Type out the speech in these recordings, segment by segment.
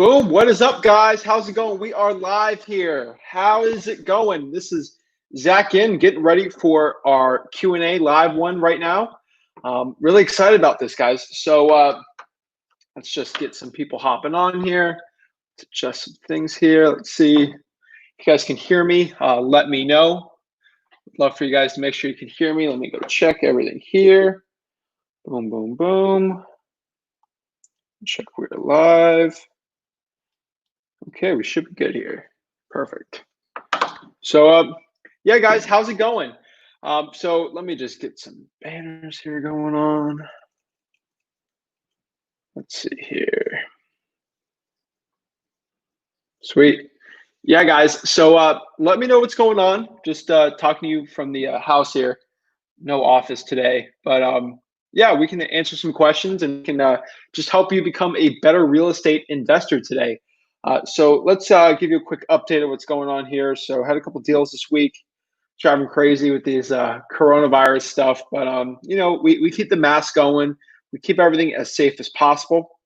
Boom, what is up, guys? How's it going? We are live here. How is it going? This is Zach Ginn getting ready for our Q&A live one right now. Really excited about this, guys. So let's just get some people hopping on here. Let's adjust some things here. Let's see if you guys can hear me. Let me know. I'd love for you guys to make sure you can hear me. Let me go check everything here. Boom, boom, boom. Check we're live. Okay, we should be good here. Perfect. So, yeah, guys, how's it going? So let me just get some banners here going on. Let's see here. Sweet. Yeah, guys. So let me know what's going on. Just talking to you from the house here. No office today, but yeah, we can answer some questions and can just help you become a better real estate investor today. So let's give you a quick update of what's going on here. So I had a couple deals this week, driving crazy with these coronavirus stuff, but you know, we keep the mask going. We keep everything as safe as possible.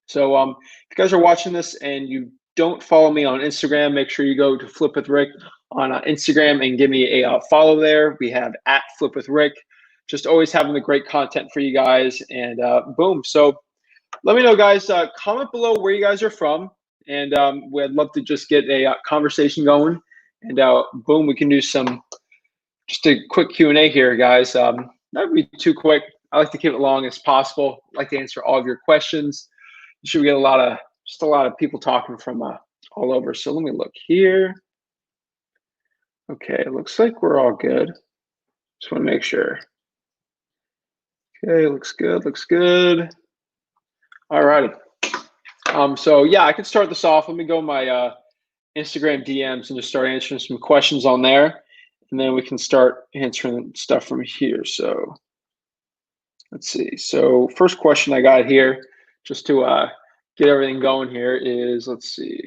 So if you guys are watching this and you don't follow me on Instagram, make sure you go to Flip with Rick on Instagram and give me a follow there. We have at Flip with Rick. Just always having the great content for you guys. And boom. So let me know, guys. Comment below where you guys are from, and we'd love to just get a conversation going. And boom, we can do just a quick Q&A here, guys. Not be too quick. I like to keep it long as possible. I like to answer all of your questions. You should get a lot of people talking from all over. So let me look here. Okay, it looks like we're all good. Just want to make sure. Okay, looks good. Looks good. All righty. So yeah, I can start this off. Let me go my Instagram DMs and just start answering some questions on there, and then we can start answering stuff from here. So let's see. So first question I got here, just to get everything going here, is, let's see.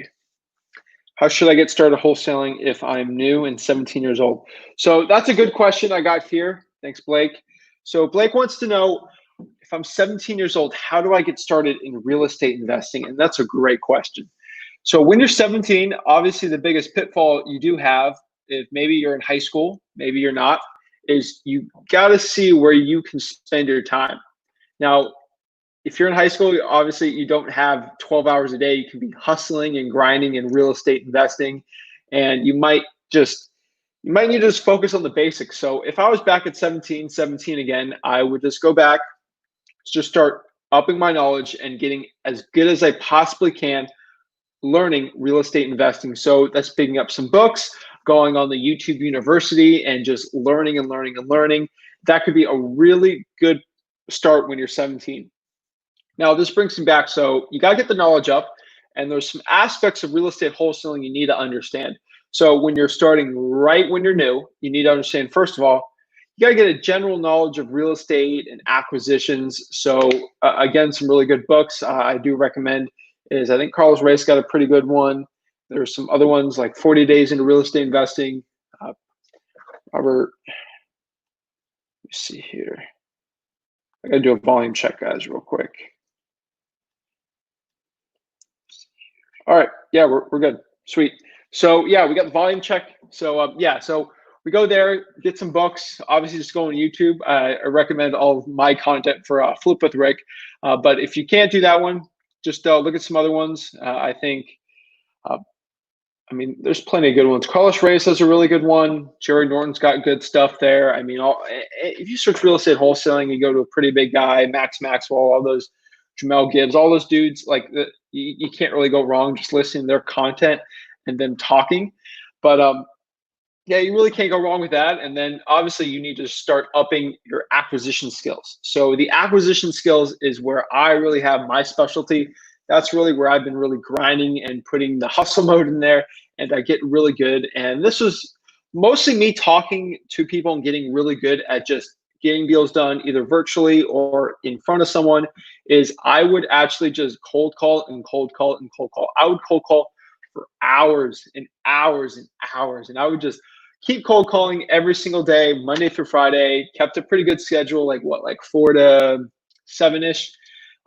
How should I get started wholesaling if I'm new and 17 years old? So that's a good question I got here. Thanks, Blake. So Blake wants to know, if I'm 17 years old, how do I get started in real estate investing? And that's a great question. So when you're 17, obviously the biggest pitfall you do have, if maybe you're in high school, maybe you're not, is you got to see where you can spend your time. Now, if you're in high school, obviously you don't have 12 hours a day. You can be hustling and grinding in real estate investing, and you might need to just focus on the basics. So if I was back at 17 again, I would just go back, just start upping my knowledge and getting as good as I possibly can learning real estate investing. So that's picking up some books, going on the YouTube University, and just learning and learning and learning. That could be a really good start when you're 17. Now, this brings me back. So you got to get the knowledge up, and there's some aspects of real estate wholesaling you need to understand. So when you're starting right when you're new, you need to understand, first of all, you got to get a general knowledge of real estate and acquisitions. So again, some really good books I do recommend is, I think Carlos Reyes got a pretty good one. There's some other ones like 40 Days into Real Estate Investing. Robert, let me see here. I got to do a volume check, guys, real quick. All right, yeah, we're good. Sweet. So yeah, we got the volume check. So yeah, so we go there, get some books. Obviously, just go on YouTube. I recommend all of my content for Flip with Rick. But if you can't do that one, just look at some other ones. I think, I mean, there's plenty of good ones. Carlos Reyes has a really good one. Jerry Norton's got good stuff there. I mean, if you search real estate wholesaling, you go to a pretty big guy, Max Maxwell, all those, Jamel Gibbs, all those dudes, like you can't really go wrong just listening to their content and them talking. But yeah, you really can't go wrong with that. And then obviously you need to start upping your acquisition skills. So the acquisition skills is where I really have my specialty. That's really where I've been really grinding and putting the hustle mode in there, and I get really good. And this was mostly me talking to people and getting really good at just getting deals done either virtually or in front of someone. Is I would actually just cold call and cold call and cold call. I would cold call for hours and hours and hours, and I would just keep cold calling every single day, Monday through Friday. Kept a pretty good schedule, like 4 to 7-ish.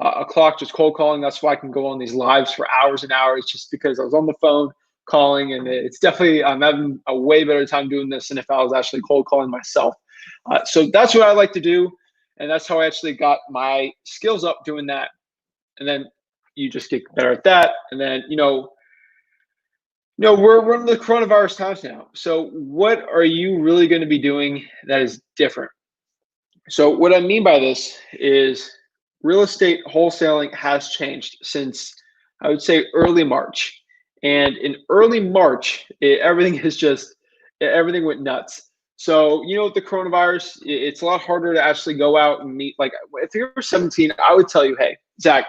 o'clock just cold calling. That's why I can go on these lives for hours and hours, just because I was on the phone calling, and it's definitely, I'm having a way better time doing this than if I was actually cold calling myself. So that's what I like to do, and that's how I actually got my skills up doing that. And then you just get better at that, and then we're in the coronavirus times now. So what are you really going to be doing that is different? So what I mean by this is real estate wholesaling has changed since, I would say, early March. And in early March, everything went nuts. So, with the coronavirus, it's a lot harder to actually go out and meet. Like, if you're 17, I would tell you, hey, Zach,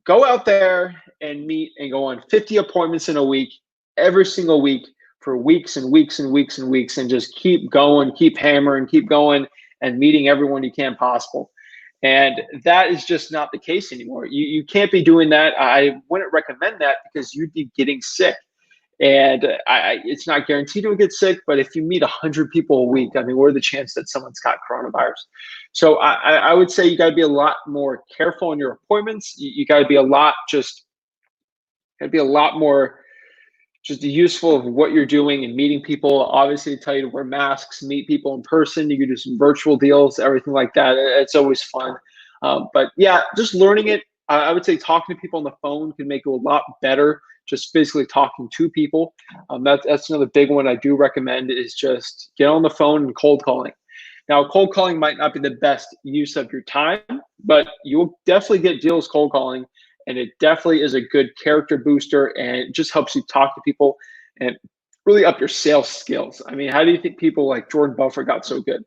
go out there and meet and go on 50 appointments in a week, every single week, for weeks and weeks and weeks and weeks, and just keep going, keep hammering, keep going, and meeting everyone you can possible. And that is just not the case anymore. You can't be doing that. I wouldn't recommend that, because you'd be getting sick. And it's not guaranteed to get sick, but if you meet 100 people a week, I mean, what are the chances that someone's got coronavirus? So I would say you got to be a lot more careful in your appointments. You got to be a lot more just useful of what you're doing and meeting people. Obviously, tell you to wear masks, meet people in person. You can do some virtual deals, everything like that. It's always fun. But yeah, just learning it. I would say talking to people on the phone can make you a lot better. Just physically talking to people. That's another big one I do recommend, is just get on the phone and cold calling. Now, cold calling might not be the best use of your time, but you will definitely get deals cold calling. And it definitely is a good character booster, and it just helps you talk to people and really up your sales skills. I mean, how do you think people like Jordan Buffett got so good?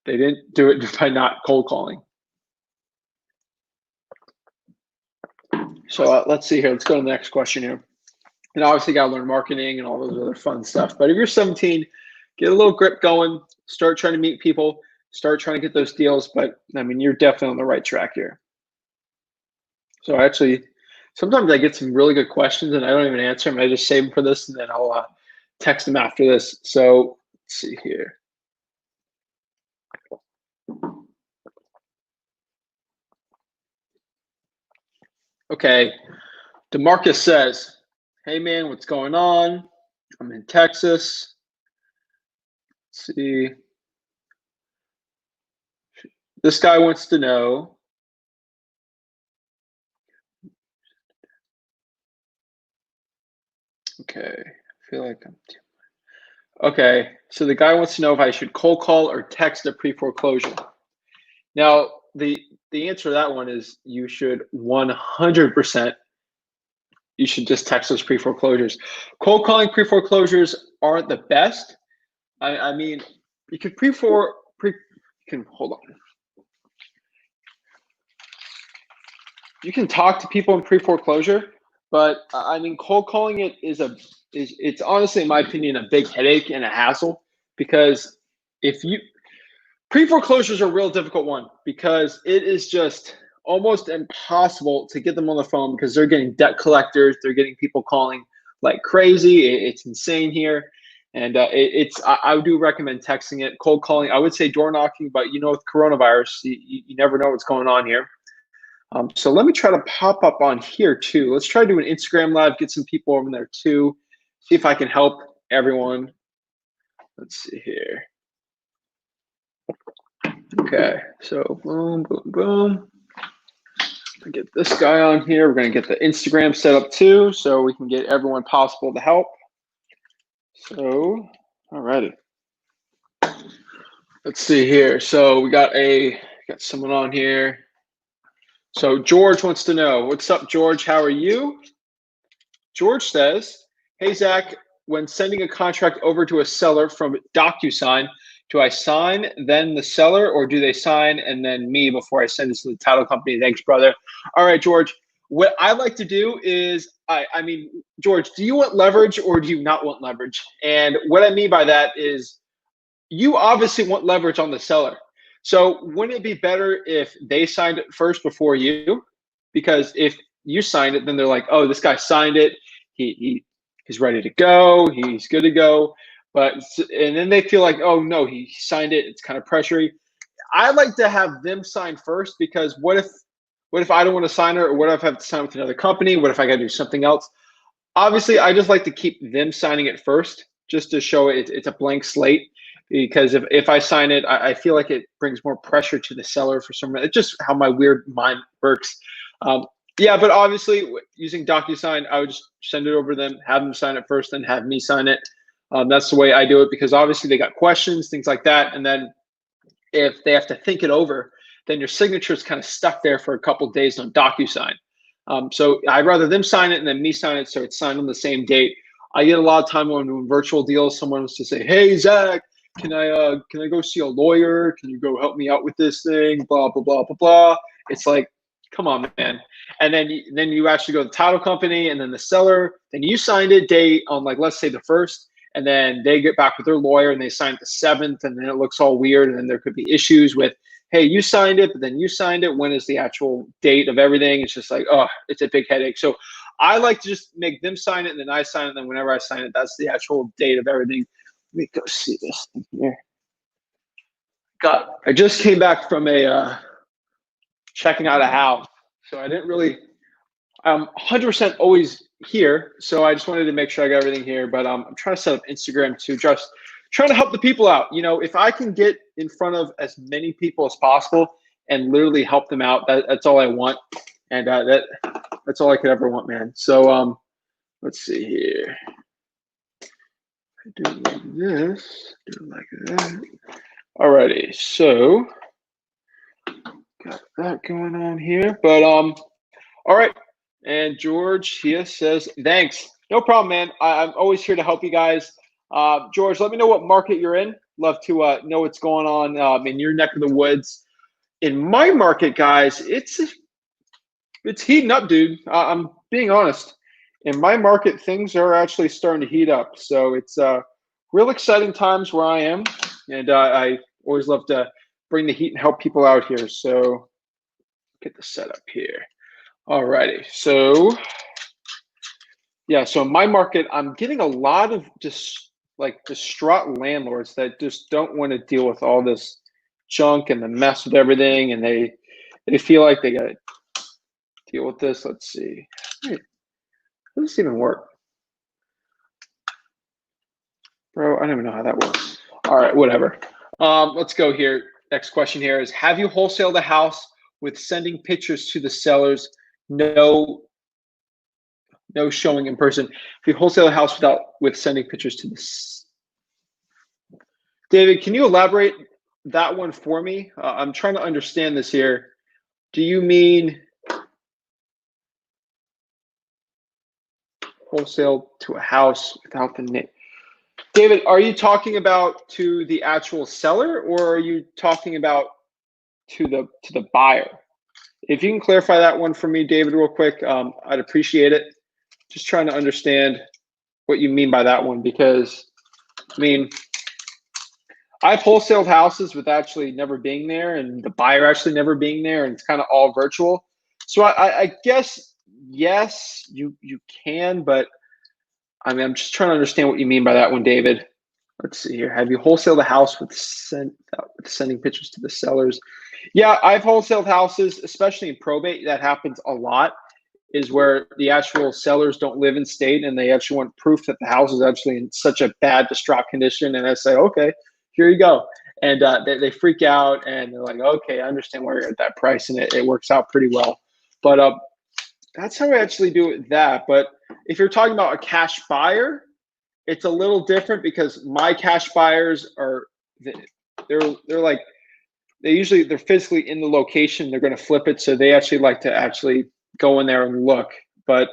They didn't do it by not cold calling. So let's see here. Let's go to the next question here. And obviously, got to learn marketing and all those other fun stuff. But if you're 17, get a little grip going. Start trying to meet people. Start trying to get those deals. But I mean, you're definitely on the right track here. So actually, sometimes I get some really good questions and I don't even answer them. I just save them for this, and then I'll text them after this. So let's see here. Okay, DeMarcus says, hey man, what's going on? I'm in Texas. Let's see. This guy wants to know, okay, I feel like okay, so the guy wants to know if I should cold call or text a pre-foreclosure. Now, the answer to that one is you should 100%, you should just text those pre-foreclosures. Cold calling pre-foreclosures aren't the best. I mean, you could hold on. You can talk to people in pre-foreclosure, but I mean, cold calling it it's honestly, in my opinion, a big headache and a hassle, because pre-foreclosures are a real difficult one, because it is just almost impossible to get them on the phone, because they're getting debt collectors, they're getting people calling like crazy. It's insane here. And I do recommend texting it. Cold calling, I would say door knocking, but with coronavirus, you never know what's going on here. So let me try to pop up on here too. Let's try to do an Instagram live, get some people over there too. See if I can help everyone. Let's see here. Okay, so boom, boom, boom. Get this guy on here. We're going to get the Instagram set up too, so we can get everyone possible to help. So, alrighty. Let's see here. So we got someone on here. So George wants to know, what's up, George? How are you? George says, hey, Zach, when sending a contract over to a seller from DocuSign, do I sign then the seller, or do they sign and then me before I send this to the title company? Thanks, brother. All right, George. What I like to do is, I mean, George, do you want leverage or do you not want leverage? And what I mean by that is, you obviously want leverage on the seller. So wouldn't it be better if they signed it first before you? Because if you signed it, then they're like, oh, this guy signed it. He's ready to go. He's good to go. And then they feel like, oh no, he signed it. It's kind of pressury. I like to have them sign first, because what What if I don't want to sign it, or what if I have to sign with another company? What if I got to do something else? Obviously, I just like to keep them signing it first, just to show it's a blank slate. Because if I sign it, I feel like it brings more pressure to the seller for some reason. It's just how my weird mind works. Yeah, but obviously using DocuSign, I would just send it over to them, have them sign it first, then have me sign it. That's the way I do it, because obviously they got questions, things like that. And then if they have to think it over, then your signature is kind of stuck there for a couple of days on DocuSign. So I'd rather them sign it and then me sign it, so it's signed on the same date. I get a lot of time when doing virtual deals, someone wants to say, "Hey Zach, can I go see a lawyer? Can you go help me out with this thing? Blah blah blah blah blah." It's like, come on, man. And then you actually go to the title company, and then the seller. Then you signed it date on, like, let's say the 1st, and then they get back with their lawyer and they sign it the 7th, and then it looks all weird, and then there could be issues with, hey, you signed it, but then you signed it. When is the actual date of everything? It's just like, oh, it's a big headache. So I like to just make them sign it, and then I sign it, and then whenever I sign it, that's the actual date of everything. Let me go see this thing here. I just came back from checking out a house, so I didn't really. I'm 100% always here, so I just wanted to make sure I got everything here. But I'm trying to set up Instagram too, just trying to help the people out. You know, if I can get in front of as many people as possible and literally help them out, that's all I want, and that's all I could ever want, man. So let's see here. Do it like this. Do it like that. Alrighty, so got that going on here. But all right. And George here says, thanks. No problem, man. I'm always here to help you guys. George, let me know what market you're in. Love to know what's going on in your neck of the woods. In my market, guys, it's heating up, dude. I'm being honest. In my market, things are actually starting to heat up. So it's real exciting times where I am. And I always love to bring the heat and help people out here. So get the setup here. Alrighty, so yeah, so in my market, I'm getting a lot of just like distraught landlords that just don't want to deal with all this junk and the mess with everything, and they feel like they got to deal with this. Let's see, wait, how does this even work, bro? I don't even know how that works. All right, whatever. Let's go here. Next question here is: have you wholesaled a house with sending pictures to the sellers? No showing in person. If you wholesale a house with sending pictures to this. David, can you elaborate that one for me? I'm trying to understand this here. Do you mean wholesale to a house without the name? David, are you talking about to the actual seller, or are you talking about to the buyer? If you can clarify that one for me, David, real quick, I'd appreciate it. Just trying to understand what you mean by that one, because I mean, I've wholesaled houses with actually never being there, and the buyer actually never being there, and it's kind of all virtual. So I guess yes, you can, but I mean, I'm just trying to understand what you mean by that one, David. Let's see here. Have you wholesaled a house with sending pictures to the sellers? Yeah, I've wholesaled houses, especially in probate. That happens a lot, is where the actual sellers don't live in state, and they actually want proof that the house is actually in such a bad, distraught condition. And I say, okay, here you go. And they freak out, and they're like, okay, I understand why you're at that price, and it works out pretty well. But that's how I actually do it. But if you're talking about a cash buyer, it's a little different, because my cash buyers are they're physically in the location. They're going to flip it, so they actually like to actually go in there and look. But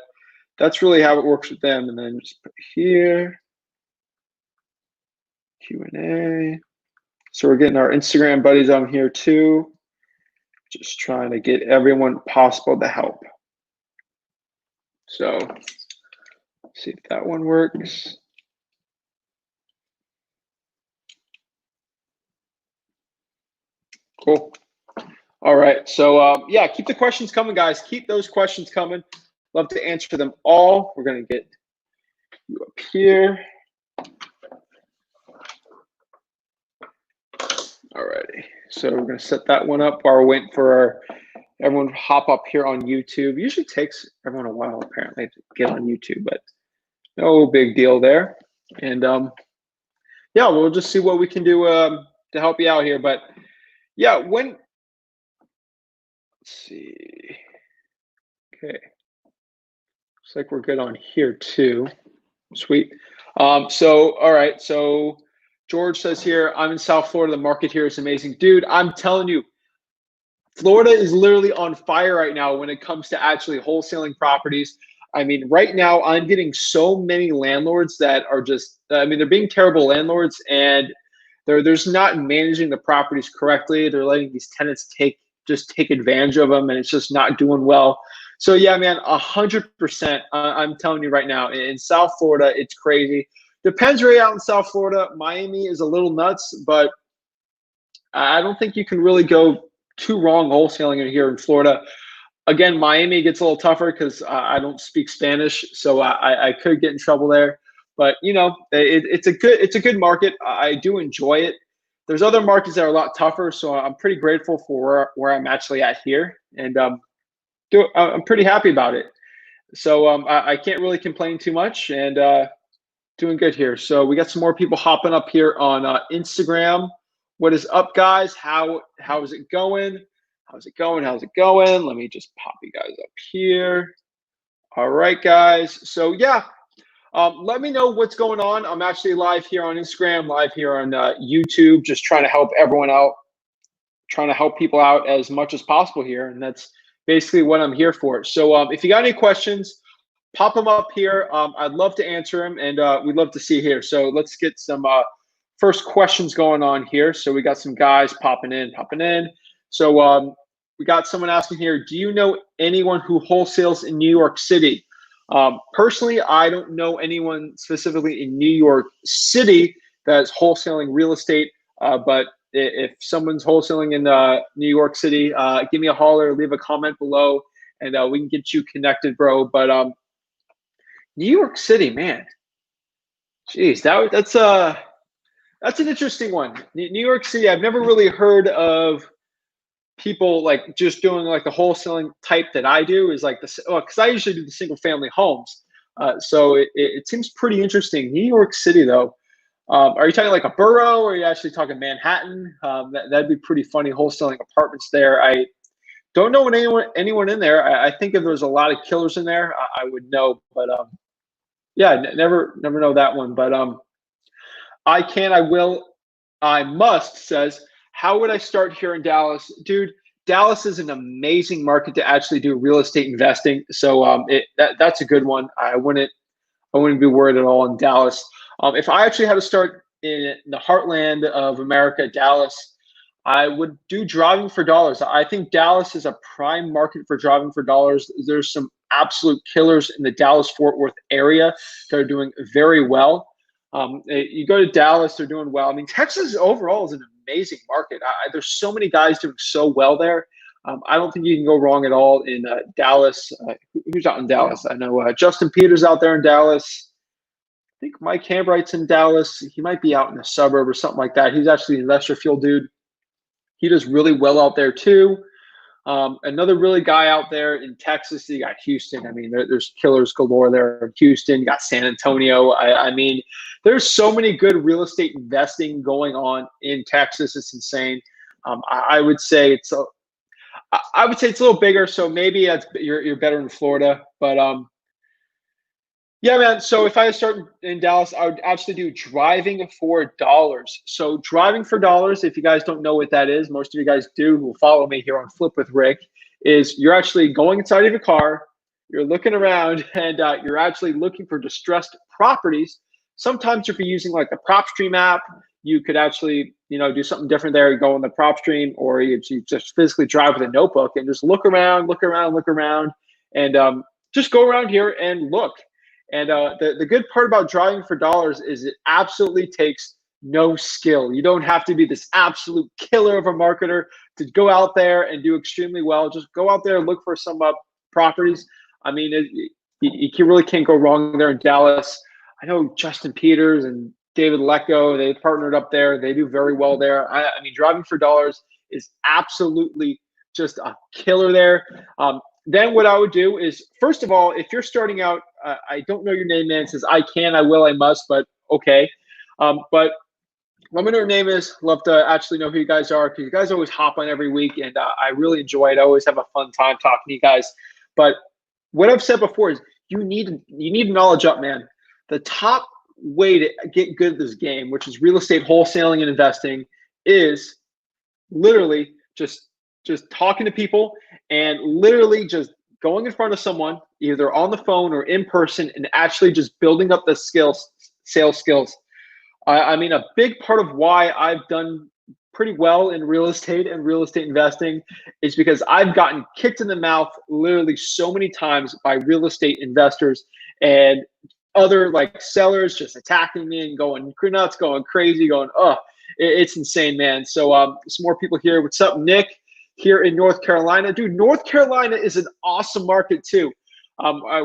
that's really how it works with them. And then just put here Q&A. So we're getting our Instagram buddies on here too. Just trying to get everyone possible to help. So let's see if that one works. Cool. All right. So yeah, keep the questions coming, guys. Keep those questions coming. Love to answer them all. We're going to get you up here. All righty. So we're going to set that one up while we're waiting for everyone hop up here on YouTube. Usually takes everyone a while apparently to get on YouTube, but no big deal there. And yeah, we'll just see what we can do to help you out here. But yeah, let's see. Okay, looks like we're good on here too. Sweet. So all right, so George says here, I'm in South Florida. The market here is amazing. Dude, I'm telling you, Florida is literally on fire right now when it comes to actually wholesaling properties. I mean, right now I'm getting so many landlords that are just, I mean, they're being terrible landlords, and they're just not managing the properties correctly. They're letting these tenants take advantage of them, and it's just not doing well. So yeah, man, 100%. I'm telling you right now, in South Florida, it's crazy. Depends where you're out in South Florida. Miami is a little nuts, but I don't think you can really go too wrong wholesaling in here in Florida. Again, Miami gets a little tougher because I don't speak Spanish, so I could get in trouble there. But you know, it's a good market. I do enjoy it. There's other markets that are a lot tougher, so I'm pretty grateful for where I'm actually at here, and I'm pretty happy about it. So I can't really complain too much, and doing good here. So we got some more people hopping up here on Instagram. What is up, guys? How is it going? How's it going? How's it going? Let me just pop you guys up here. All right, guys. So yeah, let me know what's going on. I'm actually live here on Instagram, live here on YouTube, just trying to help everyone out, trying to help people out as much as possible here, and that's basically what I'm here for. So if you got any questions, pop them up here. I'd love to answer them, and we'd love to see here. So let's get some first questions going on here. So we got some guys popping in. So we got someone asking here, do you know anyone who wholesales in New York City? Personally, I don't know anyone specifically in New York City that's wholesaling real estate, but if someone's wholesaling in New York City, give me a holler, leave a comment below, and we can get you connected, bro. But New York City, man, jeez, that's an interesting one. New York City, I've never really heard of people like just doing like the wholesaling type that I do. Is like because I usually do the single family homes, so it seems pretty interesting. New York City, though, are you talking like a borough, or are you actually talking Manhattan? That'd be pretty funny, wholesaling apartments there. I don't know anyone in there. I think if there's a lot of killers in there, I would know, but yeah, never know that one. But I can, I will, I must says, how would I start here in Dallas? Dude, Dallas is an amazing market to actually do real estate investing. So that's a good one. I wouldn't be worried at all in Dallas. If I actually had to start in the heartland of America, Dallas, I would do driving for dollars. I think Dallas is a prime market for driving for dollars. There's some absolute killers in the Dallas-Fort Worth area that are doing very well. You go to Dallas, they're doing well. I mean, Texas overall is an amazing market. There's so many guys doing so well there. I don't think you can go wrong at all in Dallas. Who's out in Dallas? I know Justin Peters out there in Dallas. I think Mike Hambright's in Dallas. He might be out in a suburb or something like that. He's actually an investor field dude. He does really well out there too. Another really guy out there in Texas, you got Houston. I mean, there's killers galore there in Houston. You got San Antonio. I mean, there's so many good real estate investing going on in Texas. It's insane. I would say it's a little bigger. So maybe you're better in Florida, but yeah, man. So if I start in Dallas, I would actually do driving for dollars. So driving for dollars, if you guys don't know what that is, most of you guys do who follow me here on Flip with Rick, is you're actually going inside of your car, you're looking around, and you're actually looking for distressed properties. Sometimes if you're using like the PropStream app, you could actually, do something different there. You go on the PropStream, or you just physically drive with a notebook and just look around, and just go around here and look. And the good part about driving for dollars is it absolutely takes no skill. You don't have to be this absolute killer of a marketer to go out there and do extremely well. Just go out there and look for some properties. I mean, you really can't go wrong there in Dallas. I know Justin Peters and David Lecko, they partnered up there. They do very well there. I mean, driving for dollars is absolutely just a killer there. Then what I would do is, first of all, if you're starting out, I don't know your name, man. It says I can, I will, I must, but okay. But let me know what your name is. Love to actually know who you guys are, because you guys always hop on every week, and I really enjoy it. I always have a fun time talking to you guys. But what I've said before is you need knowledge up, man. The top way to get good at this game, which is real estate wholesaling and investing, is literally just talking to people and literally just going in front of someone, either on the phone or in person, and actually just building up the sales skills. I mean, a big part of why I've done pretty well in real estate and real estate investing is because I've gotten kicked in the mouth literally so many times by real estate investors and other like sellers just attacking me and going nuts, going crazy, going, oh, it's insane, man. So some more people here. What's up, Nick, here in North Carolina? Dude, North Carolina is an awesome market too.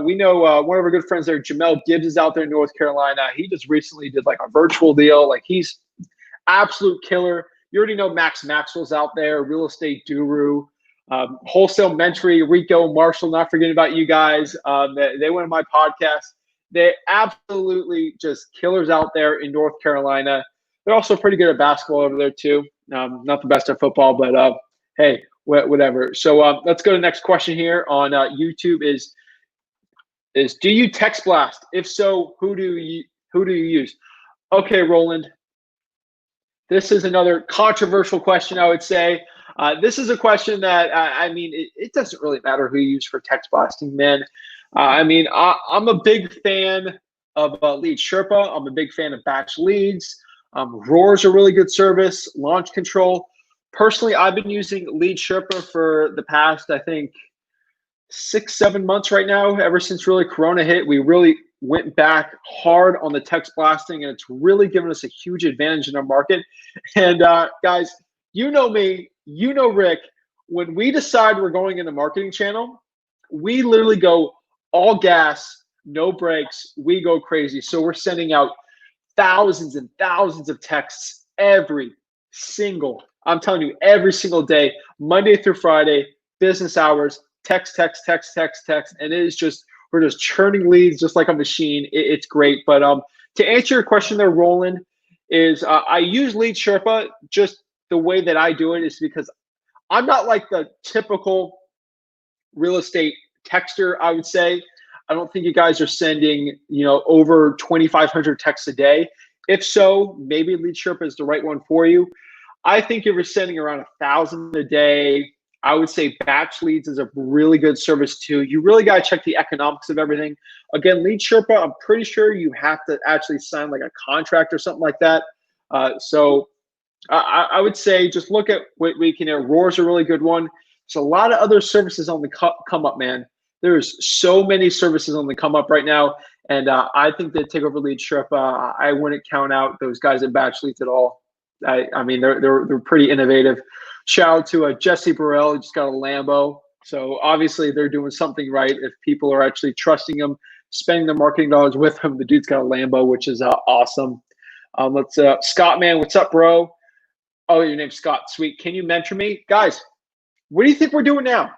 We know one of our good friends there, Jamel Gibbs, is out there in North Carolina. He just recently did like a virtual deal. Like, he's absolute killer. You already know Max Maxwell's out there, real estate guru, wholesale mentory, Rico, Marshall, not forgetting about you guys. They went on my podcast. They're absolutely just killers out there in North Carolina. They're also pretty good at basketball over there too. Not the best at football, but hey, whatever. So let's go to the next question here on YouTube is do you text blast? If so, who do you use? Okay, Roland. This is another controversial question, I would say. This is a question that, I mean, it doesn't really matter who you use for text blasting, man. I mean, I'm a big fan of Lead Sherpa. I'm a big fan of batch leads. Roar's a really good service. Launch Control. Personally, I've been using Lead Sherpa for the past, I think, 6-7 months right now. Ever since really Corona hit, we really went back hard on the text blasting, and it's really given us a huge advantage in our market. And guys, you know me, you know Rick, when we decide we're going in a marketing channel, we literally go all gas, no brakes, we go crazy. So we're sending out thousands and thousands of texts every single, I'm telling you, every single day, Monday through Friday, business hours, text, and it is just, we're just churning leads just like a machine. It's great. But to answer your question there, Roland, is I use Lead Sherpa. Just the way that I do it is because I'm not like the typical real estate texter, I would say. I don't think you guys are sending, you know, over 2,500 texts a day. If so, maybe Lead Sherpa is the right one for you. I think if you're sending around 1,000 a day, I would say batch leads is a really good service too. You really got to check the economics of everything. Again, Lead Sherpa, I'm pretty sure you have to actually sign like a contract or something like that. So I would say just look at what we can. Roar's a really good one. There's a lot of other services on the come up, man. There's so many services on the come up right now. And I think that take over Lead Sherpa, I wouldn't count out those guys at batch leads at all. I mean, they're pretty innovative. Shout out to Jesse Burrell, who just got a Lambo. So obviously they're doing something right if people are actually trusting him, spending their marketing dollars with him. The dude's got a Lambo, which is awesome. Let's Scott, man, what's up, bro? Oh, your name's Scott. Sweet. Can you mentor me? Guys, what do you think we're doing now?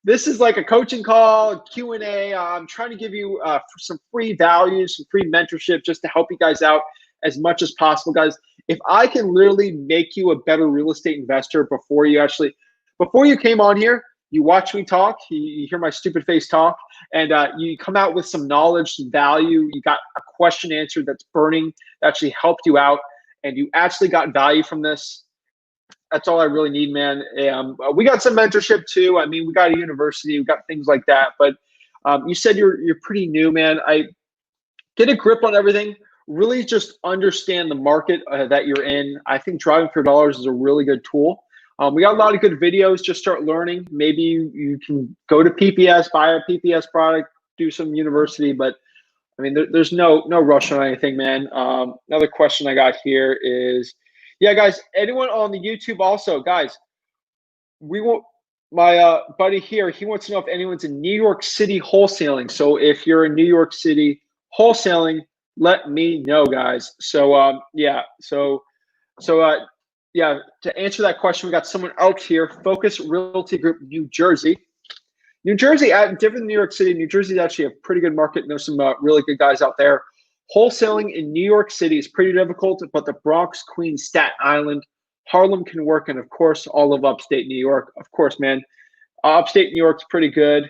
This is like a coaching call, Q&A. I'm trying to give you some free value, some free mentorship just to help you guys out as much as possible, guys. If I can literally make you a better real estate investor before you came on here, you watch me talk, you hear my stupid face talk, and you come out with some knowledge, some value, you got a question answered that's burning, that actually helped you out, and you actually got value from this. That's all I really need, man. We got some mentorship too. I mean, we got a university, we got things like that, but you said you're pretty new, man. I get a grip on everything. Really just understand the market that you're in. I think Driving for Dollars is a really good tool. We got a lot of good videos. Just start learning. Maybe you can go to PPS, buy a PPS product, do some university, but I mean, there's no rush on anything, man. Another question I got here is, yeah, guys, anyone on the YouTube also, guys, we want, my buddy here, he wants to know if anyone's in New York City wholesaling. So if you're in New York City wholesaling, let me know, guys. So yeah, so yeah, to answer that question, we got someone else here. Focus Realty Group, New Jersey. New Jersey, different than New York City. New Jersey is actually a pretty good market. And there's some really good guys out there. Wholesaling in New York City is pretty difficult, but the Bronx, Queens, Staten Island, Harlem can work, and of course, all of upstate New York. Of course, man, upstate New York's pretty good.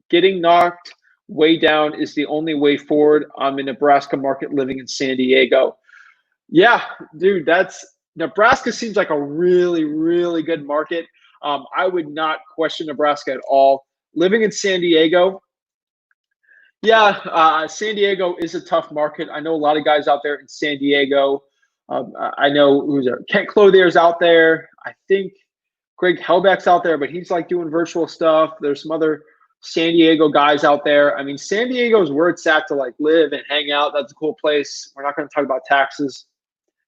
Getting knocked way down is the only way forward. I'm in Nebraska market, living in San Diego. Yeah, dude, Nebraska seems like a really, really good market. I would not question Nebraska at all. Living in San Diego, yeah, San Diego is a tough market. I know a lot of guys out there in San Diego. I know who's there. Kent Clothier's out there. I think Greg Helbeck's out there, but he's like doing virtual stuff. There's some other San Diego guys out there. I mean, San Diego is where it's at to like live and hang out. That's a cool place. We're not going to talk about taxes.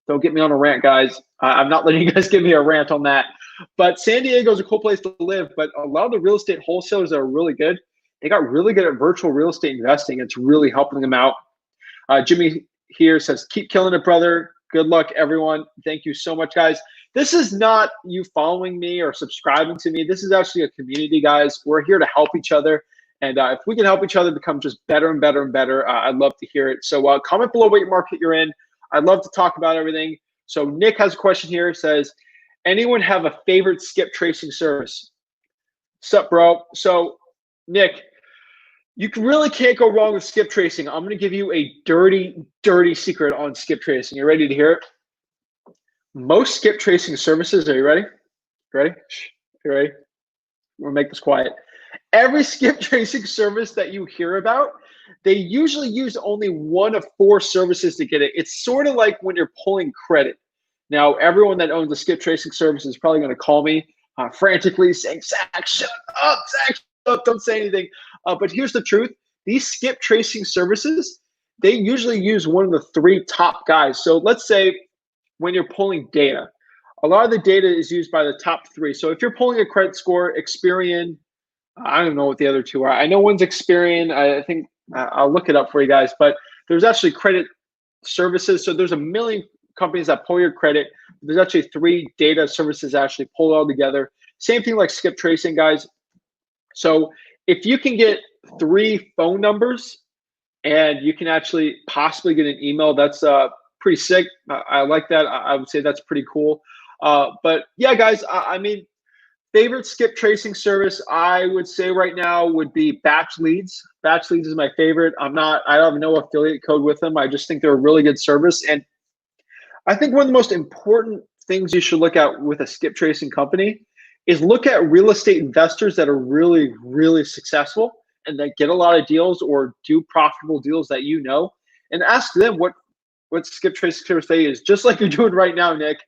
Don't get me on a rant, guys. I'm not letting you guys give me a rant on that. But San Diego is a cool place to live. But a lot of the real estate wholesalers that are really good, they got really good at virtual real estate investing. It's really helping them out. Jimmy here says, keep killing it, brother. Good luck, everyone. Thank you so much, guys. This is not you following me or subscribing to me. This is actually a community, guys. We're here to help each other. And if we can help each other become just better and better and better, I'd love to hear it. So comment below what market you're in. I'd love to talk about everything. So Nick has a question here. Says, anyone have a favorite skip tracing service? Sup, bro? So Nick, you really can't go wrong with skip tracing. I'm going to give you a dirty, dirty secret on skip tracing. You ready to hear it? Most skip tracing services, are you ready? Ready? You ready? We'll make this quiet. Every skip tracing service that you hear about, they usually use only one of 4 services to get it. It's sort of like when you're pulling credit. Now, everyone that owns a skip tracing service is probably going to call me frantically saying, Zach, shut up, Zach, shut up, don't say anything. But here's the truth. These skip tracing services, they usually use one of the 3 top guys. So let's say when you're pulling data, a lot of the data is used by the top 3. So if you're pulling a credit score, Experian, I don't know what the other 2 are. I know one's Experian. I think I'll look it up for you guys, but there's actually credit services. So there's a million companies that pull your credit. There's actually 3 data services that actually pull it all together. Same thing like skip tracing, guys. So if you can get 3 phone numbers and you can actually possibly get an email, that's pretty sick. I like that. I would say that's pretty cool. But yeah, guys, I mean, favorite skip tracing service I would say right now would be Batch Leads. Batch Leads is my favorite. I have no affiliate code with them. I just think they're a really good service. And I think one of the most important things you should look at with a skip tracing company is look at real estate investors that are really, really successful and that get a lot of deals or do profitable deals that you know, and ask them what skip tracing service they use, just like you're doing right now, Nick.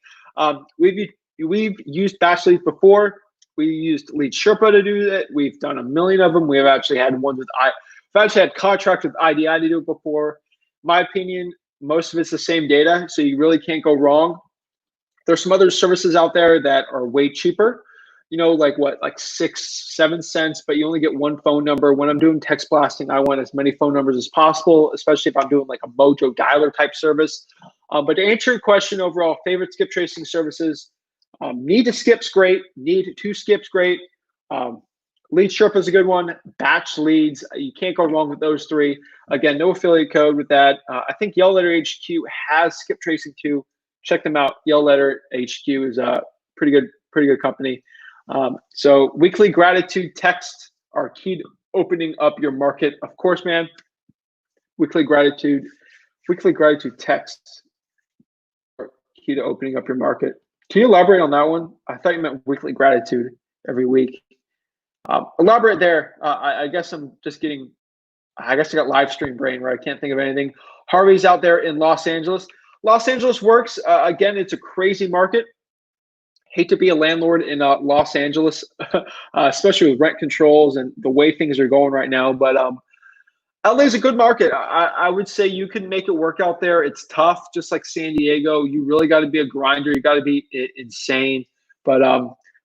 We've used Batch Leads before. We used Lead Sherpa to do it. We've done a million of them. We have actually had ones with I've actually had contracts with IDI to do it before. My opinion, most of it's the same data, so you really can't go wrong. There's some other services out there that are way cheaper, you know, like 6-7 cents, but you only get 1 phone number. When I'm doing text blasting, I want as many phone numbers as possible, especially if I'm doing like a Mojo dialer type service. But to answer your question, overall, favorite skip tracing services, Need to Skip's great. Need to Skip's great. Lead Sherpa is a good one. Batch Leads, you can't go wrong with those 3. Again, no affiliate code with that. I think Yellow Letter HQ has skip tracing too. Check them out. Yellow Letter HQ is a pretty good company. So weekly gratitude texts are key to opening up your market. Of course, man. Weekly gratitude texts are key to opening up your market. Can you elaborate on that one? I thought you meant weekly gratitude every week. Elaborate there. I guess I'm just getting, I guess I got live stream brain where I can't think of anything. Harvey's out there in Los Angeles. Los Angeles works. Again, it's a crazy market. Hate to be a landlord in Los Angeles, especially with rent controls and the way things are going right now. But LA is a good market. I would say you can make it work out there. It's tough, just like San Diego. You really got to be a grinder. You got to be insane. But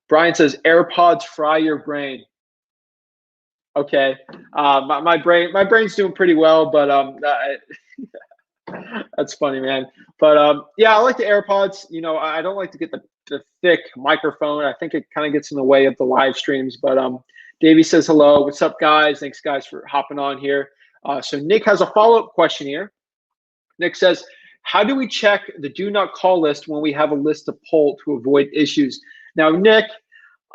Brian says AirPods fry your brain. Okay, my brain's doing pretty well, but That's funny, man. But yeah, I like the AirPods. You know, I don't like to get the thick microphone. I think it kind of gets in the way of the live streams. But Davey says hello. What's up, guys? Thanks, guys, for hopping on here. So Nick has a follow-up question here. Nick says, how do we check the do not call list when we have a list to pull to avoid issues? Now, Nick,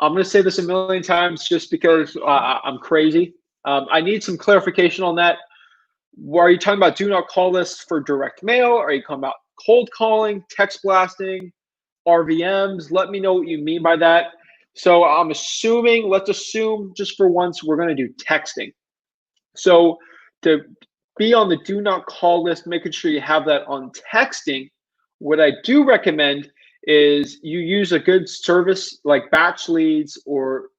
I'm going to say this a million times just because I'm crazy. I need some clarification on that. Are you talking about do not call lists for direct mail? Are you talking about cold calling, text blasting, RVMs? Let me know what you mean by that. So I'm assuming, let's assume just for once, we're going to do texting. So to be on the do not call list, making sure you have that on texting, what I do recommend is you use a good service like Batch Leads or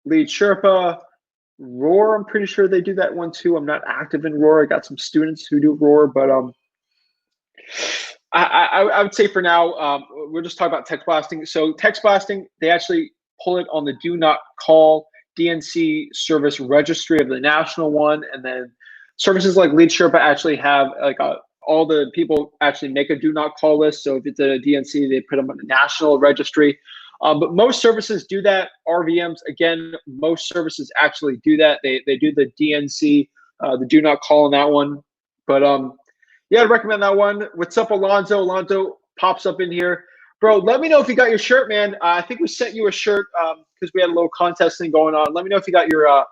Lead Sherpa. Roar, I'm pretty sure they do that one too. I'm not active in Roar. I got some students who do Roar, but I would say for now, we're just talking about text blasting. So text blasting, they actually pull it on the do not call DNC service registry of the national one, and then services like Lead Sherpa actually have like all the people actually make a do not call list. So if it's a DNC, they put them on the national registry. But most services do that. RVMs, again, most services actually do that. They do the DNC, the do not call on that one. But yeah, I'd recommend that one. What's up, Alonzo? Alonzo pops up in here. Bro, let me know if you got your shirt, man. I think we sent you a shirt because we had a little contest thing going on. Let me know if you got your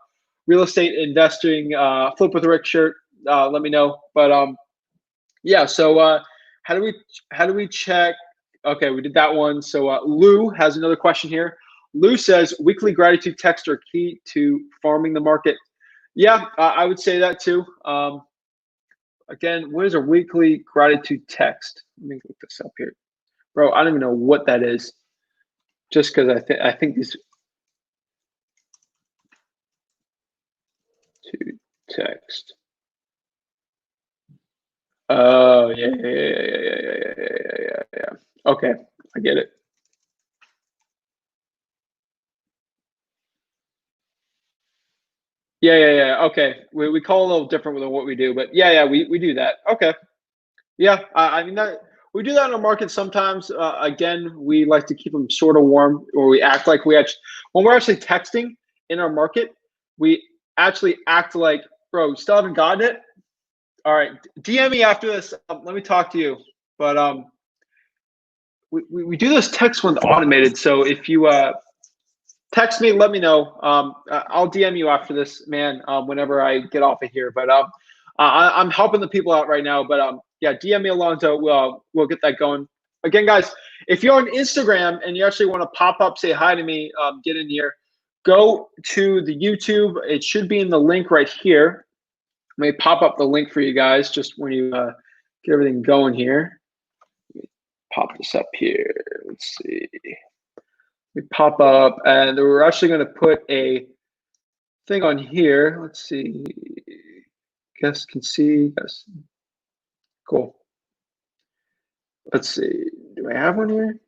real estate investing Flip with Rick shirt. Let me know. But yeah, so how do we check? Okay, we did that one. So Lou has another question here. Lou says, weekly gratitude texts are key to farming the market. Yeah, I would say that too. Again, what is a weekly gratitude text? Let me look this up here. Bro, I don't even know what that is. Just because I think these to text. Oh, yeah. Okay, I get it. Yeah. Okay, we call it a little different than what we do, but yeah, we do that. Okay, yeah. I mean that we do that in our market sometimes. Again, we like to keep them sort of warm, or we act like we actually when we're actually texting in our market, we actually act like, bro, you still haven't gotten it. All right, DM me after this. Let me talk to you. But we do this text one's automated. So if you text me, let me know. I'll DM you after this, man. Whenever I get off of here. But I'm helping the people out right now. But yeah, DM me, Alonzo. We'll get that going. Again, guys, if you're on Instagram and you actually want to pop up, say hi to me, get in here. Go to the YouTube. It should be in the link right here. Let me pop up the link for you guys just when you get everything going here. Let me pop this up here. Let's see. We pop up, and we're actually going to put a thing on here. Let's see. Guests can see. Yes. Cool. Let's see. Do I have one here?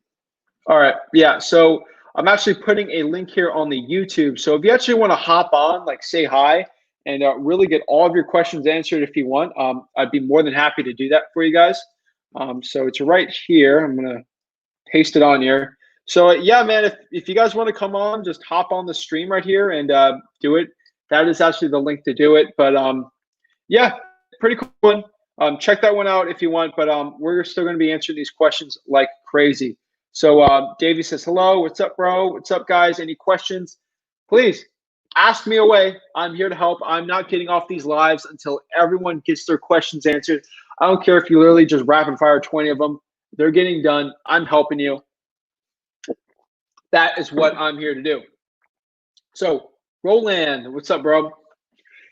All right. Yeah. So I'm actually putting a link here on the YouTube. So if you actually want to hop on, like say hi, and really get all of your questions answered if you want, I'd be more than happy to do that for you guys. So it's right here. I'm going to paste it on here. So yeah, man, if you guys want to come on, just hop on the stream right here and do it. That is actually the link to do it. But yeah, pretty cool one. Check that one out if you want. But we're still going to be answering these questions like crazy. So Davey says, hello, what's up, bro? What's up, guys? Any questions? Please ask me away. I'm here to help. I'm not getting off these lives until everyone gets their questions answered. I don't care if you literally just rapid fire 20 of them. They're getting done. I'm helping you. That is what I'm here to do. So Roland, what's up, bro?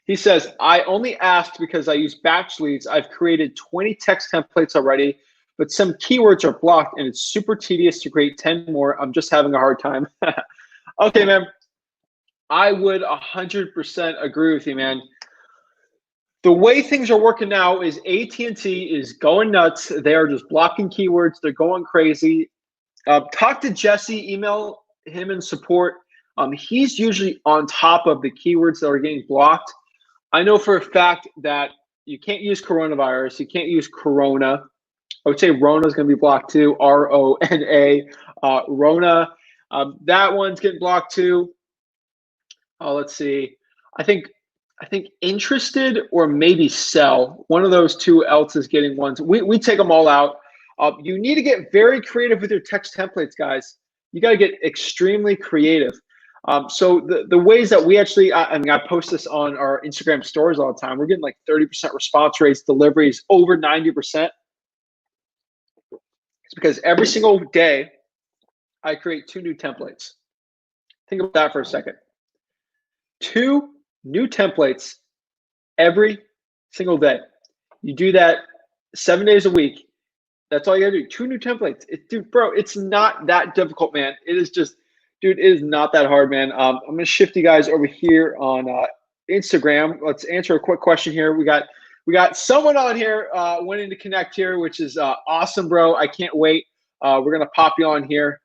He says, I only asked because I use batch leads. I've created 20 text templates already, but some keywords are blocked and it's super tedious to create 10 more. I'm just having a hard time. Okay, man. I would 100% agree with you, man. The way things are working now is AT&T is going nuts. They are just blocking keywords. They're going crazy. Talk to Jesse, email him in support. He's usually on top of the keywords that are getting blocked. I know for a fact that you can't use coronavirus. You can't use Corona. I would say Rona is going to be blocked too. RONA. Rona. That one's getting blocked too. Let's see. I think interested or maybe sell. One of those two else is getting ones. We take them all out. You need to get very creative with your text templates, guys. You got to get extremely creative. So the ways that we actually, I mean, I post this on our Instagram stories all the time. We're getting like 30% response rates, deliveries over 90%. It's because every single day I create 2 new templates. Think about that for a second. 2 new templates every single day. You do that 7 days a week. That's all you gotta do. 2 new templates. Dude, bro, it's not that difficult, man. It is just, dude, it is not that hard, man. I'm gonna shift you guys over here on Instagram. Let's answer a quick question here. We got someone on here wanting to connect here, which is awesome, bro. I can't wait. We're gonna pop you on here.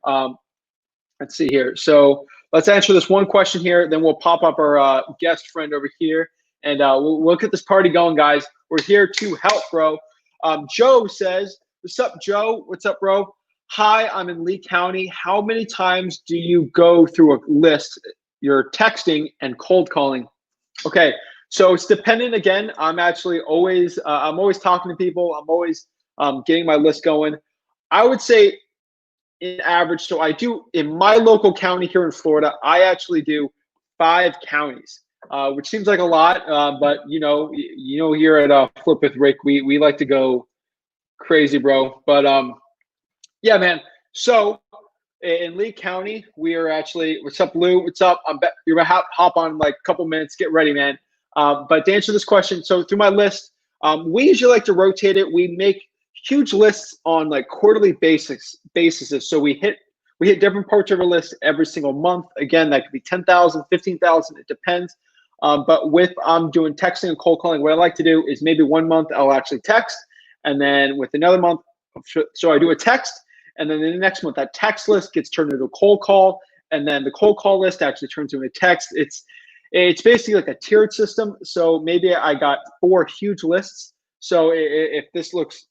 Let's see here. So let's answer this one question here. Then we'll pop up our guest friend over here, and we'll get this party going, guys. We're here to help, bro. Joe says, "What's up, Joe? What's up, bro? Hi, I'm in Lee County. How many times do you go through a list? You're texting and cold calling." Okay, so it's dependent. Again, I'm actually always I'm always talking to people. I'm always getting my list going. I would say in average, so I do in my local county here in Florida, I actually do 5 counties, which seems like a lot, but here at Flip with Rick, we like to go crazy, bro. But yeah, man. So in Lee County, we are actually, what's up, Lou? What's up? You're gonna hop on in like a couple minutes. Get ready, man. But to answer this question, so through my list, we usually like to rotate it. We make huge lists on like quarterly basis. So we hit different parts of our list every single month. Again, that could be 10,000, 15,000. It depends. But with doing texting and cold calling, what I like to do is maybe one month I'll actually text, and then with another month, so I do a text, and then in the next month that text list gets turned into a cold call, and then the cold call list actually turns into a text. It's basically like a tiered system. So maybe I got 4 huge lists. So if this looks,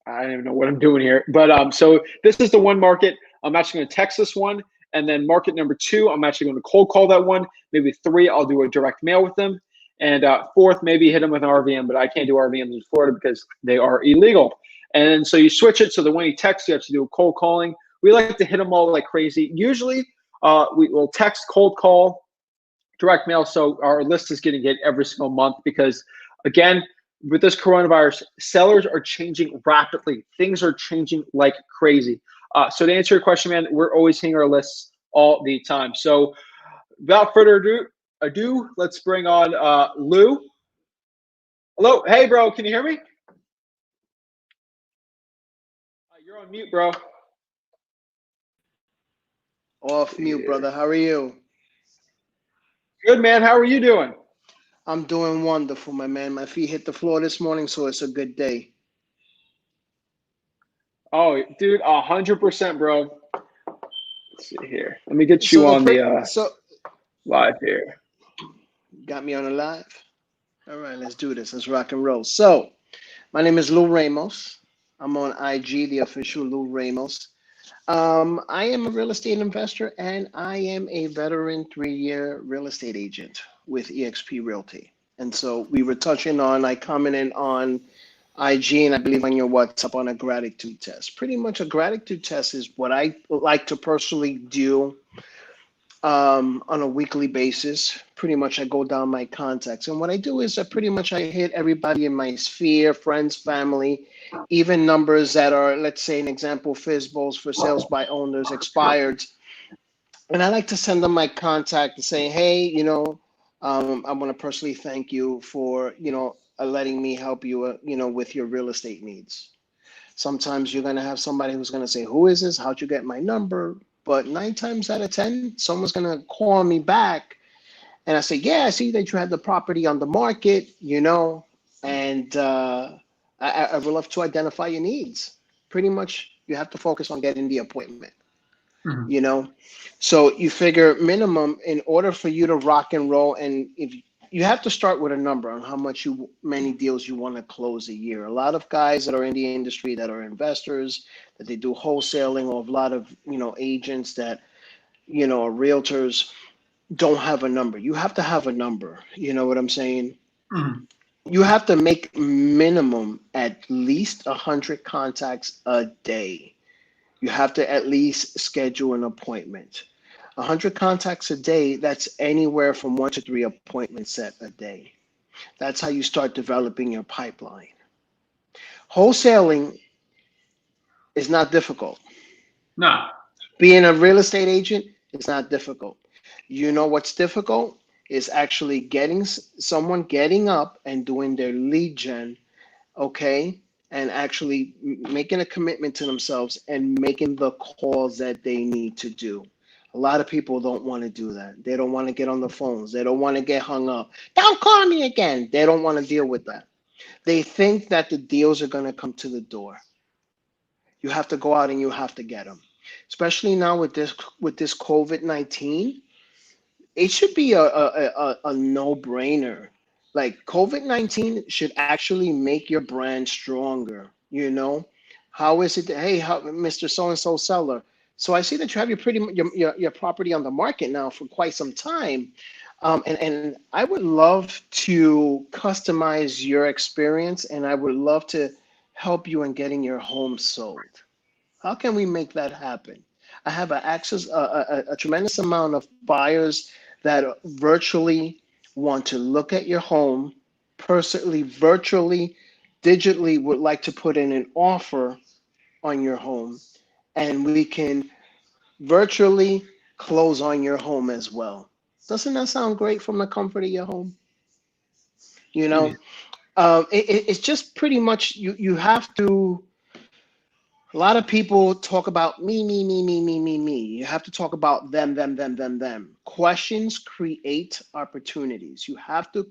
I don't even know what I'm doing here, but so this is the one market. I'm actually going to text this one, and then market number 2, I'm actually going to cold call that one. Maybe 3, I'll do a direct mail with them, and 4th, maybe hit them with an RVM, but I can't do RVMs in Florida because they are illegal. And so you switch it so that when you text, you have to do cold calling. We like to hit them all like crazy. Usually, we will text, cold call, direct mail. So our list is getting hit every single month because, again, with this coronavirus, sellers are changing rapidly. Things are changing like crazy. So to answer your question, man, we're always hitting our lists all the time. So without further ado, let's bring on Lou. Hello. Hey, bro. Can you hear me? You're on mute, bro. Off mute, brother. How are you? Good, man. How are you doing? I'm doing wonderful, my man. My feet hit the floor this morning, so it's a good day. Oh, dude, 100%, bro. Let's see here. Let me get you on the live here. Got me on the live? All right, let's do this. Let's rock and roll. So, my name is Lou Ramos. I'm on IG, the official Lou Ramos. I am a real estate investor, and I am a veteran 3-year real estate agent with eXp Realty. And so we were touching on, I commented on IG, and I believe on your WhatsApp, on a gratitude test. Pretty much a gratitude test is what I like to personally do on a weekly basis. Pretty much I go down my contacts. And what I do is I hit everybody in my sphere, friends, family, even numbers that are, let's say an example, FISBOs for sales by owners, expired. And I like to send them my contact and say, hey, I want to personally thank you for, letting me help you, with your real estate needs. Sometimes you're going to have somebody who's going to say, who is this? How'd you get my number? But 9 times out of 10, someone's going to call me back. And I say, yeah, I see that you had the property on the market, and I would love to identify your needs. Pretty much you have to focus on getting the appointment, So you figure minimum, in order for you to rock and roll, and if you have to start with a number on how many deals you want to close a year. A lot of guys that are in the industry that are investors, that they do wholesaling, or a lot of, agents that, are realtors, don't have a number. You have to have a number. You know what I'm saying? Mhm. You have to make minimum at least 100 contacts a day. You have to at least schedule an appointment. 100 contacts a day, that's anywhere from 1 to 3 appointments set a day. That's how you start developing your pipeline. Wholesaling is not difficult. No. Being a real estate agent is not difficult. You know what's difficult is actually getting someone getting up and doing their lead gen, okay, and actually making a commitment to themselves and making the calls that they need to do. A lot of people don't want to do that. They don't want to get on the phones. They don't want to get hung up. Don't call me again. They don't want to deal with that. They think that the deals are going to come to the door. You have to go out and you have to get them. Especially now with this COVID-19, it should be a no-brainer. Like COVID-19 should actually make your brand stronger. How is it that, hey, Mr. So-and-so seller? So I see that you have your property on the market now for quite some time. And I would love to customize your experience, and I would love to help you in getting your home sold. How can we make that happen? I have a tremendous amount of buyers that virtually want to look at your home, personally, virtually, digitally would like to put in an offer on your home, and we can virtually close on your home as well. Doesn't that sound great from the comfort of your home? You Yeah. know, it's just pretty much you have to. A lot of people talk about me, me, me, me, me, me, me. You have to talk about them, them, them, them, them. Questions create opportunities. You have to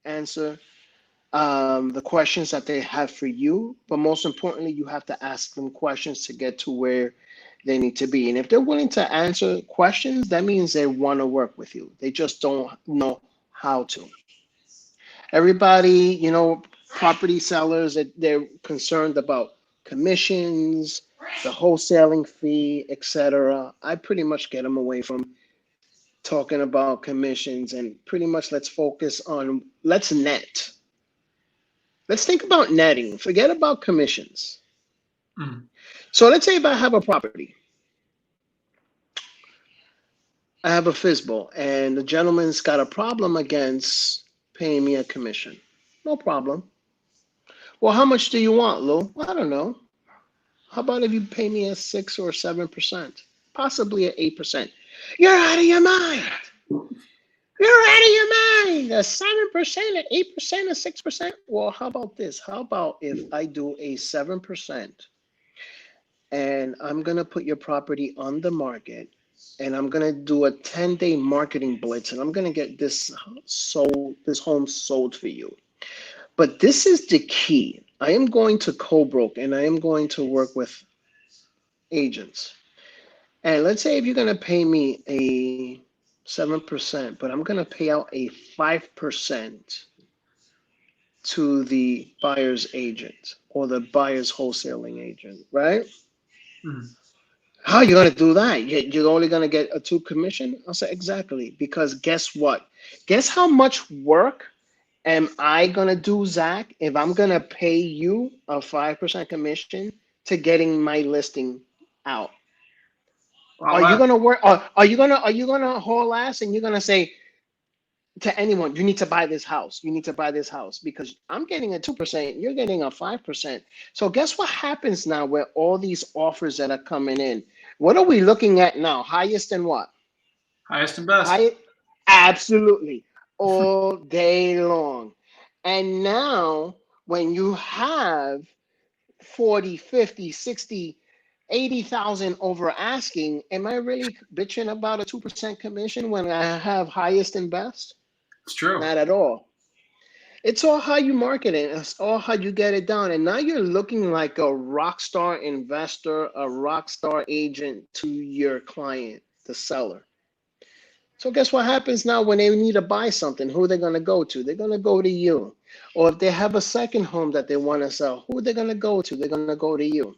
answer the questions that they have for you, but most importantly, you have to ask them questions to get to where they need to be. And if they're willing to answer questions, that means they want to work with you. They just don't know how to. Everybody, property sellers, they're concerned about commissions, the wholesaling fee, etc. I pretty much get them away from talking about commissions, and pretty much let's net. Let's think about netting. Forget about commissions. Mhm. So let's say if I have a property, I have a FISBO, and the gentleman's got a problem against paying me a commission. No problem. Well, how much do you want, Lou? I don't know. How about if you pay me a 6 or 7%, possibly at 8%? You're out of your mind. You're out of your mind. A 7%, an 8%, a 6%. Well, how about this? How about if I do a 7% and I'm gonna put your property on the market, and I'm gonna do a 10-day marketing blitz, and I'm gonna get this home sold for you. But this is the key. I am going to co-broke, and I am going to work with agents. And let's say if you're gonna pay me a 7%, but I'm gonna pay out a 5% to the buyer's agent or the buyer's wholesaling agent, right? Mhm. How are you gonna do that? You're only gonna get a 2 commission? I'll say exactly, because guess what? Guess how much work am I gonna do, Zach, if I'm gonna pay you a 5% commission to getting my listing out? All Are you that. gonna work? Are you gonna haul ass and you're gonna say to anyone, you need to buy this house. You need to buy this house because I'm getting a 2%. You're getting a 5%. So guess what happens now with all these offers that are coming in? What are we looking at now? Highest and what? Highest and best. High, absolutely, all day long. And now when you have 40, 50, 60, 80,000 over asking, am I really bitching about a 2% commission when I have highest and best? It's true. Not at all. It's all how you market it. It's all how you get it done. And now you're looking like a rock star investor, a rock star agent to your client, the seller. So guess what happens now when they need to buy something? Who are they going to go to? They're going to go to you. Or if they have a second home that they want to sell, who are they going to go to? They're going to go to you.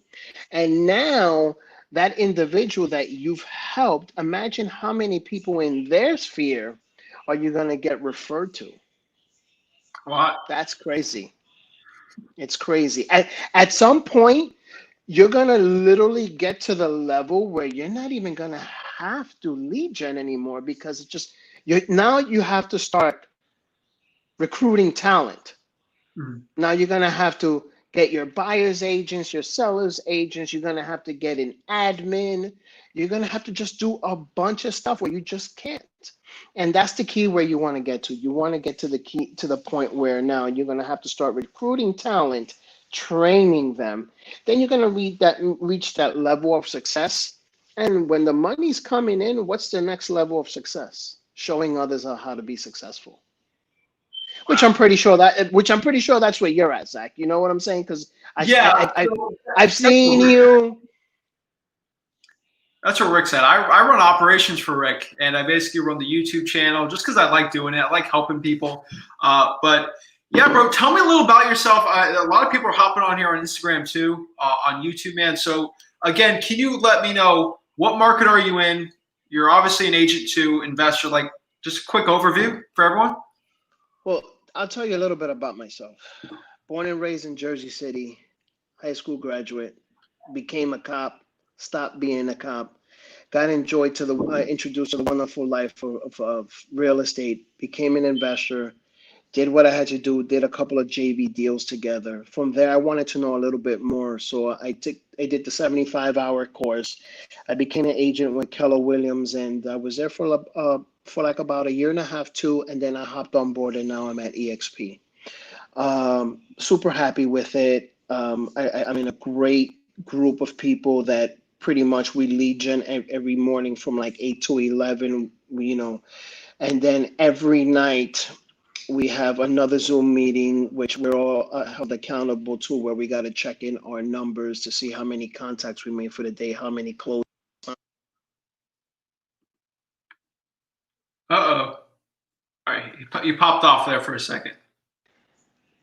And now that individual that you've helped, imagine how many people in their sphere are you going to get referred to? What? That's crazy. It's crazy. At some point, you're going to literally get to the level where you're not even going to have to lead gen anymore, because it's just now you have to start recruiting talent. Mm. Now you're going to have to get your buyer's agents, your seller's agents. You're going to have to get an admin. You're going to have to just do a bunch of stuff where you just can't. And that's the key where you want to get to. You want to get to the key, to the point where now you're going to have to start recruiting talent, training them. Then you're going to reach that level of success. And when the money's coming in, what's the next level of success? Showing others how to be successful. Which I'm pretty sure that's where you're at, Zach. You know what I'm saying? Because I've seen you. That's what Rick said. I run operations for Rick, and I basically run the YouTube channel just because I like doing it. I like helping people. But yeah, bro, tell me a little about yourself. A lot of people are hopping on here on Instagram too, on YouTube, man. So again, can you let me know what market are you in? You're obviously an agent to investor. Like, just a quick overview for everyone. Well, I'll tell you a little bit about myself. Born and raised in Jersey City, high school graduate, became a cop, stopped being a cop, got introduced to the wonderful life of real estate, became an investor, did what I had to do, did a couple of JV deals together. From there, I wanted to know a little bit more. So I did the 75-hour course. I became an agent with Keller Williams, and I was there for like about a year and a half, two, and then I hopped on board, and now I'm at EXP. Super happy with it. I'm in a great group of people that pretty much we lead gen every morning from like 8 to 11, and then every night we have another Zoom meeting, which we're all held accountable to, where we got to check in our numbers to see how many contacts we made for the day, how many closed. Uh-oh. All right, you popped off there for a second.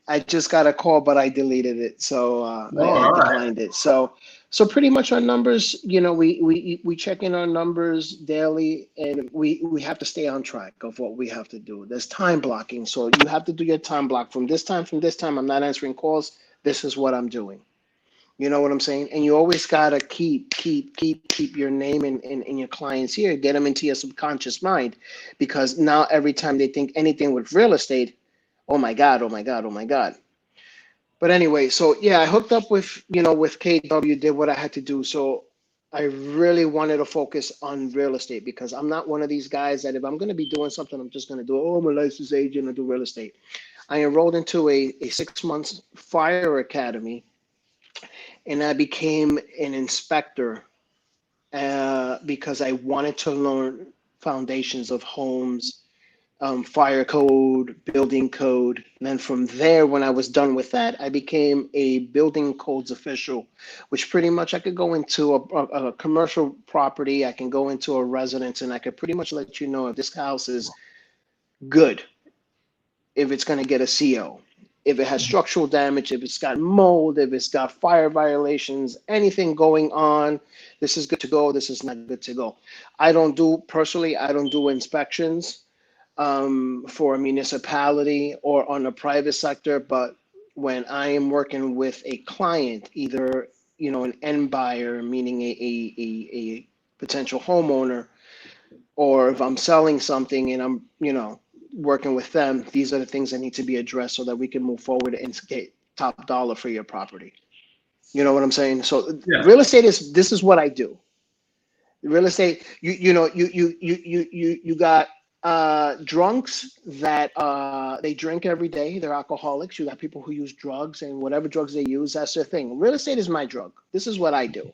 I just got a call, but I deleted it, so I declined it. So pretty much our numbers, we check in our numbers daily, and we have to stay on track of what we have to do. There's time blocking, so you have to do your time block from this time. I'm not answering calls. This is what I'm doing. You know what I'm saying? And you always gotta keep your name in your clients here, get them into your subconscious mind, because now every time they think anything with real estate, oh my God, oh my God, oh my God. But anyway, so yeah, I hooked up with KW, did what I had to do. So I really wanted to focus on real estate, because I'm not one of these guys that if I'm going to be doing something, I'm just going to do, oh, I'm a licensed agent, I do real estate. I enrolled into a 6-month fire academy, and I became an inspector because I wanted to learn foundations of homes, fire code, building code. And then from there, when I was done with that, I became a building codes official, which pretty much I could go into a commercial property, I can go into a residence, and I could pretty much let you know if this house is good, if it's going to get a CO, if it has structural damage, if it's got mold, if it's got fire violations, anything going on, this is good to go, this is not good to go. I don't do inspections for a municipality or on the private sector, but when I am working with a client, either an end buyer, meaning a potential homeowner, or if I'm selling something and I'm working with them, these are the things that need to be addressed so that we can move forward and get top dollar for your property. You know what I'm saying? So yeah. Real estate this is what I do. Real estate, you got drunks that they drink every day, they're alcoholics. You got people who use drugs, and whatever drugs they use, that's their thing. Real estate is my drug. This is what I do.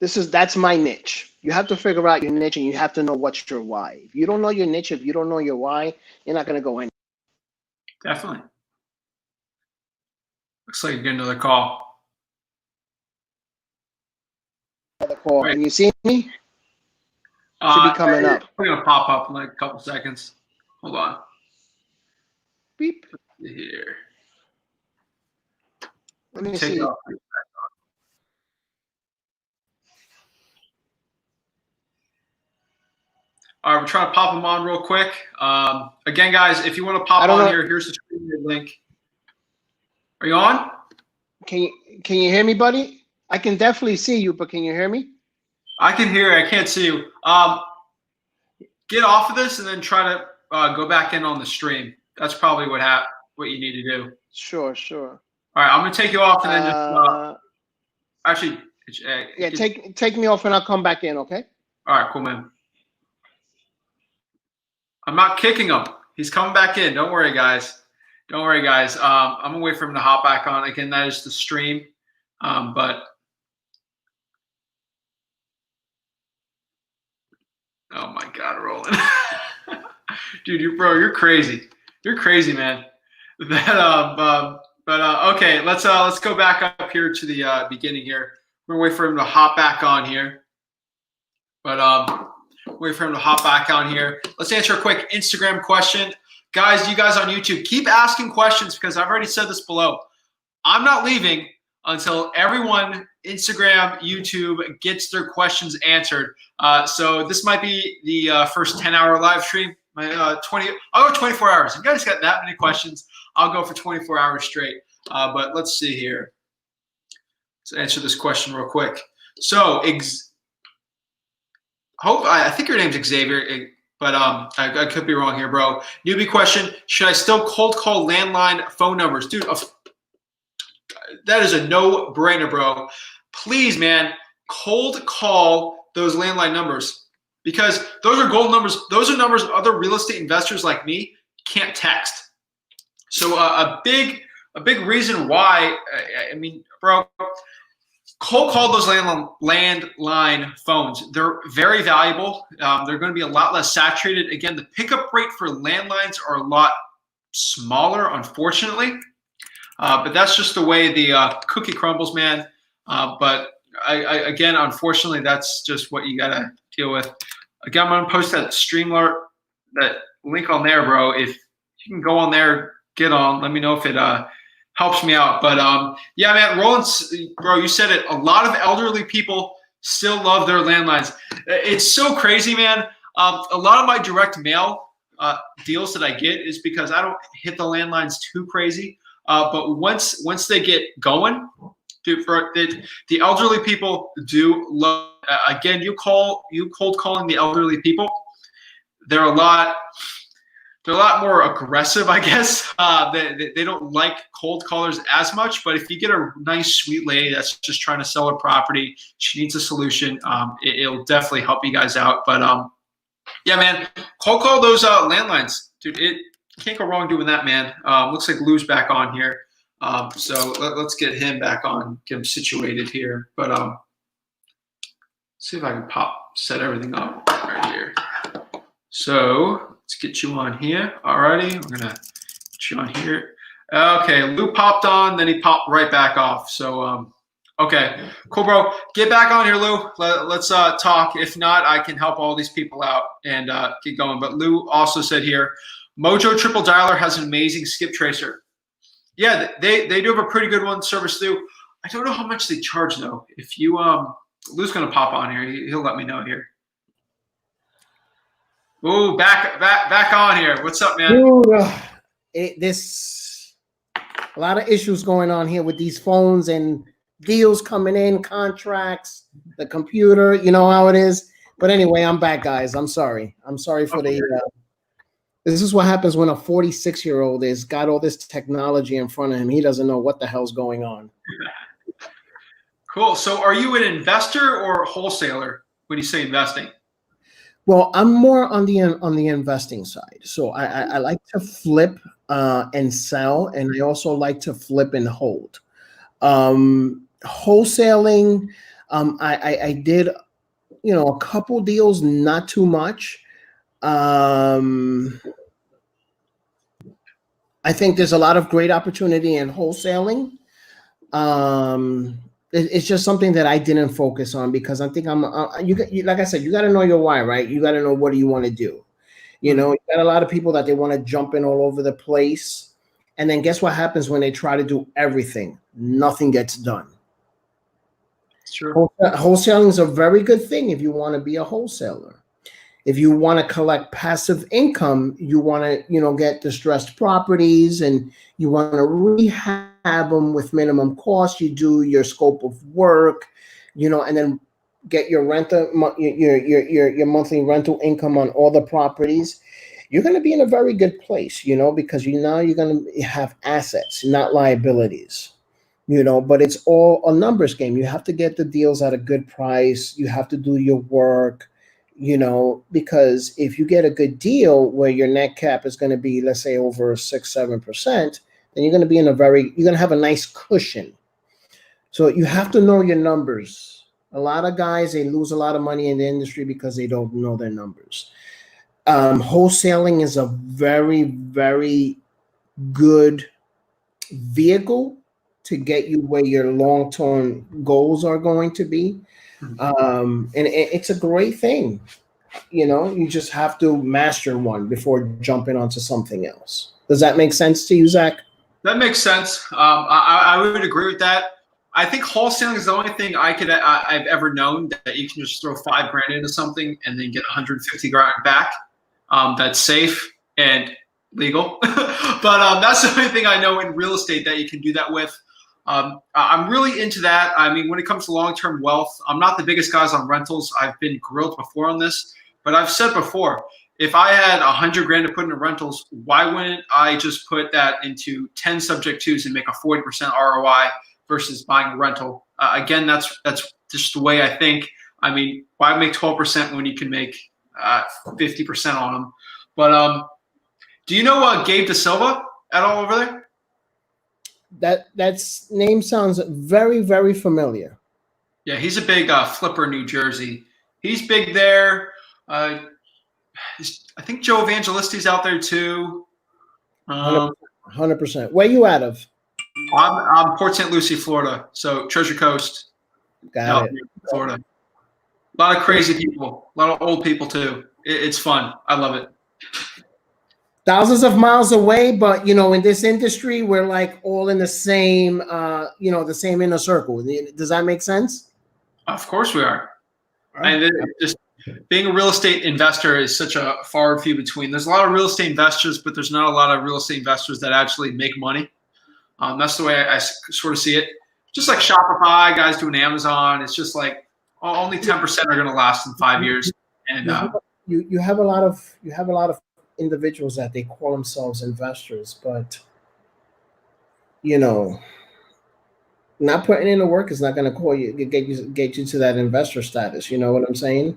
That's my niche. You have to figure out your niche, and you have to know what's your why. If you don't know your niche, if you don't know your why, you're not going to go anywhere. Definitely. Looks like you get another call. Can you see me? Should be coming up. We're gonna pop up in like a couple seconds. Hold on. Beep. Here. Let me Take see. it off. All right, we're trying to pop them on real quick. Again, guys, if you want to pop on here, here's the screen link. Are you on? Can you hear me, buddy? I can definitely see you, but can you hear me? I can hear you. I can't see you. Get off of this and then try to go back in on the stream. That's probably what you need to do. Sure. All right, I'm gonna take you off and then just actually. Yeah, take me off and I'll come back in. Okay. All right, cool, man. I'm not kicking him. He's coming back in. Don't worry, guys. Don't worry, guys. I'm gonna wait for him to hop back on. Again, that is the stream. But oh my God, Roland, dude, you're crazy. You're crazy, man. Okay, let's go back up here to the beginning here. We're gonna wait for him to hop back on here. Wait for him to hop back on here. Let's answer a quick Instagram question. Guys, you guys on YouTube, keep asking questions because I've already said this below. I'm not leaving until everyone, Instagram, YouTube, gets their questions answered. So this might be the first 10-hour live stream. I'll go 24 hours. If you guys got that many questions, I'll go for 24 hours straight. But let's see here. Let's answer this question real quick. So, I think your name's Xavier, but I could be wrong here, bro. Newbie question: should I still cold call landline phone numbers, dude? That is a no-brainer, bro. Please, man, cold call those landline numbers because those are gold numbers. Those are numbers other real estate investors like me can't text. So a big reason why, I mean, bro. Cold call those landline phones. They're very valuable. They're going to be a lot less saturated. Again, the pickup rate for landlines are a lot smaller, unfortunately. But that's just the way the cookie crumbles, man. But again, unfortunately, that's just what you got to deal with. Again, I'm going to post that Streamlart, that link on there, bro. If you can go on there, get on. Let me know if it helps me out. But yeah, man, Roland, bro, you said it. A lot of elderly people still love their landlines. It's so crazy, man. A lot of my direct mail deals that I get is because I don't hit the landlines too crazy. But once they get going, dude, the elderly people do love. Again, you cold calling the elderly people. They're a lot more aggressive, I guess. They don't like cold callers as much, but if you get a nice, sweet lady that's just trying to sell a property, she needs a solution, it'll definitely help you guys out. But yeah, man, cold call those landlines. Dude, it can't go wrong doing that, man. Looks like Lou's back on here. So let's get him back on, get him situated here. But see if I can set everything up right here. So let's get you on here. Alrighty, we're gonna get you on here. Okay, Lou popped on, then he popped right back off. So okay, cool, bro. Get back on here, Lou. Let's talk. If not, I can help all these people out and get going. But Lou also said here, Mojo Triple Dialer has an amazing skip tracer. Yeah, they do have a pretty good one, service Lou. I don't know how much they charge though. If you Lou's gonna pop on here. He'll let me know here. Ooh, back on here. What's up, man? Ooh, this a lot of issues going on here with these phones and deals coming in, contracts, the computer. You know how it is. But anyway, I'm back, guys. I'm sorry. I'm sorry for the. This is what happens when a 46-year-old has got all this technology in front of him. He doesn't know what the hell's going on. Cool. So, are you an investor or a wholesaler when you say investing? Well, I'm more on the investing side. So I like to flip and sell, and I also like to flip and hold. Wholesaling, I did, a couple deals, not too much. I think there's a lot of great opportunity in wholesaling. it's just something that I didn't focus on because I think like I said, you got to know your why, right? You got to know what do you want to do. You know, you got a lot of people that they want to jump in all over the place. And then guess what happens when they try to do everything? Nothing gets done. Sure. Wholesaling is a very good thing if you want to be a wholesaler. If you want to collect passive income, you want to, you know, get distressed properties and you want to rehab them with minimum cost. You do your scope of work, you know, and then get your your monthly rental income on all the properties. You're going to be in a very good place, you know, because now you're going to have assets, not liabilities. You know, but it's all a numbers game. You have to get the deals at a good price. You have to do your work, you know, because if you get a good deal where your net cap is going to be, let's say, over 6-7%, then you're going to be in you're going to have a nice cushion. So you have to know your numbers. A lot of guys, they lose a lot of money in the industry because they don't know their numbers. Wholesaling is a very, very good vehicle to get you where your long-term goals are going to be. And it's a great thing. You know, you just have to master one before jumping onto something else. Does that make sense to you, Zach? That makes sense. I would agree with that. I think wholesaling is the only thing I've ever known that you can just throw $5 grand into something and then get 150 grand back. That's safe and legal. But that's the only thing I know in real estate that you can do that with. I'm really into that. I mean, when it comes to long-term wealth, I'm not the biggest guys on rentals. I've been grilled before on this, but I've said before, if I had 100 grand to put into rentals, why wouldn't I just put that into 10 subject twos and make a 40% ROI versus buying a rental? Again, that's just the way I think. I mean, why make 12% when you can make 50% on them? But do you know Gabe Da Silva at all over there? That name sounds very, very familiar. Yeah, he's a big flipper in New Jersey. He's big there. I think Joe Evangelisti's out there too. 100%. Where you out of? I'm Port St. Lucie, Florida. So Treasure Coast. Got it. Florida. A lot of crazy people. A lot of old people too. It's fun. I love it. Thousands of miles away, but you know, in this industry, we're like all in the same, you know, the same inner circle. Does that make sense? Of course we are. Right. And just being a real estate investor is such a far and few between. There's a lot of real estate investors, but there's not a lot of real estate investors that actually make money. That's the way I sort of see it. Just like Shopify, guys doing Amazon, it's just like only 10% are going to last in 5 years. And you have a lot of individuals that they call themselves investors, but you know, not putting in the work is not going to get you to that investor status. You know what I'm saying?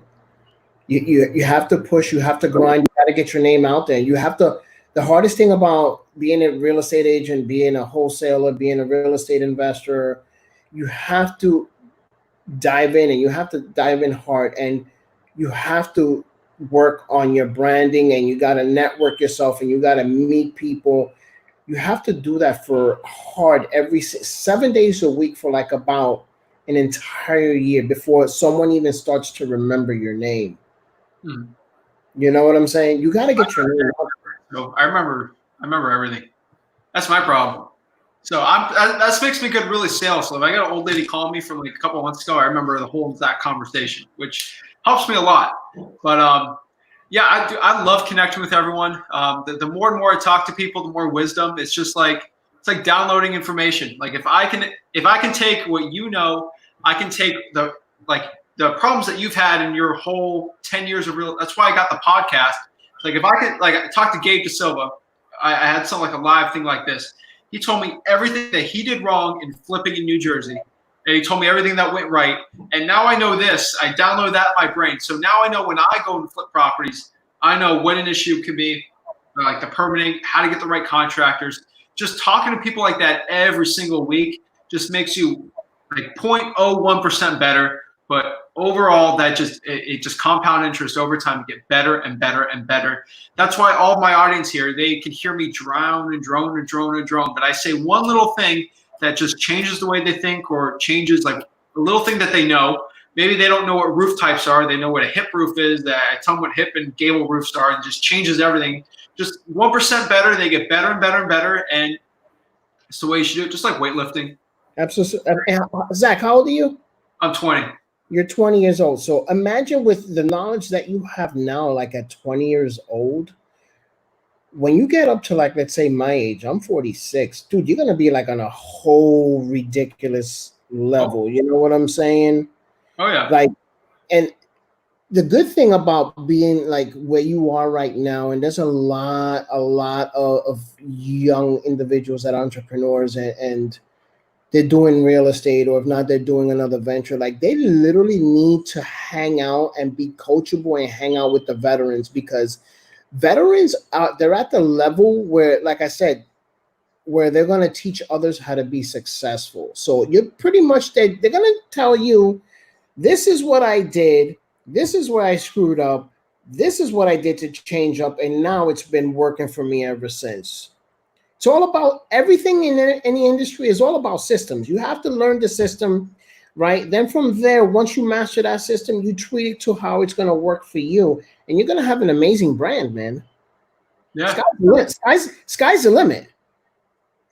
You have to push, you have to grind, you got to get your name out there. You have to. The hardest thing about being a real estate agent, being a wholesaler, being a real estate investor, you have to dive in, and you have to dive in hard, and you have to work on your branding, and you got to network yourself, and you got to meet people. You have to do that for hard every 7 days a week for like about an entire year before someone even starts to remember your name. You know what I'm saying? You got to get your name out. No, I remember everything. That's my problem. So that makes me good really sales. So if I got an old lady call me from like a couple of months ago, I remember the whole that conversation, which helps me a lot. But yeah, I love connecting with everyone. The more and more I talk to people, the more wisdom. It's just like downloading information. Like if I can take what you know, I can take the problems that you've had in your whole 10 years of real. That's why I got the podcast. Like if I could talk to Gabe Da Silva, I had something like a live thing like this. He told me everything that he did wrong in flipping in New Jersey. And he told me everything that went right. And now I know this. I download that in my brain. So now I know when I go and flip properties, I know what an issue can be, like the permitting, how to get the right contractors. Just talking to people like that every single week just makes you like 0.01% better. But overall, it just compound interest over time to get better and better and better. That's why all my audience here, they can hear me drown and drone and drone and drone. But I say one little thing that just changes the way they think, or changes like a little thing that they know. Maybe they don't know what roof types are. They know what a hip roof is. That I tell them what hip and gable roofs are, and just changes everything. Just 1% better. They get better and better and better, and it's the way you should do it. Just like weightlifting. Absolutely. Zach, how old are you? I'm 20. You're 20 years old. So imagine with the knowledge that you have now, like at 20 years old, when you get up to like, let's say my age, I'm 46, dude, you're going to be like on a whole ridiculous level. You know what I'm saying? Oh yeah. Like, and the good thing about being like where you are right now, and there's a lot of young individuals that are entrepreneurs and they're doing real estate, or if not, they're doing another venture. Like they literally need to hang out and be coachable and hang out with the veterans, because veterans they're at the level where, like I said, where they're going to teach others how to be successful. So you're pretty much, they're going to tell you, this is what I did. This is where I screwed up. This is what I did to change up. And now it's been working for me ever since. It's all about everything in any industry is all about systems. You have to learn the system, right? Then from there, once you master that system, you tweak it to how it's going to work for you. And you're going to have an amazing brand, man. Yeah. Sky's the limit.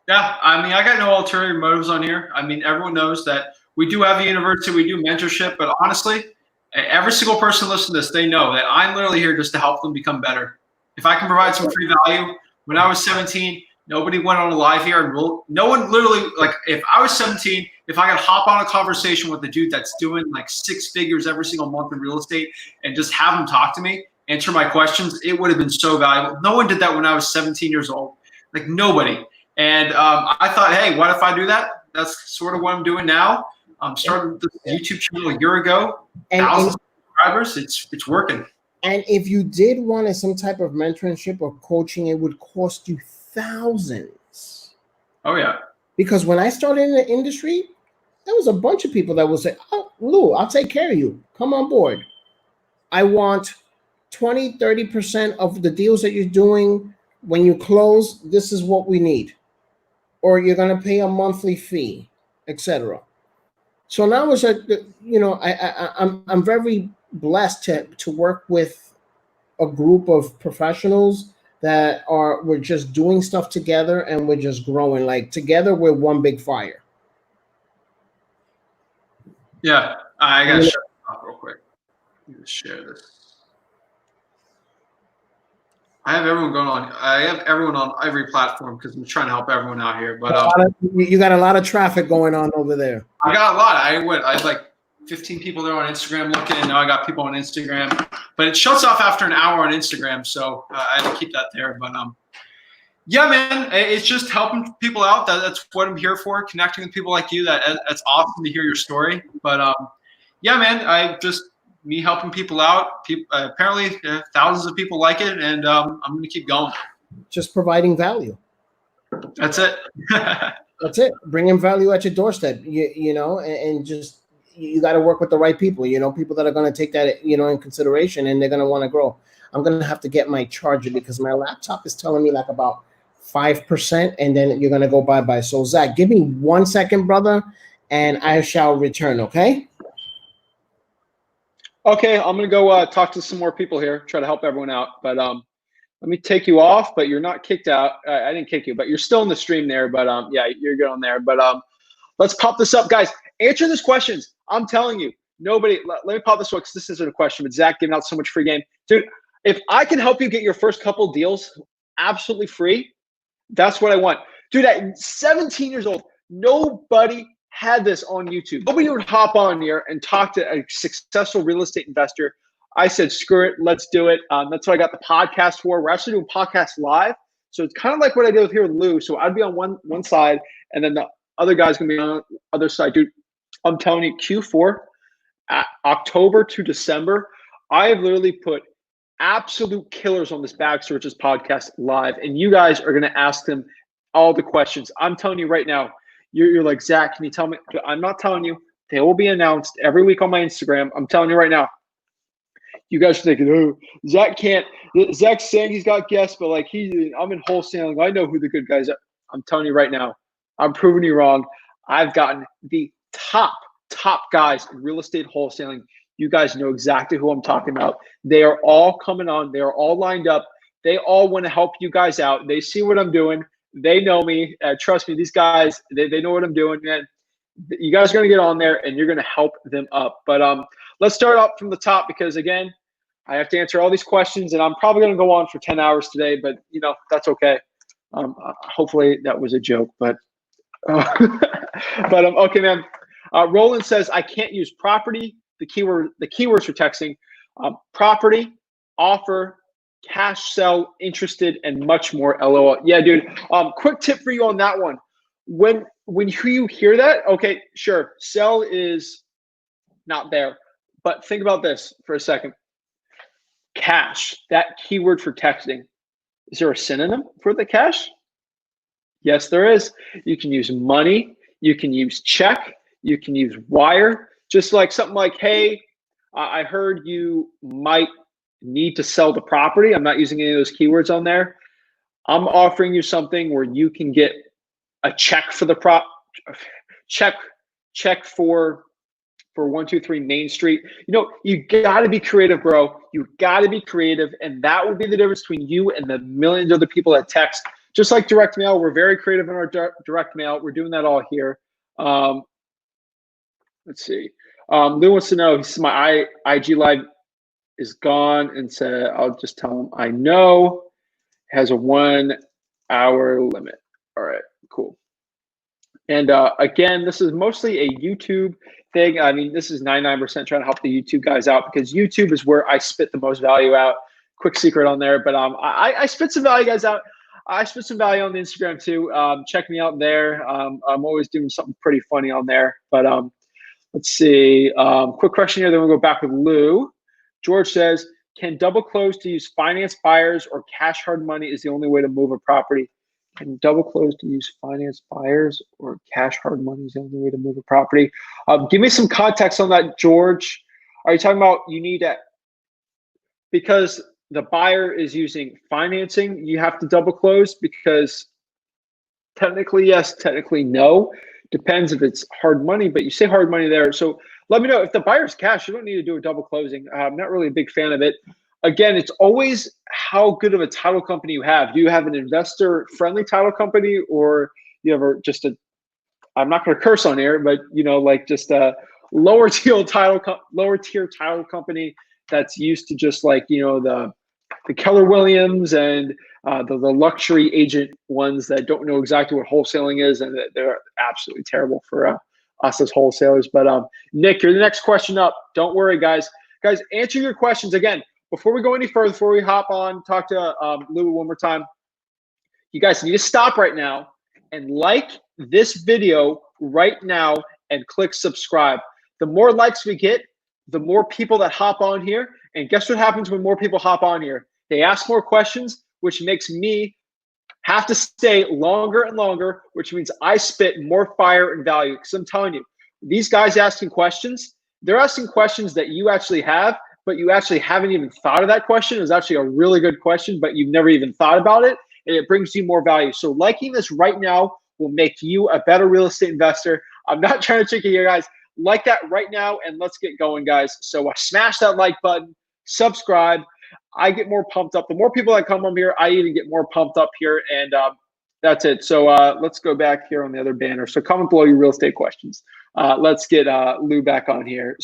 Yeah. I mean, I got no ulterior motives on here. I mean, everyone knows that we do have a university, we do mentorship, but honestly, every single person listening to this, they know that I'm literally here just to help them become better. If I can provide some free value, when I was 17, nobody went on a live here, and no one literally, like, if I was 17, if I could hop on a conversation with a dude that's doing like 6 figures every single month in real estate and just have him talk to me, answer my questions, it would have been so valuable. No one did that when I was 17 years old, like nobody. And I thought, hey, what if I do that? That's sort of what I'm doing now. Started the YouTube channel a year ago, thousands of subscribers. It's working. And if you did want some type of mentorship or coaching, it would cost you thousands. Oh yeah. Because when I started in the industry, there was a bunch of people that would say, "Oh, Lou, I'll take care of you. Come on board. I want 20, 30% of the deals that you're doing. When you close, this is what we need. Or you're going to pay a monthly fee, etc." So now it's like, you know, I'm very blessed to work with a group of professionals that we're just doing stuff together, and we're just growing. Like together, we're one big fire. Yeah, I gotta shut it off real quick. Let me share this. I have everyone going on. I have everyone on every platform because I'm trying to help everyone out here. But you got a lot of traffic going on over there. I got a lot. I had like 15 people there on Instagram looking, and now I got people on Instagram. But it shuts off after an hour on Instagram, so I had to keep that there. But yeah, man, it's just helping people out. That's what I'm here for. Connecting with people like you. That's awesome to hear your story. But yeah, man, me helping people out. Apparently, thousands of people like it, and I'm going to keep going. Just providing value. That's it. That's it. Bringing value at your doorstep. You know, and just you got to work with the right people. You know, people that are going to take that in consideration, and they're going to want to grow. I'm going to have to get my charger because my laptop is telling me like about 5%, and then you're going to go bye-bye. So Zach, give me 1 second, brother, and I shall return. Okay. Okay, I'm gonna go talk to some more people here, try to help everyone out. But let me take you off. But you're not kicked out. I didn't kick you, but you're still in the stream there. But yeah, you're good on there. But let's pop this up, guys. Answer these questions. I'm telling you, nobody. Let me pop this one because this isn't a question. But Zach giving out so much free game, dude. If I can help you get your first couple deals absolutely free, that's what I want, dude. At 17 years old, nobody had this on YouTube. Nobody would hop on here and talk to a successful real estate investor. I said, screw it, let's do it. That's what I got the podcast for. We're actually doing podcasts live. So it's kind of like what I did here with Lou. So I'd be on one side, and then the other guy's gonna be on the other side. Dude, I'm telling you, Q4, October to December, I have literally put absolute killers on this Bag Searches podcast live. And you guys are gonna ask them all the questions. I'm telling you right now, you're like, Zach, can you tell me? I'm not telling you. They will be announced every week on my Instagram. I'm telling you right now. You guys are thinking, oh, Zach can't. Zach's saying he's got guests, but like I'm in wholesaling. I know who the good guys are. I'm telling you right now. I'm proving you wrong. I've gotten the top guys in real estate wholesaling. You guys know exactly who I'm talking about. They are all coming on. They are all lined up. They all want to help you guys out. They see what I'm doing. They know me. Trust me, these guys, they know what I'm doing. And you guys are going to get on there and you're going to help them up. But let's start up from the top because, again, I have to answer all these questions, and I'm probably going to go on for 10 hours today, but, you know, that's okay. Hopefully that was a joke, but okay, man. Roland says, I can't use property, the keywords for texting, property, offer, cash sell, interested, and much more, LOL. Yeah, dude. Quick tip for you on that one. When you hear that, okay, sure, sell is not there. But think about this for a second. Cash, that keyword for texting. Is there a synonym for the cash? Yes, there is. You can use money. You can use check. You can use wire. Just like something like, hey, I heard you might need to sell the property. I'm not using any of those keywords on there. I'm offering you something where you can get a check for the check for 123 Main Street. You know, you got to be creative, bro. You got to be creative, and that would be the difference between you and the millions of other people that text. Just like direct mail, we're very creative in our direct mail. We're doing that all here. Let's see. Lou wants to know, he says, my IG live is gone, and said, I'll just tell him I know. Has a 1 hour limit. All right, cool. And again, this is mostly a YouTube thing. I mean, this is 99% trying to help the YouTube guys out because YouTube is where I spit the most value out. Quick secret on there, but I spit some value, guys, out. I spit some value on the Instagram too. Check me out there. I'm always doing something pretty funny on there. But let's see. Quick question here. Then we'll go back with Lou. George says, can double close to use finance buyers or cash hard money is the only way to move a property? Can double close to use finance buyers or cash hard money is the only way to move a property? Give me some context on that, George. Are you talking about you need that because the buyer is using financing, you have to double close? Because technically yes, technically no. Depends if it's hard money, but you say hard money there. So let me know if the buyer's cash, you don't need to do a double closing. I'm not really a big fan of it. Again, it's always how good of a title company you have. Do you have an investor-friendly title company, or you have just a, I'm not going to curse on air, but you know, like just a lower tier title company that's used to just like, you know, the Keller Williams and the luxury agent ones that don't know exactly what wholesaling is, and they're absolutely terrible for us as wholesalers. But Nick, you're the next question up. Don't worry, guys. Guys, answer your questions again. Before we go any further, before we hop on, talk to Lou one more time, you guys need to stop right now and like this video right now and click subscribe. The more likes we get, the more people that hop on here. And guess what happens when more people hop on here? They ask more questions, which makes me have to stay longer and longer, which means I spit more fire and value. Because I'm telling you, these guys asking questions, they're asking questions that you actually have, but you actually haven't even thought of that question. It's actually a really good question, but you've never even thought about it, and it brings you more value. So liking this right now will make you a better real estate investor. I'm not trying to trick you here, guys. Like that right now, and let's get going, guys. So smash that like button, subscribe. I get more pumped up. The more people that come on here, I even get more pumped up here, and that's it. So let's go back here on the other banner. So comment below your real estate questions. Let's get Lou back on here.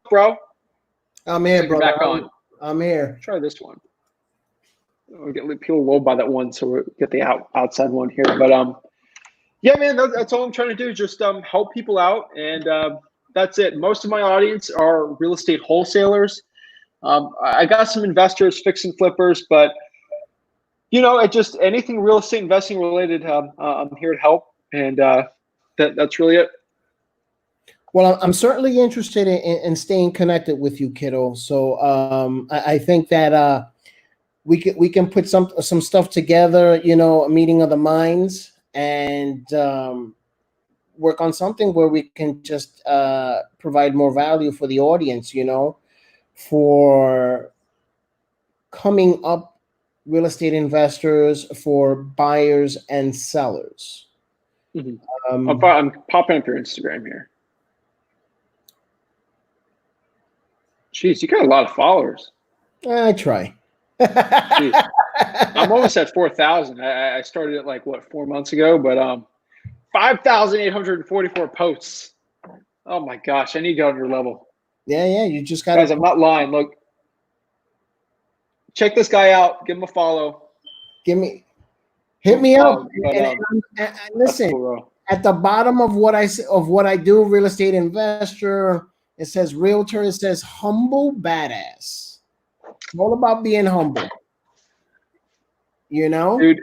Bro? I'm here, bro. Back on. I'm here. Try this one. We'll get people low by that one, so we'll get the outside one here. But yeah, man, that's all I'm trying to do. Just help people out, and that's it. Most of my audience are real estate wholesalers. I got some investors, fix and flippers, but you know, it just anything real estate investing related. I'm here to help, and that's really it. Well, I'm certainly interested in staying connected with you, kiddo. So I think that we can put some stuff together, you know, a meeting of the minds, and work on something where we can just provide more value for the audience, you know, for coming up real estate investors, for buyers and sellers. Mhm. I'm popping up your Instagram here. Jeez, you got a lot of followers. I try. Jeez. I'm almost at 4,000. I started it like what 4 months ago, but 5,844 posts. Oh my gosh, I need to get on your level. Yeah, you just got Guys, I'm not lying. Look, check this guy out. Give him a follow. hit me up. But, And listen, cool, bro. at the bottom of what I do, real estate investor, it says realtor. It says humble badass. It's all about being humble. You know, Dude,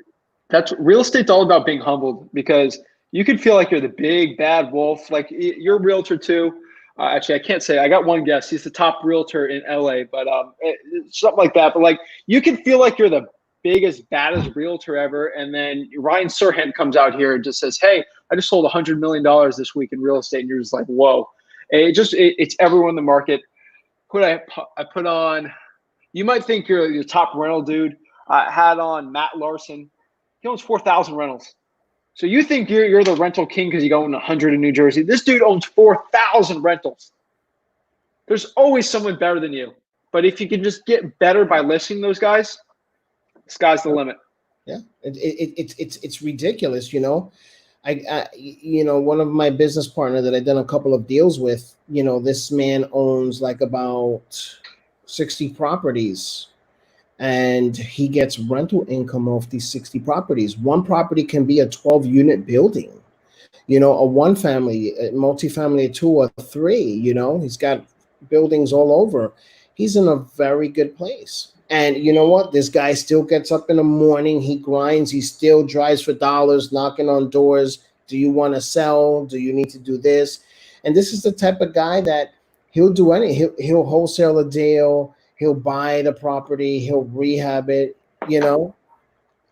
that's real estate's all about being humbled, because you can feel like you're the big bad wolf. Like, you're a realtor too. Actually, I can't say. I got one guest. He's the top realtor in LA, but something like that. But like, you can feel like you're the biggest, baddest realtor ever, and then Ryan Serhant comes out here and just says, "Hey, I just sold $100 million this week in real estate," and you're just like, "Whoa!" It's everyone in the market. I put on. You might think you're your top rental dude. I had on Matt Larson. He owns 4,000 rentals. So you think you're the rental king because you own 100 in New Jersey. This dude owns 4,000 rentals. There's always someone better than you. But if you can just get better by listening to those guys, the sky's the limit. Yeah, it's ridiculous. You know, I one of my business partner that I've done a couple of deals with. You know, this man owns like about 60 properties. And he gets rental income off these 60 properties. One property can be a 12-unit building, you know, a one family, a multifamily, a 2 or 3, you know, he's got buildings all over. He's in a very good place. And you know what? This guy still gets up in the morning. He grinds. He still drives for dollars, knocking on doors. Do you want to sell? Do you need to do this? And this is the type of guy that he'll do anything. He'll wholesale a deal. He'll buy the property. He'll rehab it. You know,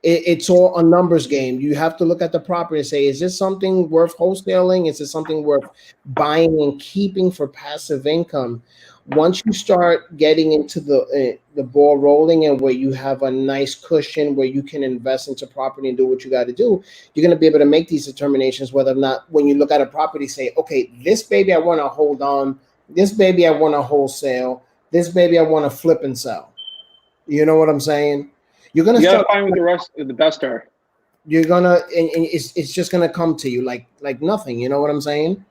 it's all a numbers game. You have to look at the property and say, is this something worth wholesaling? Is this something worth buying and keeping for passive income? Once you start getting into the ball rolling and where you have a nice cushion where you can invest into property and do what you got to do, you're going to be able to make these determinations whether or not, when you look at a property, say, okay, this baby I want to hold on. This baby I want to wholesale. This baby I want to flip and sell. You know what I'm saying? You're gonna start find what the rest of the best are. You're gonna, and it's just gonna come to you like nothing. You know what I'm saying?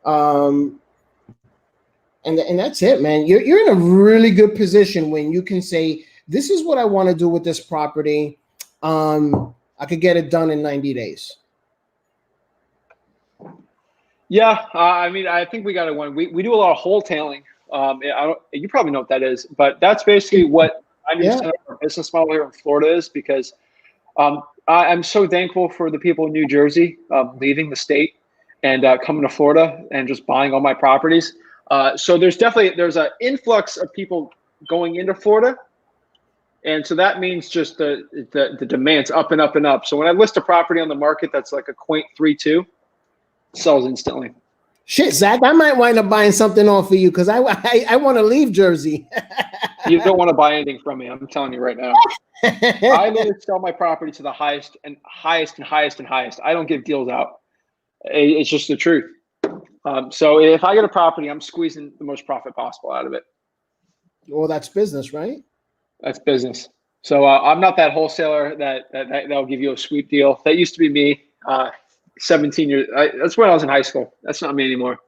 And that's it, man. You're in a really good position when you can say, this is what I want to do with this property. I could get it done in 90 days. Yeah, I mean, I think we got to win. We do a lot of wholetailing. You probably know what that is, but that's basically what 90% of our business model here in Florida is, because I'm so thankful for the people in New Jersey leaving the state and coming to Florida and just buying all my properties. So there's an influx of people going into Florida, and so that means just the demand's up and up and up. So when I list a property on the market that's like a quaint 3.2, it sells instantly. Shit, Zach, I might wind up buying something off of you because I want to leave Jersey. You don't want to buy anything from me. I'm telling you right now. I literally sell my property to the highest and highest and highest and highest. I don't give deals out. It's just the truth. So if I get a property, I'm squeezing the most profit possible out of it. Well, that's business, right? That's business. So I'm not that wholesaler that'll give you a sweet deal. That used to be me. 17 years. That's when I was in high school. That's not me anymore.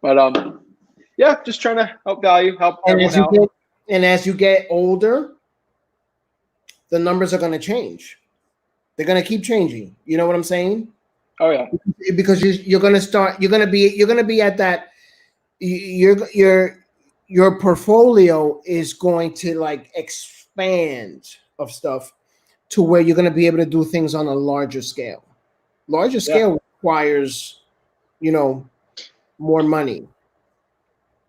But yeah, just trying to help everyone out. And as you get older, the numbers are going to change. They're going to keep changing. You know what I'm saying? Oh yeah. Because you're going to be at that. Your portfolio is going to like expand of stuff to where you're going to be able to do things on a larger scale. Larger scale requires, more money,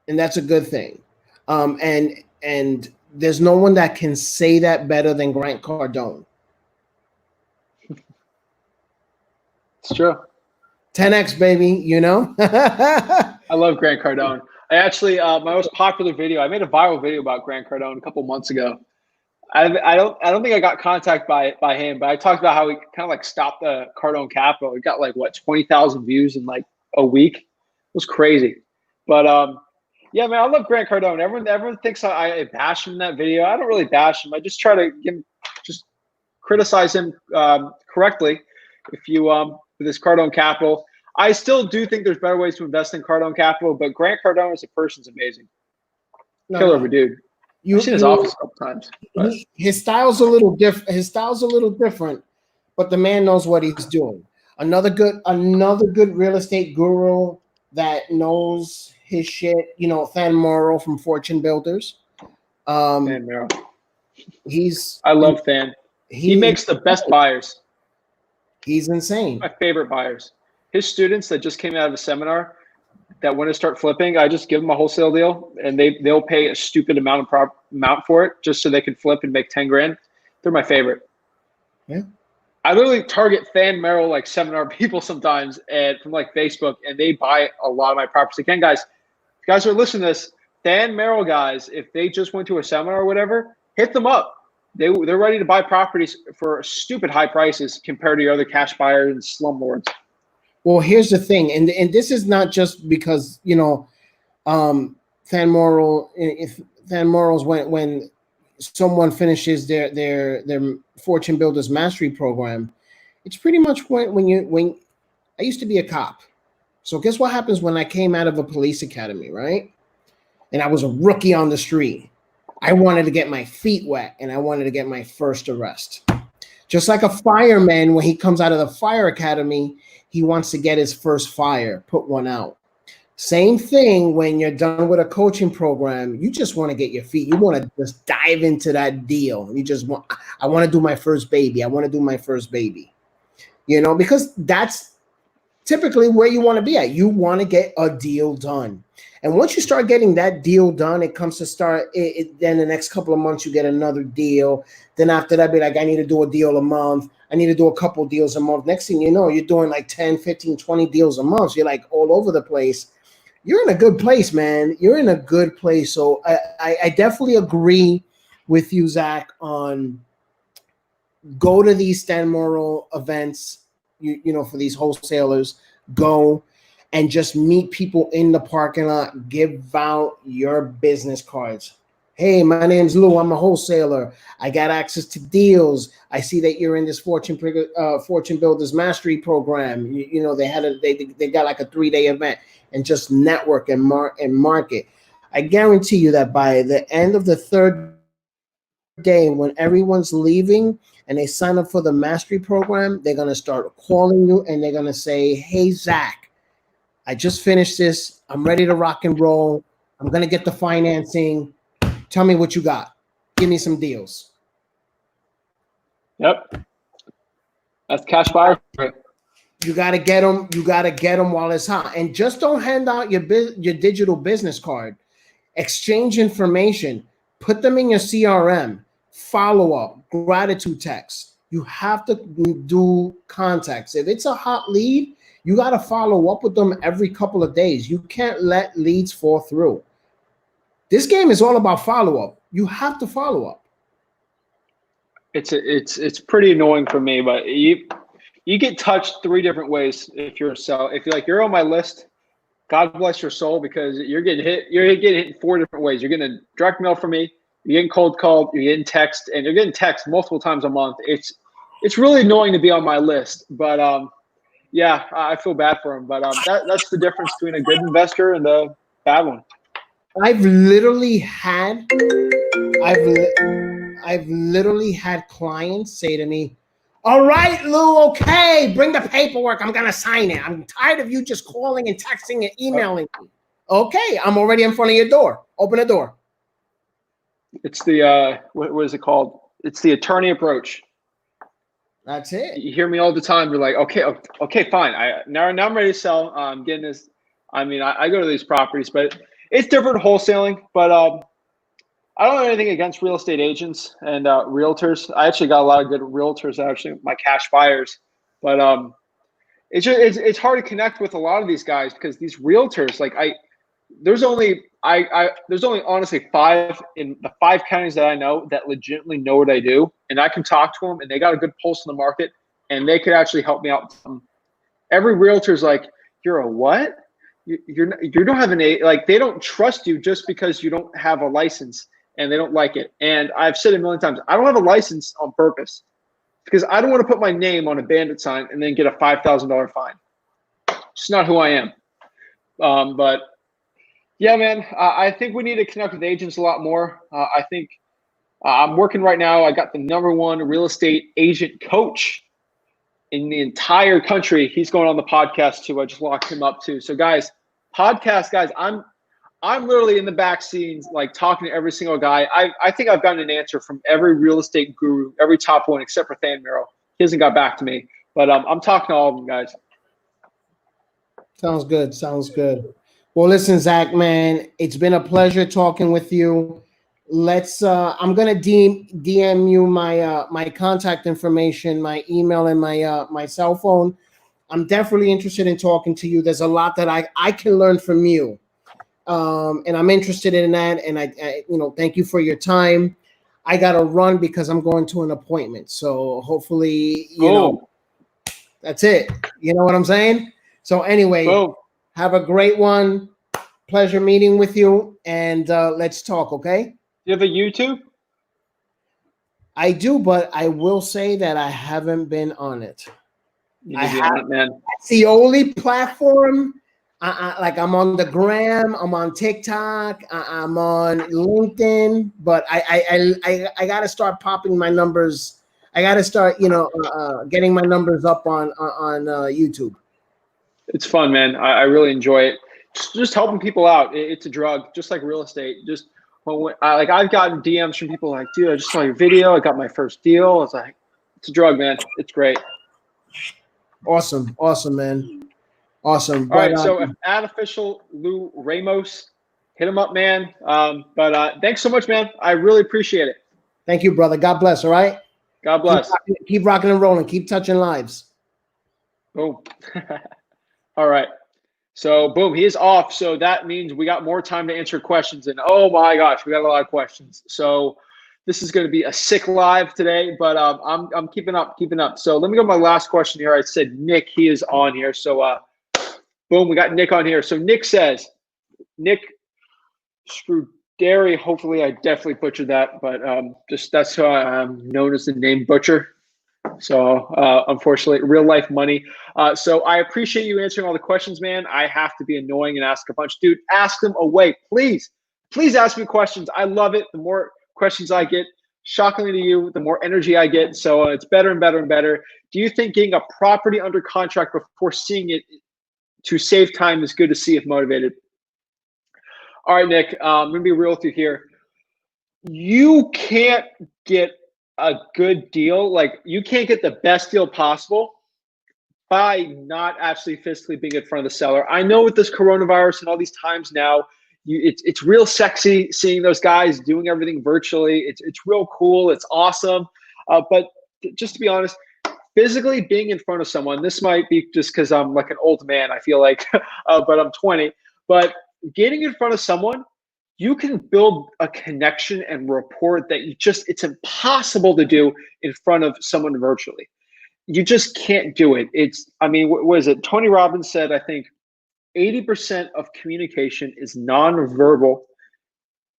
and that's a good thing. And there's no one that can say that better than Grant Cardone. It's true. 10x, baby. I love Grant Cardone. I actually, my most popular video, I made a viral video about Grant Cardone a couple months ago. I don't think I got contact by him, but I talked about how he kind of like stopped the Cardone Capital. It got like what 20,000 views in like a week. It was crazy. But yeah, man, I love Grant Cardone. Everyone thinks I bash him in that video. I don't really bash him. I just try to just criticize him correctly. If you with this Cardone Capital, I still do think there's better ways to invest in Cardone Capital, but Grant Cardone as a person is amazing. Killer of a dude. I've seen his office a couple times. His style's a little different. His style's a little different, but the man knows what he's doing. Another good real estate guru that knows his shit. You know, Than Morrow from Fortune Builders. Than Morrow. I love Than. He makes the best buyers. He's insane. My favorite buyers. His students that just came out of a seminar that want to start flipping, I just give them a wholesale deal, and they'll pay a stupid amount for it just so they can flip and make 10 grand. They're my favorite. Yeah. I literally target Than Merrill like seminar people sometimes and from like Facebook, and they buy a lot of my properties. Again, guys, if you guys are listening to this, Than Merrill guys, if they just went to a seminar or whatever, hit them up. They're ready to buy properties for stupid high prices compared to your other cash buyers and slumlords. Well, here's the thing, and this is not just because, you know, Than Morrow's when someone finishes their Fortune Builders Mastery program, it's pretty much when I used to be a cop. So guess what happens when I came out of a police academy, right? And I was a rookie on the street. I wanted to get my feet wet, and I wanted to get my first arrest. Just like a fireman, when he comes out of the fire academy, he wants to get his first fire, put one out. Same thing when you're done with a coaching program. You just want to get your feet. You want to just dive into that deal. I want to do my first baby. I want to do my first baby. You know, because that's typically where you want to be at. You want to get a deal done. And once you start getting that deal done, it comes to start. Then the next couple of months, you get another deal. Then after that, be like, I need to do a deal a month. I need to do a couple deals a month. Next thing you know, you're doing like 10, 15, 20 deals a month. So you're like all over the place. You're in a good place, man. You're in a good place. So I definitely agree with you, Zach, on go to these Than Morrow events, you know, for these wholesalers. Go and just meet people in the parking lot. Give out your business cards. Hey, my name's Lou. I'm a wholesaler. I got access to deals. I see that you're in this Fortune Builders Mastery program. You know, they got like a 3-day event, and just network and market. I guarantee you that by the end of the 3rd day, when everyone's leaving and they sign up for the mastery program, they're going to start calling you and they're going to say, hey, Zach, I just finished this. I'm ready to rock and roll. I'm going to get the financing. Tell me what you got. Give me some deals. Yep. That's cash buyer. You got to get them. You got to get them while it's hot. And just don't hand out your digital business card. Exchange information. Put them in your CRM. Follow up. Gratitude text. You have to do contacts. If it's a hot lead, you got to follow up with them every couple of days. You can't let leads fall through. This game is all about follow up. You have to follow up. It's pretty annoying for me, but you get touched 3 different ways if you're a seller. If you're like, you're on my list, God bless your soul, because you're getting hit in 4 different ways. You're getting a direct mail from me, you're getting cold called, you're getting text, and you're getting text multiple times a month. It's really annoying to be on my list, but yeah, I feel bad for him. But that's the difference between a good investor and a bad one. I've literally had clients say to me, all right, Lou, okay, bring the paperwork. I'm going to sign it. I'm tired of you just calling and texting and emailing me. Okay, I'm already in front of your door. Open the door. It's the, what is it called? It's the attorney approach. That's it. You hear me all the time. You're like, okay, fine. Now I'm ready to sell. I'm getting this. I mean, I go to these properties, but it's different wholesaling. But I don't have anything against real estate agents and realtors. I actually got a lot of good realtors, actually, my cash buyers. But it's hard to connect with a lot of these guys because these realtors, like there's only honestly 5 in the 5 counties that I know that legitimately know what I do, and I can talk to them, and they got a good pulse in the market, and they could actually help me out. Every realtor's like, "You're a what? You don't have like they don't trust you just because you don't have a license, and they don't like it." And I've said it a million times, I don't have a license on purpose because I don't want to put my name on a bandit sign and then get a $5,000 fine. It's not who I am. But yeah, man, I think we need to connect with agents a lot more. I think I'm working right now. I got the #1 real estate agent coach in the entire country. He's going on the podcast too. I just locked him up too. So guys, I'm literally in the back scenes, like talking to every single guy. I think I've gotten an answer from every real estate guru, every top one except for Than Merrill. He hasn't got back to me, but I'm talking to all of them, guys. Sounds good. Sounds good. Well, listen, Zach, man, it's been a pleasure talking with you. Let's. I'm gonna DM you my contact information, my email, and my cell phone. I'm definitely interested in talking to you. There's a lot that I can learn from you, and I'm interested in that. And I thank you for your time. I gotta run because I'm going to an appointment. So hopefully, that's it. You know what I'm saying? So anyway, have a great one. Pleasure meeting with you, and let's talk, okay? You have a YouTube? I do, but I will say that I haven't been on it. You need to be on it, man. It's the only platform. Like I'm on the gram, I'm on TikTok, I'm on LinkedIn, but I got to start popping my numbers. I got to start, getting my numbers up on YouTube. It's fun, man. I really enjoy it. Just helping people out. It's a drug, just like real estate. Just I've gotten DMs from people like, dude, I just saw your video. I got my first deal. It's like, it's a drug, man. It's great. Awesome, man. Awesome. All right, so at official Lou Ramos, hit him up, man. But thanks so much, man. I really appreciate it. Thank you, brother. God bless. All right. God bless. Keep rocking and rolling. Keep touching lives. Boom. All right. So boom, he is off. So that means we got more time to answer questions. And oh my gosh, we got a lot of questions. So this is going to be a sick live today, but I'm keeping up. So let me go to my last question here. I said Nick, he is on here. So boom, we got Nick on here. So Nick says, Nick Scruderi. Hopefully I definitely butchered that, but just that's how I'm known as the name butcher. So unfortunately, real life money. So I appreciate you answering all the questions, man. I have to be annoying and ask a bunch. Dude, ask them away. Please ask me questions. I love it. The more questions I get, shockingly to you, the more energy I get. So it's better and better and better. Do you think getting a property under contract before seeing it to save time is good to see if motivated? All right, Nick, I'm going to be real with you here. You can't get a good deal. Like, you can't get the best deal possible by not actually physically being in front of the seller. I know with this coronavirus and all these times now, it's real sexy seeing those guys doing everything virtually. It's real cool. It's awesome. But just to be honest, physically being in front of someone, this might be just because I'm like an old man, I feel like, but I'm 20. But getting in front of someone, you can build a connection and rapport that it's impossible to do in front of someone virtually. You just can't do it. What is it? Tony Robbins said, I think 80% of communication is nonverbal,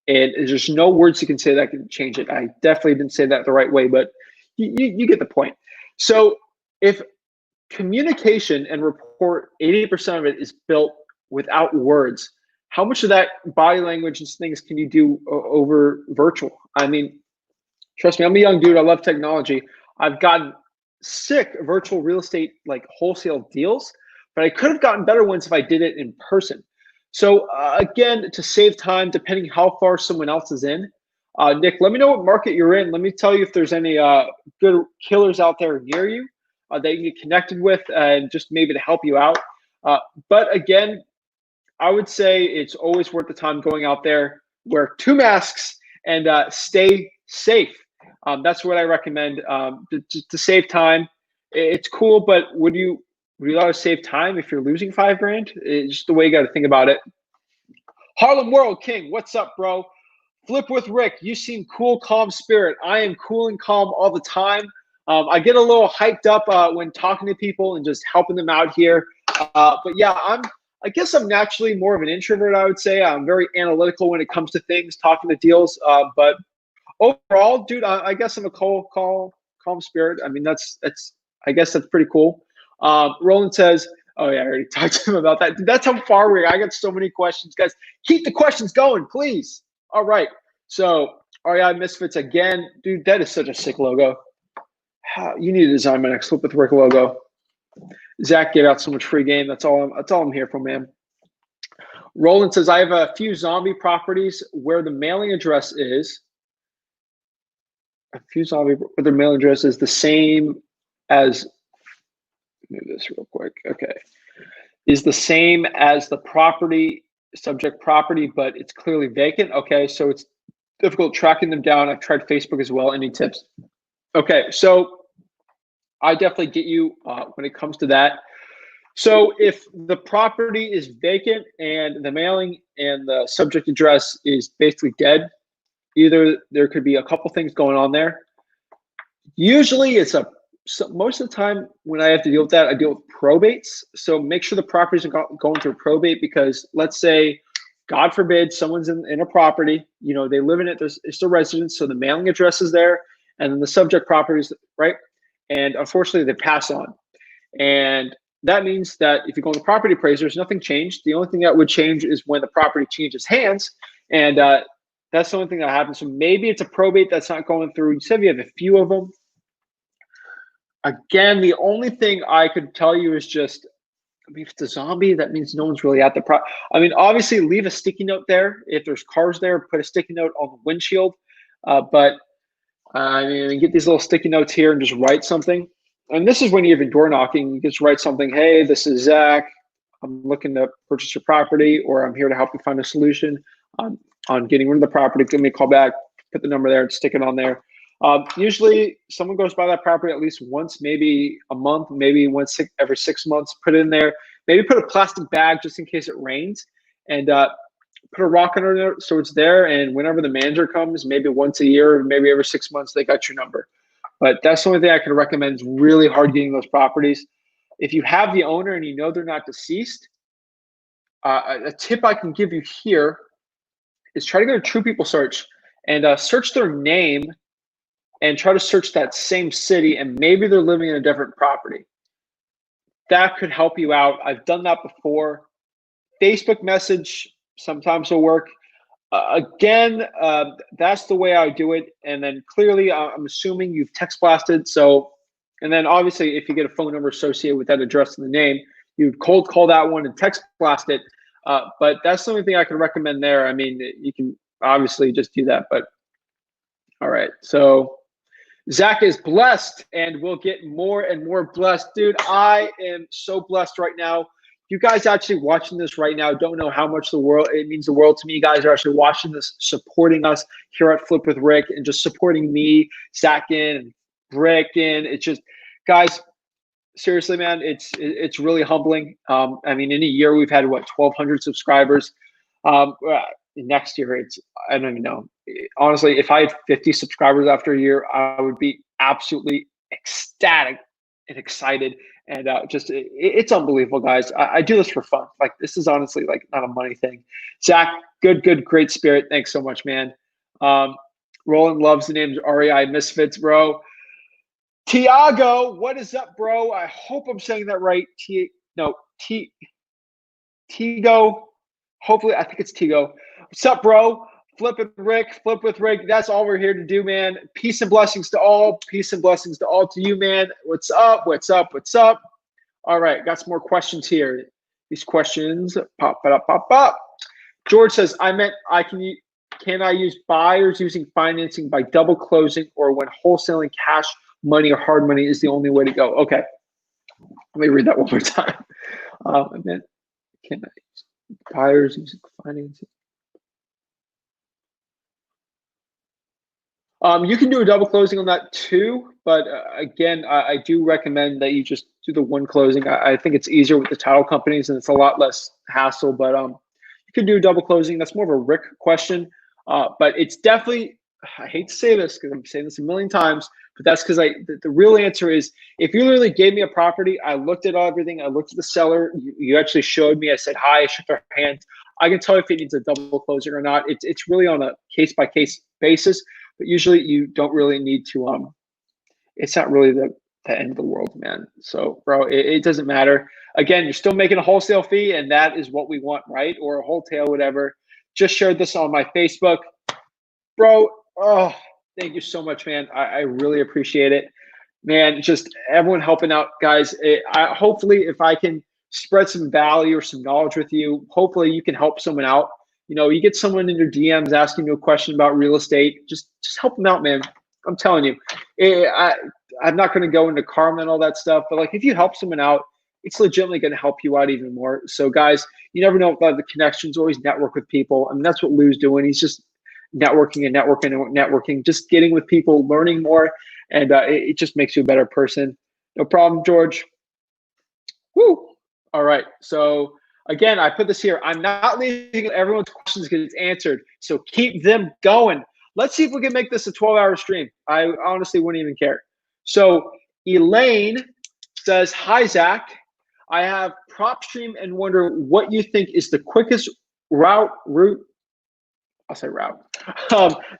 and there's no words you can say that can change it. I definitely didn't say that the right way, but you get the point. So if communication and rapport, 80% of it is built without words, how much of that body language and things can you do over virtual? I mean, trust me, I'm a young dude. I love technology. I've gotten sick virtual real estate, like wholesale deals, but I could have gotten better ones if I did it in person. So again, to save time, depending how far someone else is in, Nick, let me know what market you're in. Let me tell you if there's any good killers out there near you that you can get connected with, and just maybe to help you out. But again, I would say it's always worth the time going out there, wear 2 masks, and stay safe. That's what I recommend to save time. It's cool, but would you rather save time if you're losing $5 grand? It's just the way you got to think about it. Harlem World King, what's up, bro? Flip with Rick, you seem cool, calm spirit. I am cool and calm all the time. I get a little hyped up when talking to people and just helping them out here. But yeah, I guess I'm naturally more of an introvert, I would say. I'm very analytical when it comes to things, talking to deals. But overall, dude, I guess I'm a calm spirit. I mean, I guess that's pretty cool. Roland says, oh yeah, I already talked to him about that. Dude, that's how far we are. I got so many questions, guys. Keep the questions going, please. All right. So REI Misfits again, dude. That is such a sick logo. You need to design my next Flip with Rick logo. Zach gave out so much free game. That's all I'm here for, man. Roland says, I have a few zombie properties where the mailing address is. A few zombie where their mailing address is the same as. Move this real quick. Okay, is the same as the property subject property, but it's clearly vacant. Okay, so it's difficult tracking them down. I've tried Facebook as well. Any tips? Okay, so I definitely get you when it comes to that. So if the property is vacant and the mailing and the subject address is basically dead, either there could be a couple things going on there. Usually it's most of the time when I have to deal with that, I deal with probates. So make sure the properties are going through probate, because let's say, God forbid, someone's in a property, you know, they live in it, it's their residence, so the mailing address is there, and then the subject properties, right? And unfortunately, they pass on. And that means that if you go on the property appraisers, nothing changed. The only thing that would change is when the property changes hands, and that's the only thing that happens. So maybe it's a probate that's not going through. You said you have a few of them. Again, the only thing I could tell you is just, I mean, if it's a zombie, that means no one's really at the I mean, obviously leave a sticky note there. If there's cars there, put a sticky note on the windshield. But I mean, get these little sticky notes here and just write something. And this is when you're even door knocking, you just write something. Hey, this is Zach. I'm looking to purchase your property, or I'm here to help you find a solution on getting rid of the property. Give me a call back, put the number there and stick it on there. Usually someone goes by that property at least once, maybe a month, maybe once every 6 months, put it in there, maybe put a plastic bag just in case it rains, and put a rock under there so it's there. And whenever the manager comes, maybe once a year, maybe every 6 months, they got your number. But that's the only thing I can recommend. Is really hard getting those properties. If you have the owner and you know they're not deceased, a tip I can give you here is try to go to True People Search and search their name and try to search that same city, and maybe they're living in a different property. That could help you out. I've done that before. Facebook message sometimes will work. Again, that's the way I do it. And then clearly, I'm assuming you've text blasted. So, and then obviously, if you get a phone number associated with that address and the name, you'd cold call that one and text blast it. But that's the only thing I can recommend there. I mean, you can obviously just do that. But all right, so Zach is blessed, and we'll get more and more blessed. Dude, I am so blessed right now. You guys actually watching this right now don't know how much it means the world to me. You guys are actually watching this, supporting us here at Flip with Rick, and just supporting me, Zach Ginn, and Rick. And it's just, guys, seriously, man, it's really humbling. I mean, in a year, we've had, what, 1,200 subscribers. Next year, I don't even know. Honestly, if I had 50 subscribers after a year, I would be absolutely ecstatic and excited. And it's unbelievable, guys. I do this for fun. Like, this is honestly like not a money thing. Zach, good, great spirit. Thanks so much, man. Roland loves the names REI Misfits, bro. Tiago, what is up, bro? I hope I'm saying that right. Tigo. Hopefully, I think it's Tigo. What's up, bro? Flip with Rick. That's all we're here to do, man. Peace and blessings to all. Peace and blessings to all to you, man. What's up? All right, got some more questions here. These questions pop. George says, can I use buyers using financing by double closing, or when wholesaling cash money or hard money is the only way to go? Okay, let me read that one more time. Can I use buyers using financing? You can do a double closing on that too, but again, I do recommend that you just do the one closing. I think it's easier with the title companies and it's a lot less hassle, but you could do a double closing. That's more of a Rick question, but it's definitely, I hate to say this because I'm saying this a million times, but that's because the real answer is, if you literally gave me a property, I looked at everything, I looked at the seller, you actually showed me, I said hi, I shook their hands, I can tell you if it needs a double closing or not. It's really on a case-by-case basis, but usually you don't really need to, it's not really the end of the world, man. So, bro, it doesn't matter. Again, you're still making a wholesale fee, and that is what we want, right? Or a wholesale, whatever. Just shared this on my Facebook. Bro, oh, thank you so much, man. I really appreciate it. Man, just everyone helping out, guys. Hopefully, if I can spread some value or some knowledge with you, hopefully you can help someone out. You know, you get someone in your DMs asking you a question about real estate, just help them out, man. I'm telling you, I'm not going to go into karma and all that stuff, but like if you help someone out, it's legitimately going to help you out even more. So guys, you never know about the connections. Always network with people. I mean, that's what Lou's doing. He's just networking and networking and networking, just getting with people, learning more, and it just makes you a better person. No problem, George. Woo. All right. So again, I put this here. I'm not leaving everyone's questions because it's answered. So keep them going. Let's see if we can make this a 12-hour stream. I honestly wouldn't even care. So Elaine says, hi, Zach. I have PropStream and wonder what you think is the quickest route, I'll say route,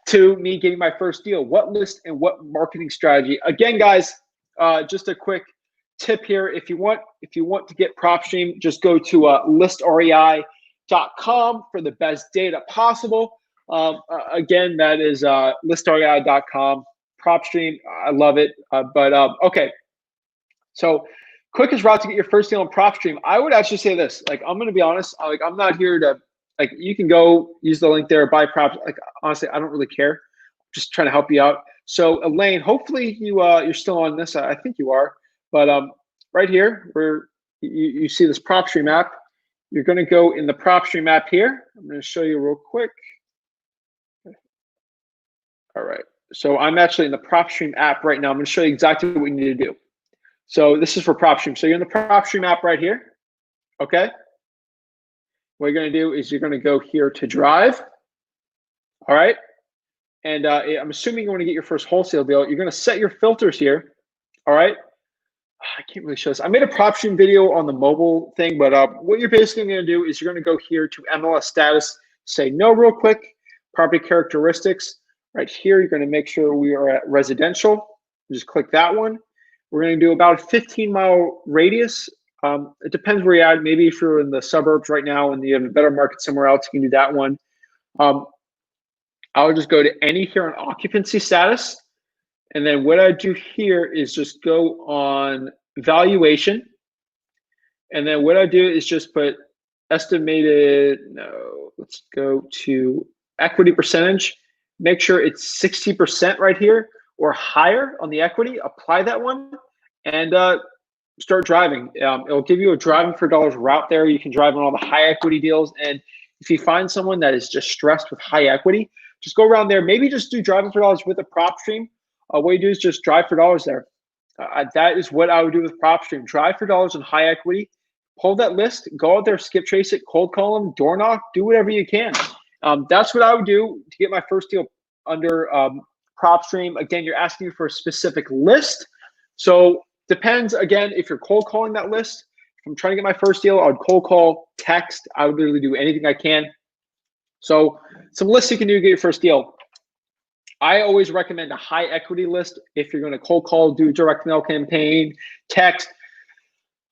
to me getting my first deal. What list and what marketing strategy? Again, guys, just a quick tip here. If you want to get PropStream, just go to listrei.com for the best data possible. Again, that is listrei.com. PropStream, I love it. Okay. So quickest route to get your first deal on PropStream. I would actually say this. Like, I'm going to be honest. Like, I'm not here to, like, you can go use the link there, buy props. Like, honestly, I don't really care. I'm just trying to help you out. So Elaine, hopefully you're still on this. I think you are. But right here, where you see this PropStream app, you're going to go in the PropStream app here. I'm going to show you real quick. All right. So I'm actually in the PropStream app right now. I'm going to show you exactly what we need to do. So this is for PropStream. So you're in the PropStream app right here. Okay. What you're going to do is you're going to go here to Drive. All right. And I'm assuming you want to get your first wholesale deal. You're going to set your filters here. All right. I can't really show this. I made a PropStream video on the mobile thing, but what you're basically going to do is you're going to go here to MLS status, say no real quick, property characteristics. Right here, you're going to make sure we are at residential. Just click that one. We're going to do about a 15-mile radius. It depends where you're at. Maybe if you're in the suburbs right now and you have a better market somewhere else, you can do that one. I'll just go to any here on occupancy status. And then what I do here is just go on valuation. And then what I do is just put estimated, no, let's go to equity percentage. Make sure it's 60% right here or higher on the equity. Apply that one and start driving. It'll give you a driving for dollars route there. You can drive on all the high equity deals. And if you find someone that is just stressed with high equity, just go around there. Maybe just do driving for dollars with a PropStream. What you do is just drive for dollars there. That is what I would do with PropStream. Drive for dollars on high equity. Pull that list. Go out there, skip trace it, cold call them, door knock, do whatever you can. That's what I would do to get my first deal under PropStream. Again, you're asking for a specific list. So depends, again, if you're cold calling that list. If I'm trying to get my first deal, I would cold call, text. I would literally do anything I can. So some lists you can do to get your first deal. I always recommend a high equity list. If you're going to cold call, do a direct mail campaign, text,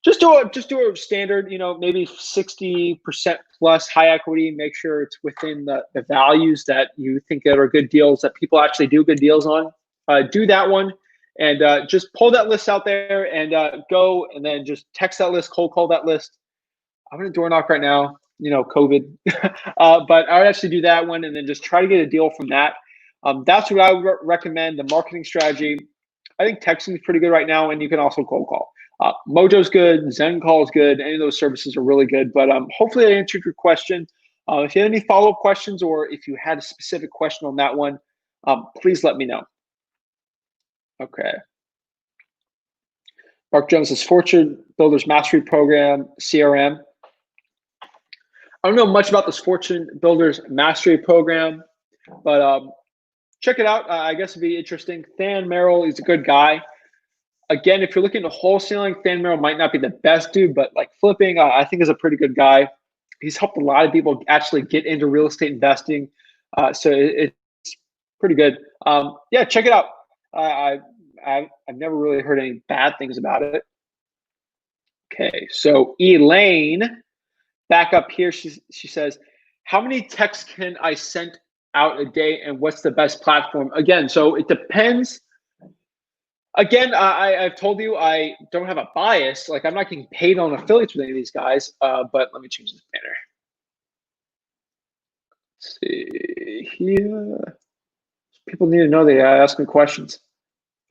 just do a standard, maybe 60% plus high equity. Make sure it's within the values that you think that are good deals, that people actually do good deals on. Do that one and just pull that list out there and go and then just text that list, cold call that list. I'm going to door knock right now, COVID. But I would actually do that one and then just try to get a deal from that. That's what I would recommend. The marketing strategy, I think texting is pretty good right now, and you can also cold call. Mojo's good, Zen Call is good. Any of those services are really good. But hopefully I answered your question. If you have any follow-up questions or if you had a specific question on that one, please let me know. Okay. Mark Jones says, Fortune Builders Mastery Program, CRM. I don't know much about this Fortune Builders Mastery Program, but check it out. I guess it'd be interesting. Than Merrill is a good guy. Again, if you're looking at wholesaling, Than Merrill might not be the best dude, but like flipping, I think is a pretty good guy. He's helped a lot of people actually get into real estate investing. So it's pretty good. Yeah, check it out. I've never really heard any bad things about it. Okay, so Elaine, back up here, she says, how many texts can I send out a day and what's the best platform? Again, so it depends. Again, I've told you I don't have a bias. Like I'm not getting paid on affiliates with any of these guys, but let me change this banner. Let's see here. People need to know they ask me questions.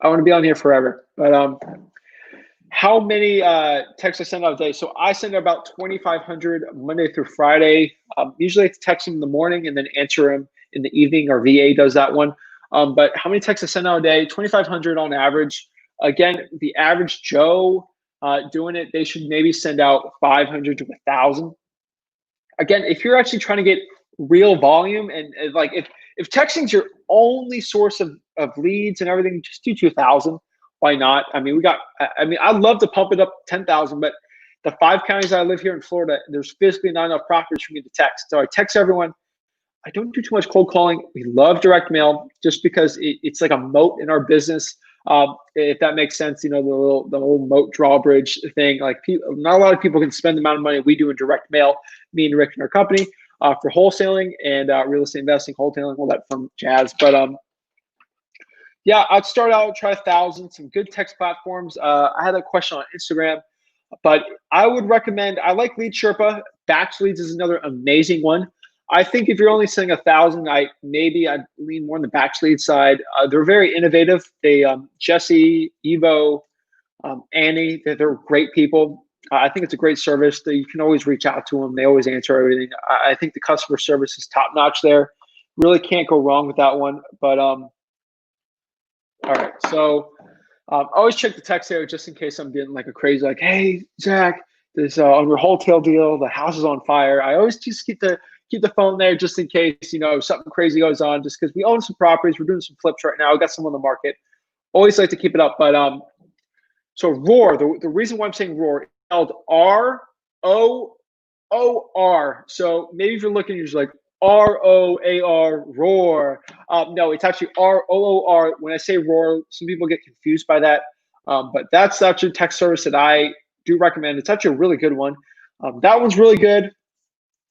I want to be on here forever, but how many texts I send out a day? So I send about 2,500 Monday through Friday. Usually I text them in the morning and then answer them in the evening, or VA does that one. But how many texts I send out a day? 2,500 on average. Again, the average Joe doing it, they should maybe send out 500 to 1,000. Again, if you're actually trying to get real volume and like if texting's your only source of leads and everything, just do 2,000. Why not? I mean, I'd love to pump it up 10,000, but the 5 counties I live here in Florida, there's physically not enough properties for me to text. So I text everyone. I don't do too much cold calling. We love direct mail just because it's like a moat in our business. If that makes sense, you know, the whole moat drawbridge thing. Like not a lot of people can spend the amount of money we do in direct mail, me and Rick and our company, for wholesaling and real estate investing, wholesaling, all that fun jazz. But yeah, I'd start out, try 1,000, some good text platforms. I had a question on Instagram, but I would recommend, I like Lead Sherpa. Batch Leads is another amazing one. I think if you're only selling 1,000, I'd lean more on the batch lead side. They're very innovative. They, Jesse, Evo, Annie, they're great people. I think it's a great service. You can always reach out to them. They always answer everything. I think the customer service is top notch there. Really can't go wrong with that one. But all right, so always check the text area just in case I'm getting like a crazy, like, hey, Zach, this on your wholesale deal, the house is on fire. I always just keep the phone there just in case, you know, something crazy goes on, just because we own some properties. We're doing some flips right now. We got some on the market. Always like to keep it up. But so Roar, the reason why I'm saying Roar is spelled R-O-O-R. So maybe if you're looking, you're just like R-O-A-R, Roar. No, it's actually R-O-O-R. When I say Roar, some people get confused by that. But that's actually a text service that I do recommend. It's actually a really good one. That one's really good.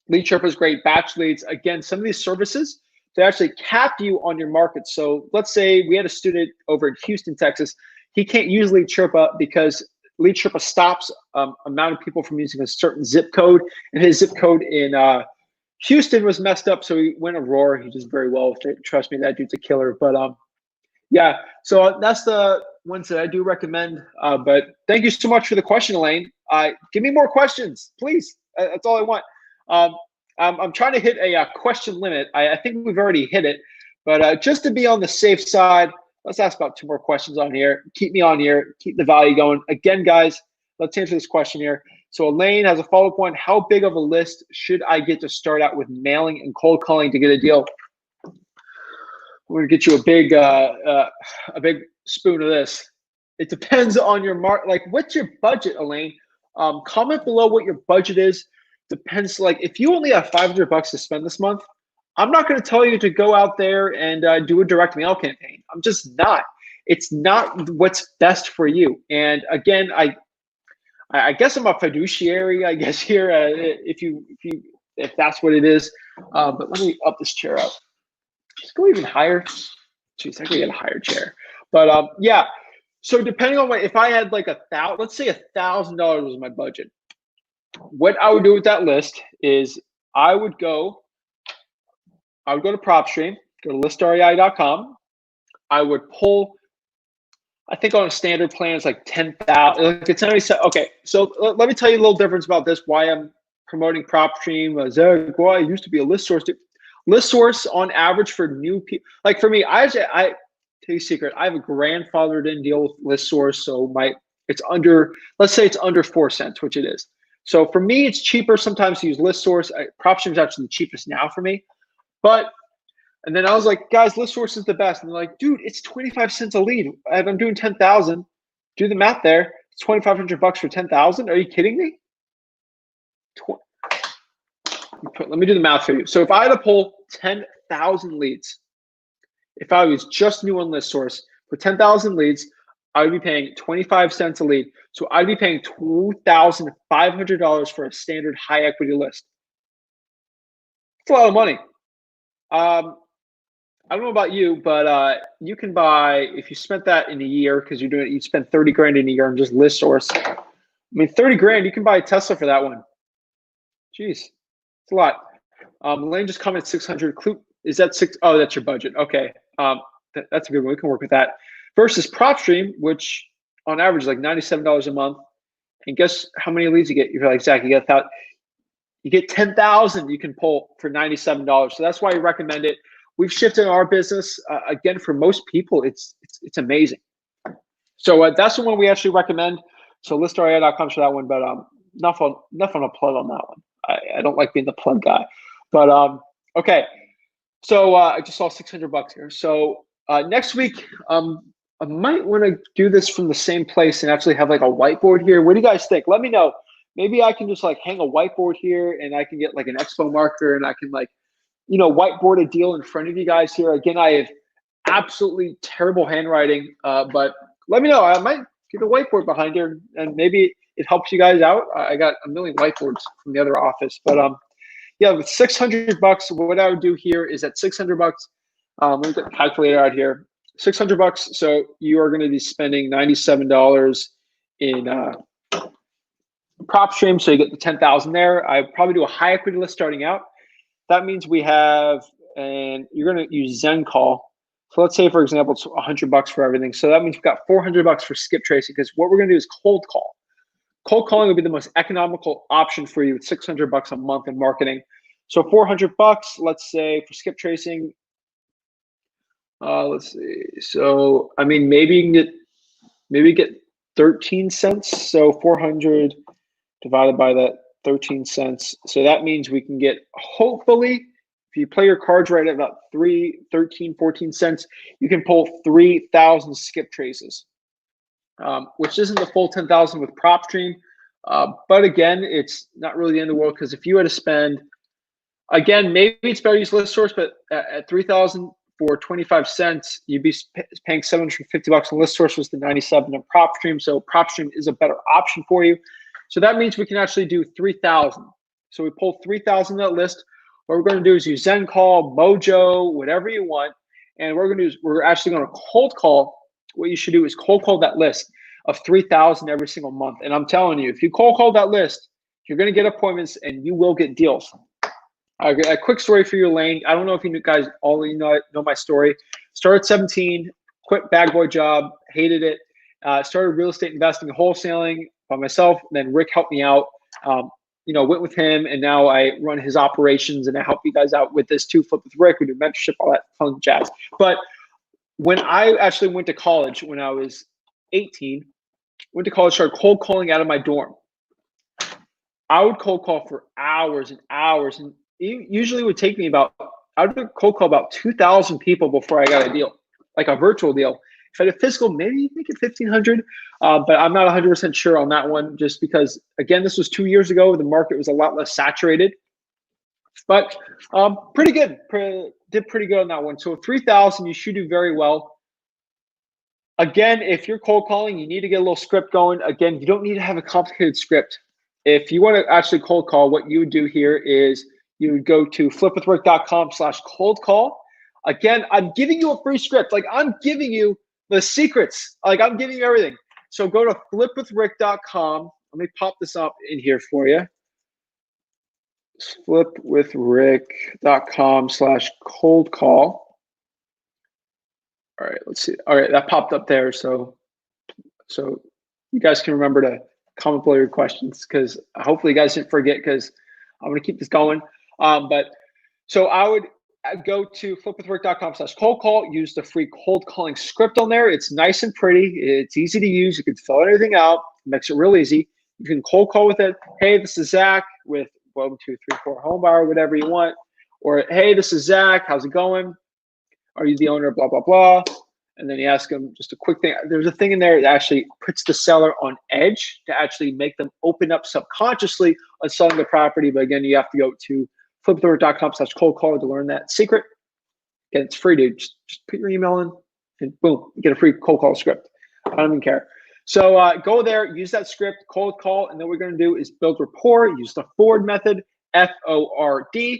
Lead Sherpa is great. Batch leads. Again, some of these services, they actually cap you on your market. So let's say we had a student over in Houston, Texas. He can't use Lead Sherpa because Lead Sherpa stops amount of people from using a certain zip code. And his zip code in Houston was messed up. So he went Aurora. He does very well with it. Trust me, that dude's a killer. But yeah, so that's the ones that I do recommend. But thank you so much for the question, Elaine. Give me more questions, please. That's all I want. I'm trying to hit a question limit. I think we've already hit it, but just to be on the safe side, let's ask about 2 more questions on here. Keep me on here. Keep the value going. Again, guys, let's answer this question here. So Elaine has a follow-up one. How big of a list should I get to start out with mailing and cold calling to get a deal? We're gonna get you a big spoon of this. It depends on your like, what's your budget, Elaine? Comment below what your budget is. Depends, like if you only have $500 to spend this month, I'm not going to tell you to go out there and do a direct mail campaign. I'm just not. It's not what's best for you. And again, I guess I'm a fiduciary, I guess here, if that's what it is. But let me up this chair up. Just go even higher. Jeez, I could get a higher chair. But yeah. So depending on if I had like let's say $1,000 was my budget. What I would do with that list is I would go to PropStream, go to listrei.com. I would pull, I think on a standard plan, it's like 10,000. Okay, so let me tell you a little difference about this, why I'm promoting PropStream. Zach, why I used to be a list source. List source on average for new people, like for me, I tell you a secret, I have a grandfathered in deal with list source. So it's under, let's say it's under 4 cents, which it is. So for me, it's cheaper sometimes to use ListSource. PropStream is actually the cheapest now for me. And then I was like, guys, ListSource is the best. And they're like, dude, it's 25 cents a lead. If I'm doing 10,000, do the math there. It's $2,500 for 10,000. Are you kidding me? Let me do the math for you. So if I had to pull 10,000 leads, if I was just new on ListSource for 10,000 leads, I would be paying 25 cents a lead. So I'd be paying $2,500 for a standard high equity list. It's a lot of money. I don't know about you, but you can buy, if you spent that in a year, because you spend 30 grand in a year on just ListSource. I mean, 30 grand, you can buy a Tesla for that one. Jeez, it's a lot. Lane just commented 600. Is that six? Oh, that's your budget. Okay, that's a good one. We can work with that. Versus PropStream, which on average is like $97 a month. And guess how many leads you get? You're like, Zach, you get 10,000 you can pull for $97. So that's why I recommend it. We've shifted our business. Again, for most people, it's amazing. So that's the one we actually recommend. So listria.com for that one, but enough on a plug on that one. I don't like being the plug guy. But okay. So I just saw $600 here. So next week, I might want to do this from the same place and actually have like a whiteboard here. What do you guys think? Let me know. Maybe I can just like hang a whiteboard here and I can get like an expo marker and I can like, whiteboard a deal in front of you guys here. Again, I have absolutely terrible handwriting, but let me know. I might get a whiteboard behind here and maybe it helps you guys out. I got a million whiteboards from the other office, but yeah, with $600, what I would do here is at $600, let me get the calculator out here. $600. So you are going to be spending $97 in PropStream. So you get the 10,000 there. I probably do a high equity list starting out. That means we have, and you're going to use ZenCall. So let's say, for example, it's $100 for everything. So that means we've got $400 for Skiptracing, because what we're going to do is cold call. Cold calling will be the most economical option for you with $600 a month in marketing. So $400, let's say for Skiptracing. Let's see. So I mean, maybe you can get 13 cents. So 400 divided by that 13 cents. So that means we can get, hopefully, if you play your cards right, at about 13, 14 cents, you can pull 3,000 skip traces, which isn't the full 10,000 with PropStream. But again, it's not really the end of the world, because if you had to spend, again, maybe it's better to use ListSource, but at 3,000 for 25 cents, you'd be paying $750 on ListSource was the 97 on PropStream. So PropStream is a better option for you. So that means we can actually do 3,000. So we pull 3,000 that list. What we're going to do is use ZenCall, Mojo, whatever you want. And what we're going to do is we're actually going to cold call. What you should do is cold call that list of 3,000 every single month. And I'm telling you, if you cold call that list, you're going to get appointments and you will get deals. A quick story for you, Lane. I don't know if you guys all know my story. Started at 17, quit bag boy job, hated it. Started real estate investing, wholesaling by myself. Then Rick helped me out. Went with him, and now I run his operations, and I help you guys out with this too. Flip with Rick, we do mentorship, all that fun jazz. But when I actually went to college, when I was 18, went to college, started cold calling out of my dorm. I would cold call for hours and hours, and it usually would take me I would cold call about 2,000 people before I got a deal, like a virtual deal. If I had a physical, maybe make it 1,500, but I'm not 100% sure on that one, just because, again, this was 2 years ago. The market was a lot less saturated, but pretty good. Did pretty good on that one. So 3,000, you should do very well. Again, if you're cold calling, you need to get a little script going. Again, you don't need to have a complicated script. If you want to actually cold call, what you would do here is you would go to flipwithrick.com/cold call. Again, I'm giving you a free script. Like, I'm giving you the secrets. Like, I'm giving you everything. So go to flipwithrick.com. Let me pop this up in here for you. Flipwithrick.com/cold call. All right, let's see. All right, that popped up there. So you guys can remember to comment below your questions, because hopefully you guys didn't forget, because I'm going to keep this going. But so I'd go to flipwithrick.com/cold call, use the free cold calling script on there. It's nice and pretty. It's easy to use. You can fill everything out. It makes it real easy. You can cold call with it. Hey, this is Zach with 1, 2, 3, 4 home buyer, whatever you want. Or, hey, this is Zach. How's it going? Are you the owner? Blah, blah, blah. And then you ask them just a quick thing. There's a thing in there that actually puts the seller on edge to actually make them open up subconsciously on selling the property. But again, you have to go to flipwithrick.com/cold call to learn that secret. Again, it's free, dude. Just put your email in and boom, you get a free cold call script. I don't even care. So go there, use that script, cold call, and then what we're going to do is build rapport, use the Ford method, FORD.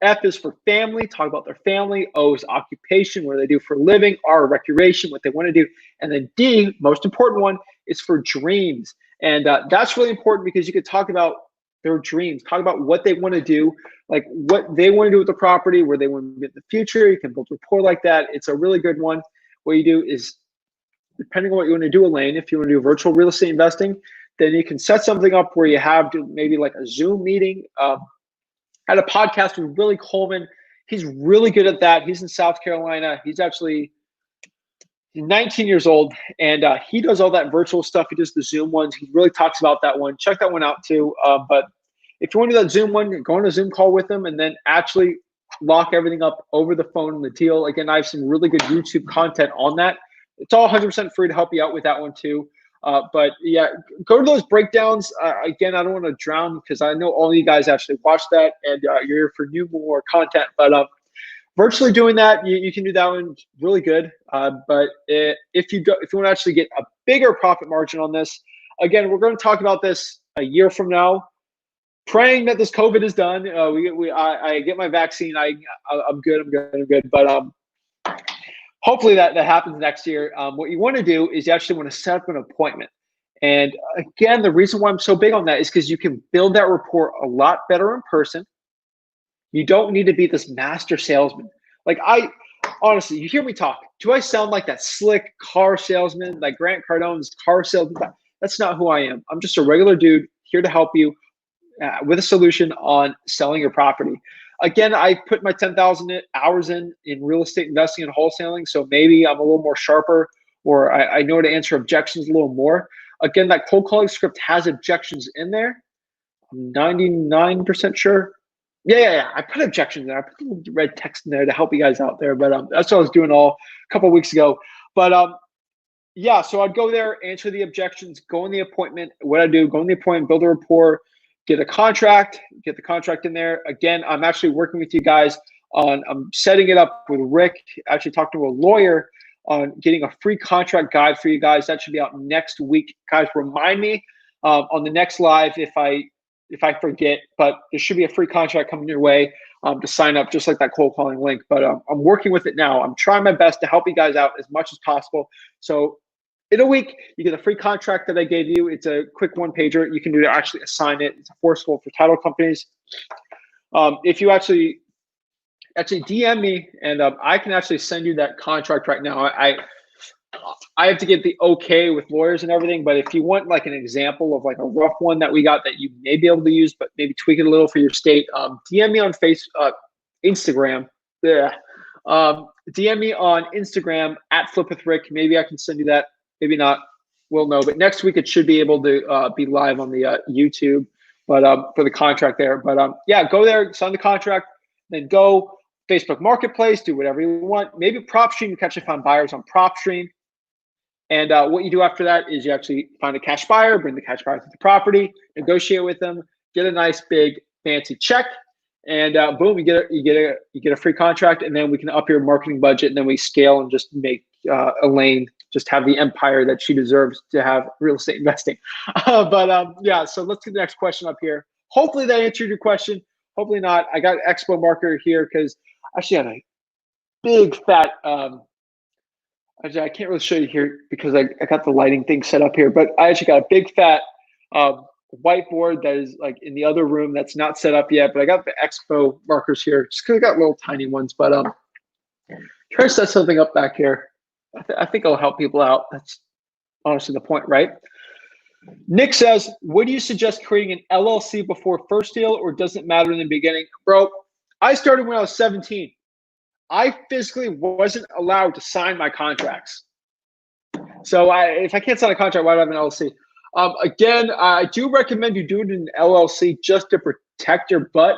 F is for family, talk about their family. O is occupation, what do they do for a living. R, recreation, what they want to do. And then D, most important one, is for dreams. And that's really important because you could talk about their dreams, talk about what they want to do, like what they want to do with the property, where they want to be in the future. You can build rapport like that. It's a really good one. What you do is, depending on what you want to do, Elaine, if you want to do virtual real estate investing, then you can set something up where you have maybe like a Zoom meeting. I had a podcast with Willie Coleman. He's really good at that. He's in South Carolina. He's 19 years old, and he does all that virtual stuff. He does the Zoom ones. He really talks about that one. Check that one out too. But if you want to do that Zoom one, go on a Zoom call with them and then actually lock everything up over the phone in the deal. Again, I have some really good YouTube content on that. It's all 100% free to help you out with that one too. But yeah, go to those breakdowns. Again, I don't want to drown because I know all of you guys actually watch that and you're here for more content. But virtually doing that, you can do that one really good. But if you want to actually get a bigger profit margin on this, again, we're going to talk about this a year from now. Praying that this COVID is done. I get my vaccine. I'm good. But hopefully that happens next year. What you want to do is you actually want to set up an appointment. And again, the reason why I'm so big on that is because you can build that rapport a lot better in person. You don't need to be this master salesman. Like honestly, you hear me talk. Do I sound like that slick car salesman, like Grant Cardone's car salesman? That's not who I am. I'm just a regular dude here to help you with a solution on selling your property. Again, I put my 10,000 hours in real estate investing and wholesaling, so maybe I'm a little more sharper, or I know how to answer objections a little more. Again, that cold calling script has objections in there. I'm 99% sure. Yeah. I put objections there. I put a little red text in there to help you guys out there. But that's what I was doing a couple of weeks ago. But yeah, so I'd go there, answer the objections, go in the appointment. What I do, go in the appointment, build a rapport, get the contract in there. Again, I'm actually working with you guys on, I'm setting it up with Rick, actually talking to a lawyer on getting a free contract guide for you guys. That should be out next week. Guys, remind me on the next live if I forget, but there should be a free contract coming your way to sign up, just like that cold calling link. But I'm working with it now. I'm trying my best to help you guys out as much as possible. So in a week, you get a free contract that I gave you. It's a quick one-pager. You can do to actually assign it. It's enforceable for title companies. If you actually DM me, and I can actually send you that contract right now. I have to get the okay with lawyers and everything, but if you want like an example of like a rough one that we got that you may be able to use, but maybe tweak it a little for your state, DM me on Instagram. Yeah. DM me on Instagram at Flip with Rick. Maybe I can send you that. Maybe not. We'll know. But next week it should be able to be live on the YouTube. But for the contract there. But yeah, go there, sign the contract, then go Facebook Marketplace, do whatever you want. Maybe PropStream. You can actually find buyers on PropStream. And what you do after that is you actually find a cash buyer, bring the cash buyer to the property, negotiate with them, get a nice big fancy check, and boom, you get a free contract, and then we can up your marketing budget, and then we scale and just make Elaine just have the empire that she deserves to have real estate investing. But yeah, so let's get the next question up here. Hopefully that answered your question. Hopefully not. I got Expo marker here because I actually had a big fat. I can't really show you here because I got the lighting thing set up here, but I actually got a big fat whiteboard that is like in the other room that's not set up yet, but I got the Expo markers here just because I got little tiny ones. But try to set something up back here. I think it'll help people out. That's honestly the point, right? Nick says, would you suggest creating an LLC before first deal, or does it matter in the beginning? Bro, I started when I was 17. I physically wasn't allowed to sign my contracts. So if I can't sign a contract, why do I have an LLC? Again, I do recommend you do it in an LLC just to protect your butt.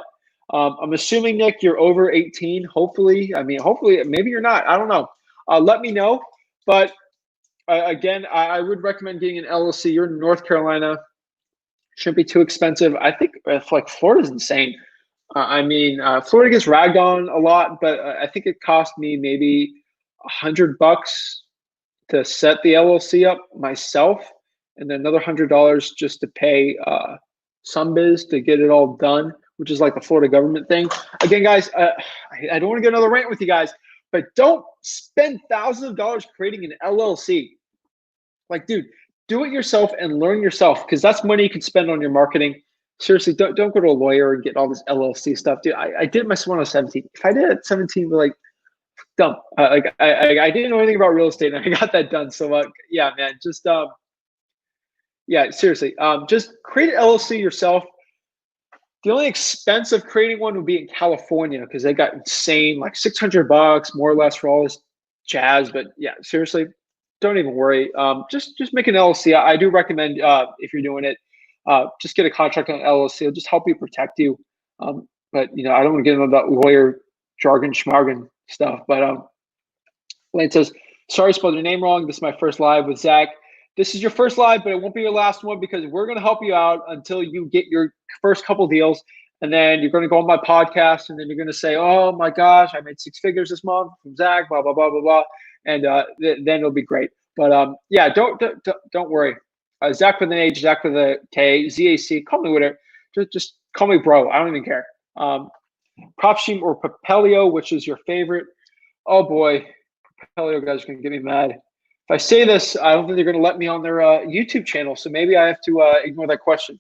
I'm assuming, Nick, you're over 18. Hopefully, hopefully, maybe you're not. I don't know. Let me know. But again, I would recommend getting an LLC. You're in North Carolina. Shouldn't be too expensive. I think like Florida's insane. Florida gets ragged on a lot, but I think it cost me maybe $100 to set the LLC up myself, and then another $100 just to pay SunBiz to get it all done, which is like the Florida government thing. Again, guys, I don't want to get another rant with you guys, but don't spend thousands of dollars creating an LLC. Like, dude, do it yourself and learn yourself, because that's money you can spend on your marketing. Seriously, don't go to a lawyer and get all this LLC stuff, dude. I did my when I was 17. If I did it at 17, we're like, dumb. I didn't know anything about real estate, and I got that done. So yeah, man, just yeah, seriously, just create an LLC yourself. The only expense of creating one would be in California, because they got insane, like $600 more or less for all this jazz. But yeah, seriously, don't even worry. Just make an LLC. I do recommend if you're doing it, just get a contract on LLC. It'll just help you protect you. But I don't want to get into that lawyer jargon schmargon stuff. But Lane says, sorry, I spelled your name wrong. This is my first live with Zach. This is your first live, but it won't be your last one, because we're going to help you out until you get your first couple deals. And then you're going to go on my podcast, and then you're going to say, oh my gosh, I made 6 figures this month from Zach, blah, blah, blah, blah, blah. And then it'll be great. But yeah, don't worry. Zach with an H, Zach with a K, ZAC, call me whatever. Just call me bro. I don't even care. PropStream or Propelio, which is your favorite? Oh boy, Propelio guys are going to get me mad. If I say this, I don't think they're going to let me on their YouTube channel. So maybe I have to ignore that question.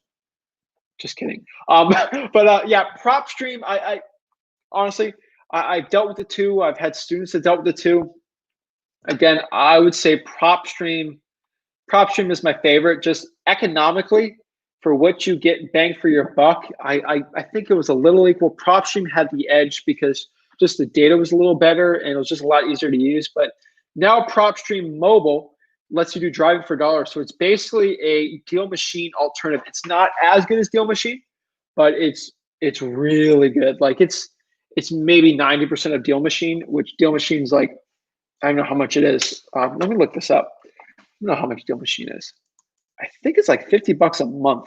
Just kidding. But yeah, PropStream, I honestly, I've dealt with the two. I've had students that dealt with the two. Again, I would say PropStream is my favorite, just economically for what you get bang for your buck. I think it was a little equal. PropStream had the edge because just the data was a little better and it was just a lot easier to use. But now PropStream Mobile lets you do driving for dollars. So it's basically a Deal Machine alternative. It's not as good as Deal Machine, but it's really good. Like it's maybe 90% of Deal Machine, which Deal Machine's like, I don't know how much it is. Let me look this up. I don't know how much Deal Machine is. I think it's like $50 a month,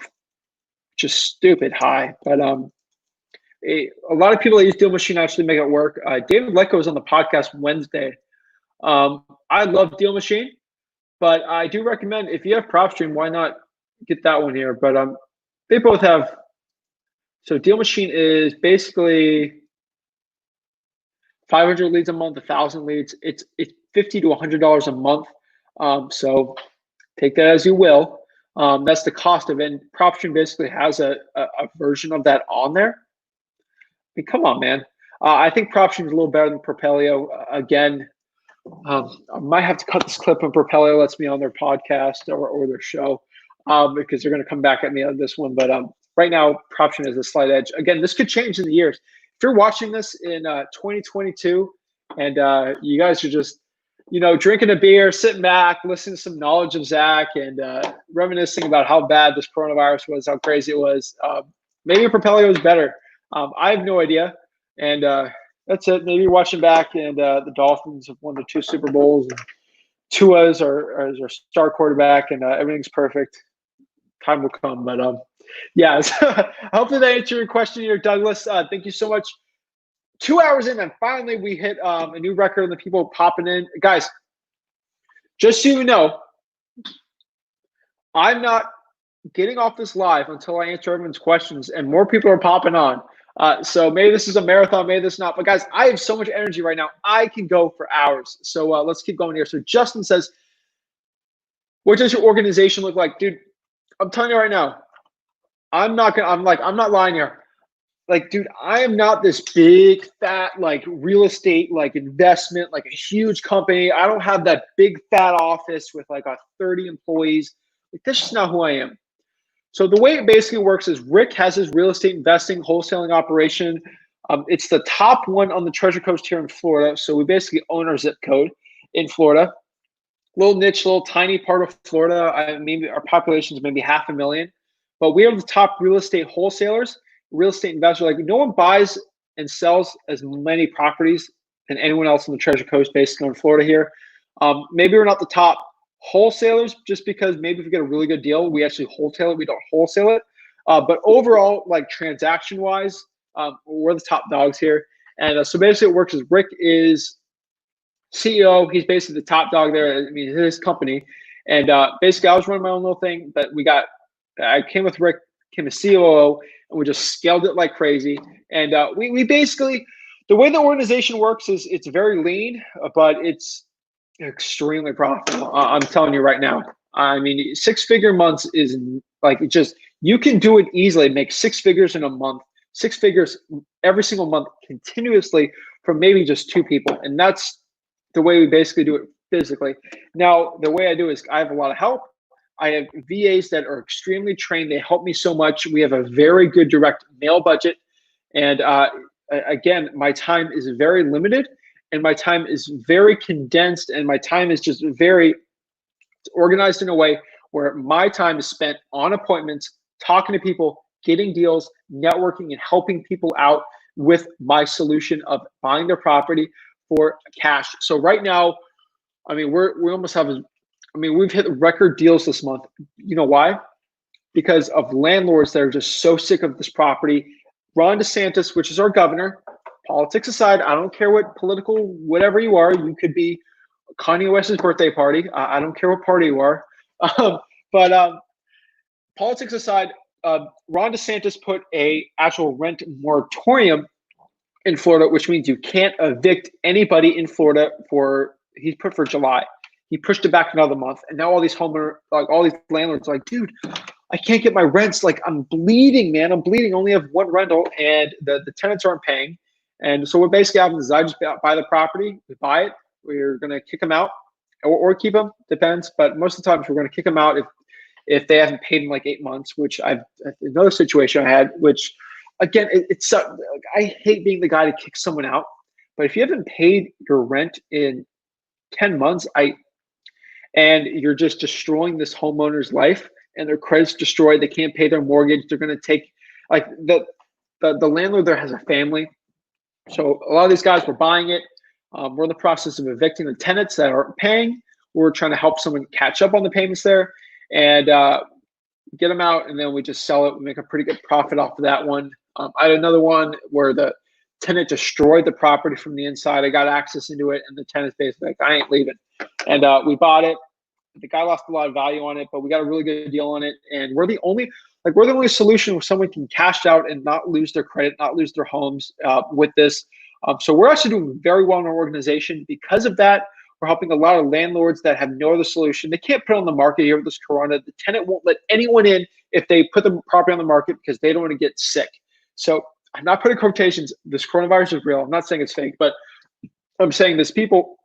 which is stupid high. But a lot of people that use Deal Machine actually make it work. David Lecko was on the podcast Wednesday. I love Deal Machine, but I do recommend, if you have PropStream, why not get that one here? But they both have. So Deal Machine is basically 500 leads a month, 1,000 leads. It's $50 to $100 a month. So take that as you will. That's the cost of it. And PropStream basically has a version of that on there. I mean, come on, man. I think PropStream is a little better than Propelio. Again, I might have to cut this clip when Propelio lets me on their podcast or their show, because they're going to come back at me on this one. But right now, PropStream has a slight edge. Again, this could change in the years. If you're watching this in 2022 and you guys are just, drinking a beer, sitting back, listening to some knowledge of Zach and reminiscing about how bad this coronavirus was, how crazy it was, maybe Propelio is better. I have no idea. And that's it. Maybe watching back and the Dolphins have won the 2 Super Bowls. And Tua's our star quarterback and everything's perfect. Time will come. But yeah, hopefully that answered your question here, Douglas. Thank you so much. 2 hours in, and finally we hit a new record and the people popping in. Guys, just so you know, I'm not getting off this live until I answer everyone's questions, and more people are popping on. So maybe this is a marathon, maybe this not. But guys, I have so much energy right now. I can go for hours. So let's keep going here. So Justin says, what does your organization look like? Dude, I'm telling you right now, I'm not lying here. Like, dude, I am not this big, fat, like real estate, like investment, like a huge company. I don't have that big, fat office with like 30 employees. Like, that's just not who I am. So the way it basically works is Rick has his real estate investing, wholesaling operation. It's the top one on the Treasure Coast here in Florida. So we basically own our zip code in Florida. little niche, little tiny part of Florida. Maybe our population is maybe 500,000, but we are the top real estate wholesalers, real estate investors. Like no one buys and sells as many properties than anyone else in the Treasure Coast, basically in Florida here. Maybe we're not the top wholesalers just because maybe if we get a really good deal, we actually wholesale it. We don't wholesale it. But overall, like transaction wise, we're the top dogs here. And so basically, it works as Rick is CEO. He's basically the top dog there. I mean, his company. And basically, I was running my own little thing, but I came with Rick, came as COO, and we just scaled it like crazy. And we basically, the way the organization works is it's very lean, but it's extremely profitable. I'm telling you right now. I mean, 6-figure months is like, it just, you can do it easily, make 6 figures in a month, 6 figures every single month continuously from maybe just 2 people. And that's the way we basically do it physically. Now, the way I do is I have a lot of help. I have VAs that are extremely trained. They help me so much. We have a very good direct mail budget. And again, my time is very limited and my time is very condensed and my time is just very organized in a way where my time is spent on appointments, talking to people, getting deals, networking, and helping people out with my solution of buying their property for cash. So right now, I mean, we almost have, I mean, we've hit record deals this month. You know why? Because of landlords that are just so sick of this property. Ron DeSantis, which is our governor, politics aside, I don't care what political, whatever you are, you could be Kanye West's birthday party. I don't care what party you are. But politics aside, Ron DeSantis put a actual rent moratorium in Florida, which means you can't evict anybody in Florida he put for July. He pushed it back another month. And now all these all these landlords are like, dude, I can't get my rents. Like I'm bleeding, man. I'm bleeding. I only have one rental and the tenants aren't paying. And so what basically happens is I just buy the property, we buy it, we're going to kick them out or keep them, depends. But most of the times we're going to kick them out if they haven't paid in like 8 months, which another situation I had, which again, it's I hate being the guy to kick someone out, but if you haven't paid your rent in 10 months, and you're just destroying this homeowner's life and their credit's destroyed, they can't pay their mortgage, they're going to take, like the landlord there has a family. So a lot of these guys were buying it. We're in the process of evicting the tenants that aren't paying. We're trying to help someone catch up on the payments there and get them out. And then we just sell it. We make a pretty good profit off of that one. I had another one where the tenant destroyed the property from the inside. I got access into it and the tenant's basically like, I ain't leaving. And we bought it. The guy lost a lot of value on it, but we got a really good deal on it. And we're the only solution where someone can cash out and not lose their credit, not lose their homes with this. So we're actually doing very well in our organization. Because of that, we're helping a lot of landlords that have no other solution. They can't put it on the market here with this corona. The tenant won't let anyone in if they put the property on the market because they don't want to get sick. So I'm not putting quotations. This coronavirus is real. I'm not saying it's fake, but I'm saying there's people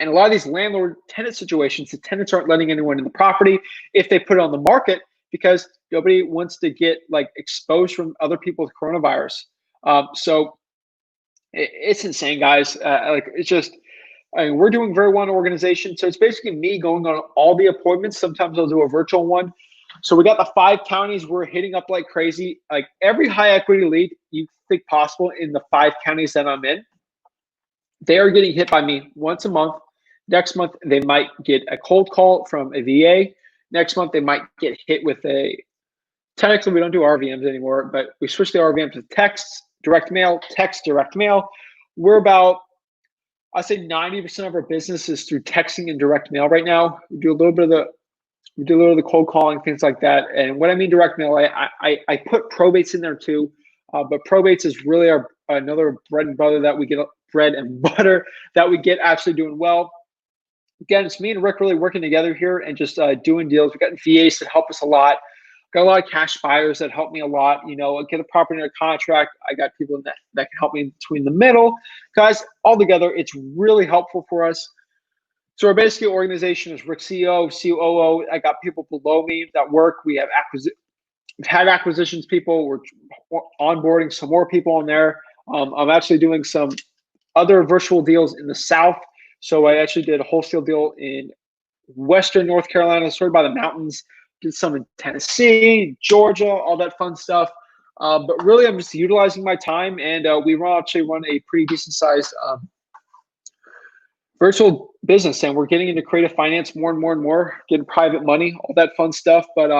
and a lot of these landlord tenant situations, the tenants aren't letting anyone in the property if they put it on the market because nobody wants to get like exposed from other people with coronavirus. So it's insane, guys. Like it's just, I mean, we're doing very well in our organization. So it's basically me going on all the appointments. Sometimes I'll do a virtual one. So we got the 5 counties we're hitting up like crazy. Like every high equity lead you think possible in the 5 counties that I'm in, they are getting hit by me once a month. Next month, they might get a cold call from a VA. Next month, they might get hit with a text. We don't do RVMs anymore, but we switched the RVM to texts, direct mail, text, direct mail. We're about, I say 90% of our business is through texting and direct mail right now. We do a little bit of the cold calling, things like that. And when I mean direct mail, I put probates in there too. But probates is really another bread and butter that we get actually doing well. Again, it's me and Rick really working together here and just doing deals. We've got VAs that help us a lot. Got a lot of cash buyers that help me a lot. You know, get a property under contract. I got people that can help me between the middle. Guys, all together, it's really helpful for us. So our basically organization is Rick CEO, COO. I got people below me that work. We've had acquisitions people. We're onboarding some more people in there. I'm actually doing some other virtual deals in the South. So I actually did a wholesale deal in Western North Carolina, sort of by the mountains. Did some in Tennessee, Georgia, all that fun stuff. But really, I'm just utilizing my time, and we actually run a pretty decent sized virtual business, and we're getting into creative finance more and more and more, getting private money, all that fun stuff. But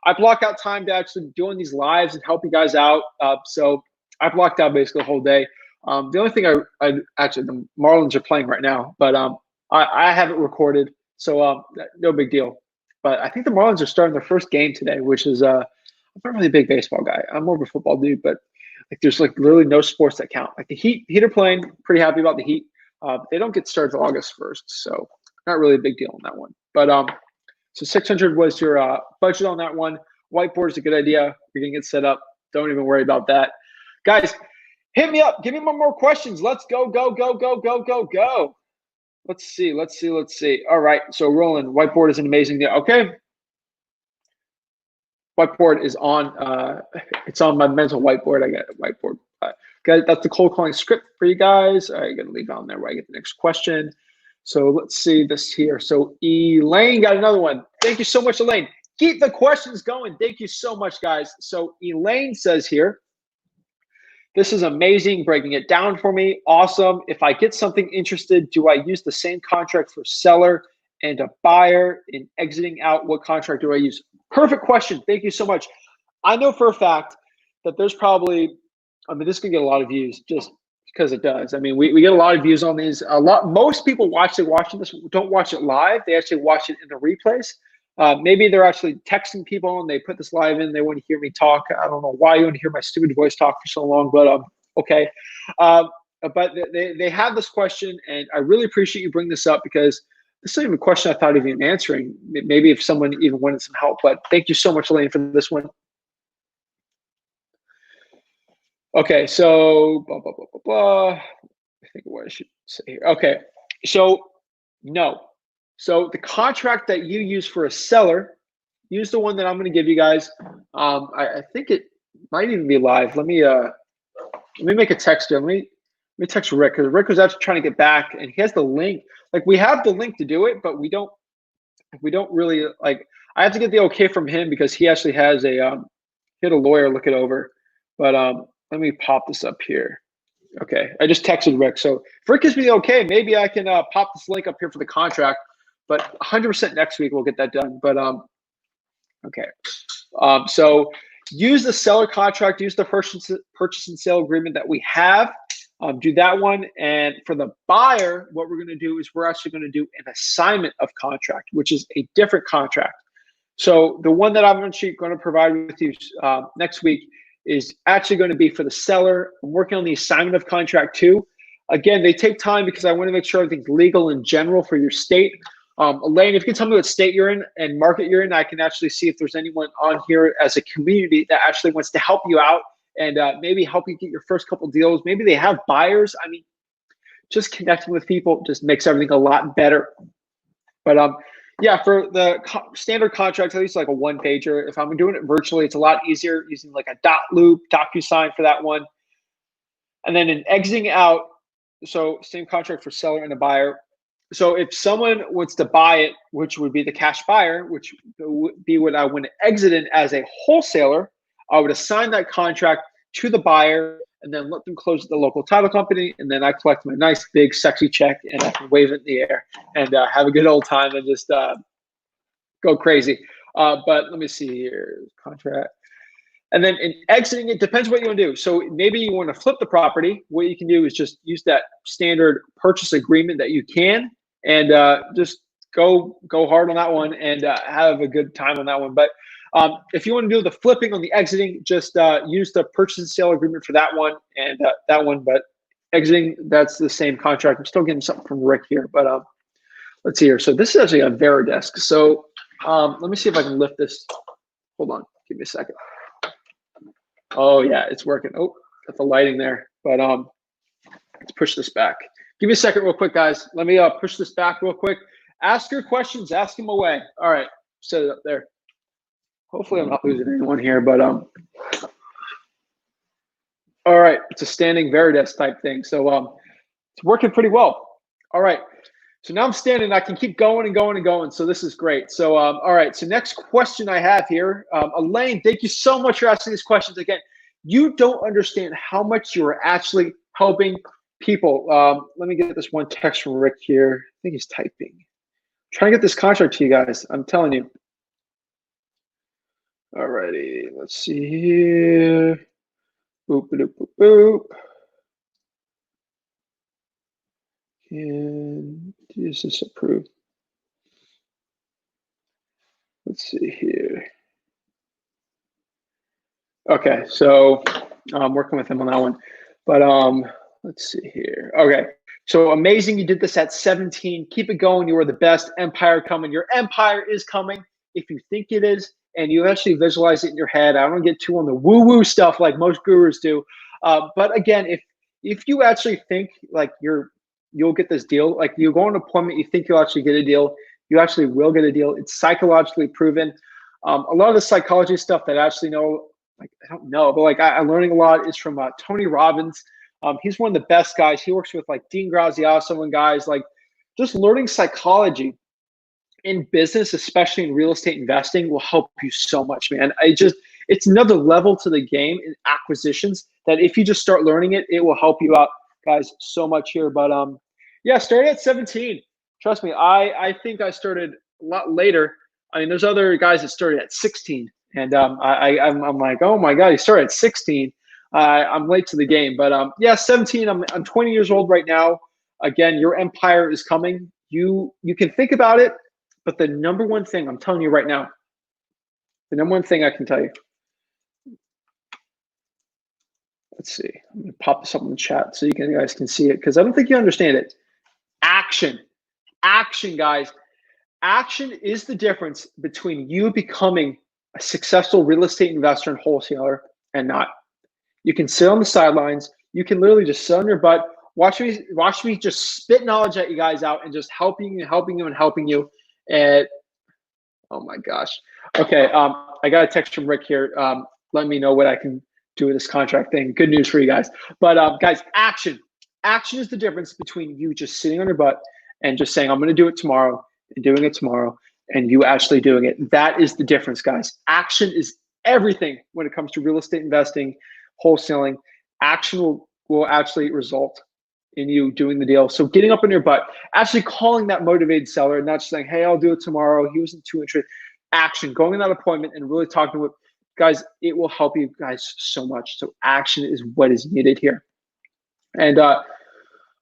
I block out time to actually doing these lives and help you guys out. So I blocked out basically the whole day. The only thing I actually, the Marlins are playing right now, but I have it recorded, so no big deal. But I think the Marlins are starting their first game today, which is I'm not really a big baseball guy. I'm more of a football dude, but like there's like literally no sports that count. Like the Heat are playing. Pretty happy about the Heat. They don't get started till August 1st, so not really a big deal on that one. But so 600 was your budget on that one. Whiteboard is a good idea. You're gonna get set up. Don't even worry about that, guys. Hit me up. Give me more questions. Let's go, go, go, go, go, go, go. Let's see. All right. So rolling. Whiteboard is an amazing deal. Okay. Whiteboard is on. It's on my mental whiteboard. I got a whiteboard. Guys, that's the cold calling script for you guys. I'm gonna leave it on there where I get the next question. So let's see this here. So Elaine got another one. Thank you so much, Elaine. Keep the questions going. Thank you so much, guys. So Elaine says here, this is amazing, breaking it down for me. Awesome. If I get something interested, do I use the same contract for seller and a buyer? In exiting out, what contract do I use? Perfect question. Thank you so much. I know for a fact that there's probably, I mean, this could get a lot of views just because it does. I mean, we get a lot of views on these. Most people watching this don't watch it live. They actually watch it in the replays. Maybe they're actually texting people and they put this live in. They want to hear me talk. I don't know why you want to hear my stupid voice talk for so long, but okay. But they have this question, and I really appreciate you bringing this up because this isn't even a question I thought of even answering. Maybe if someone even wanted some help, but thank you so much, Elaine, for this one. Okay, so blah, blah, blah, blah, blah. I think what I should say here. Okay, so no. So the contract that you use for a seller, use the one that I'm going to give you guys. I think it might even be live. Let me make a text here. Let me text Rick, because Rick was actually trying to get back, and he has the link. Like we have the link to do it, but we don't really like. I have to get the okay from him because he actually has a he had a lawyer look it over. But let me pop this up here. Okay, I just texted Rick. So if Rick gives me the okay, maybe I can pop this link up here for the contract. But 100% next week we'll get that done. But okay. So use the seller contract, use the purchase and sale agreement that we have. Do that one. And for the buyer, what we're going to do is we're actually going to do an assignment of contract, which is a different contract. So the one that I'm actually going to provide with you next week is actually going to be for the seller. I'm working on the assignment of contract too. Again, they take time because I want to make sure everything's legal in general for your state. Elaine, if you can tell me what state you're in and market you're in, I can actually see if there's anyone on here as a community that actually wants to help you out and maybe help you get your first couple deals. Maybe they have buyers. I mean, just connecting with people just makes everything a lot better. But yeah, for the standard contracts, at least like a one-pager. If I'm doing it virtually, it's a lot easier using like a dot loop, DocuSign for that one. And then in exiting out, so same contract for seller and a buyer. So if someone wants to buy it, which would be the cash buyer, which would be what I want to exit in as a wholesaler, I would assign that contract to the buyer and then let them close at the local title company. And then I collect my nice, big, sexy check and I can wave it in the air and have a good old time and just go crazy. But let me see here, contract. And then in exiting, it depends what you want to do. So maybe you want to flip the property. What you can do is just use that standard purchase agreement that you can and just go hard on that one and have a good time on that one. But if you want to do the flipping on the exiting, just use the purchase and sale agreement for that one and that one. But exiting, that's the same contract. I'm still getting something from Rick here, but let's see here. So this is actually a Veridesk. So let me see if I can lift this. Hold on, give me a second. Oh yeah, it's working. Oh, got the lighting there. But let's push this back. Give me a second real quick, guys. Let me push this back real quick. Ask your questions, ask them away. All right, set it up there. Hopefully I'm not losing anyone here, but all right, it's a standing Veridesk type thing. So it's working pretty well. All right, So now I'm standing. I can keep going and going and going. So this is great. So all right. So next question I have here, Elaine. Thank you so much for asking these questions again. You don't understand how much you are actually helping people. Let me get this one text from Rick here. I think he's typing. Trying to get this contract to you guys. I'm telling you. All righty. Let's see here. Boop, boop, boop, boop. And is this approved? Let's see here. Okay, so I'm working with him on that one. But let's see here. Okay, so amazing. You did this at 17. Keep it going. You are the best. Empire coming. Your empire is coming if you think it is, and you actually visualize it in your head. I don't get too on the woo-woo stuff like most gurus do. But again, if you actually think like you'll get this deal, like you go on an appointment, you think you'll actually get a deal, you actually will get a deal. It's psychologically proven. A lot of the psychology stuff that I actually know, like I don't know, but like I'm learning a lot is from Tony Robbins. He's one of the best guys. He works with like Dean Graziosi and guys. Like just learning psychology in business, especially in real estate investing, will help you so much, man. It's another level to the game in acquisitions that if you just start learning it, it will help you out, guys, so much here. But yeah, started at 17. Trust me, I think I started a lot later. I mean, there's other guys that started at 16, and I'm like, oh my god, he started at 16. I'm late to the game, but yeah, 17. I'm 20 years old right now. Again, your empire is coming. You can think about it, but the number one thing I'm telling you right now, the number one thing I can tell you. Let's see. I'm gonna pop this up in the chat so you guys can see it because I don't think you understand it. Action, guys. Action is the difference between you becoming a successful real estate investor and wholesaler and not. You can sit on the sidelines. You can literally just sit on your butt, watch me just spit knowledge at you guys out and just helping you. And oh my gosh. Okay, I got a text from Rick here. Let me know what I can do with this contract thing. Good news for you guys. But guys, action. Action is the difference between you just sitting on your butt and just saying, I'm going to do it tomorrow and doing it tomorrow and you actually doing it. That is the difference, guys. Action is everything when it comes to real estate investing, wholesaling. Action will actually result in you doing the deal. So getting up on your butt, actually calling that motivated seller and not just saying, hey, I'll do it tomorrow. He wasn't too interested. Action, going in that appointment and really talking with guys, it will help you guys so much. So action is what is needed here. And I'm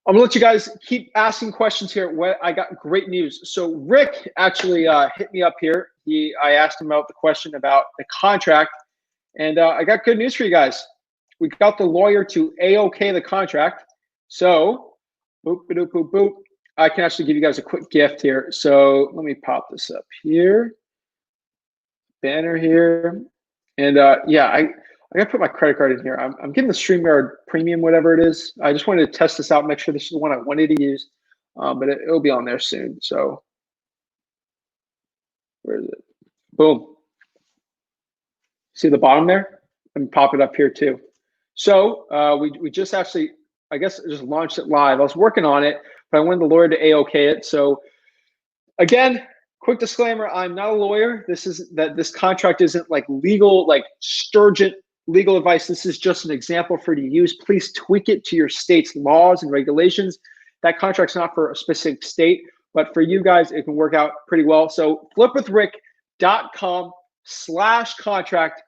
gonna let you guys keep asking questions here. I got great news. So Rick actually hit me up here. I asked him about the question about the contract, and I got good news for you guys. We got the lawyer to A-OK the contract. So boop, boop, boop, boop. I can actually give you guys a quick gift here. So let me pop this up here. Banner here. And yeah, I gotta put my credit card in here. I'm getting the StreamYard Premium, whatever it is. I just wanted to test this out, make sure this is the one I wanted to use, but it'll be on there soon. So where is it? Boom. See the bottom there? Let me pop it up here too. So we just actually, I guess, just launched it live. I was working on it, but I wanted the lawyer to A-OK it. So again, quick disclaimer, I'm not a lawyer. This contract isn't like legal, like stringent legal advice. This is just an example for you to use. Please tweak it to your state's laws and regulations. That contract's not for a specific state, but for you guys, it can work out pretty well. So flipwithrick.com/contract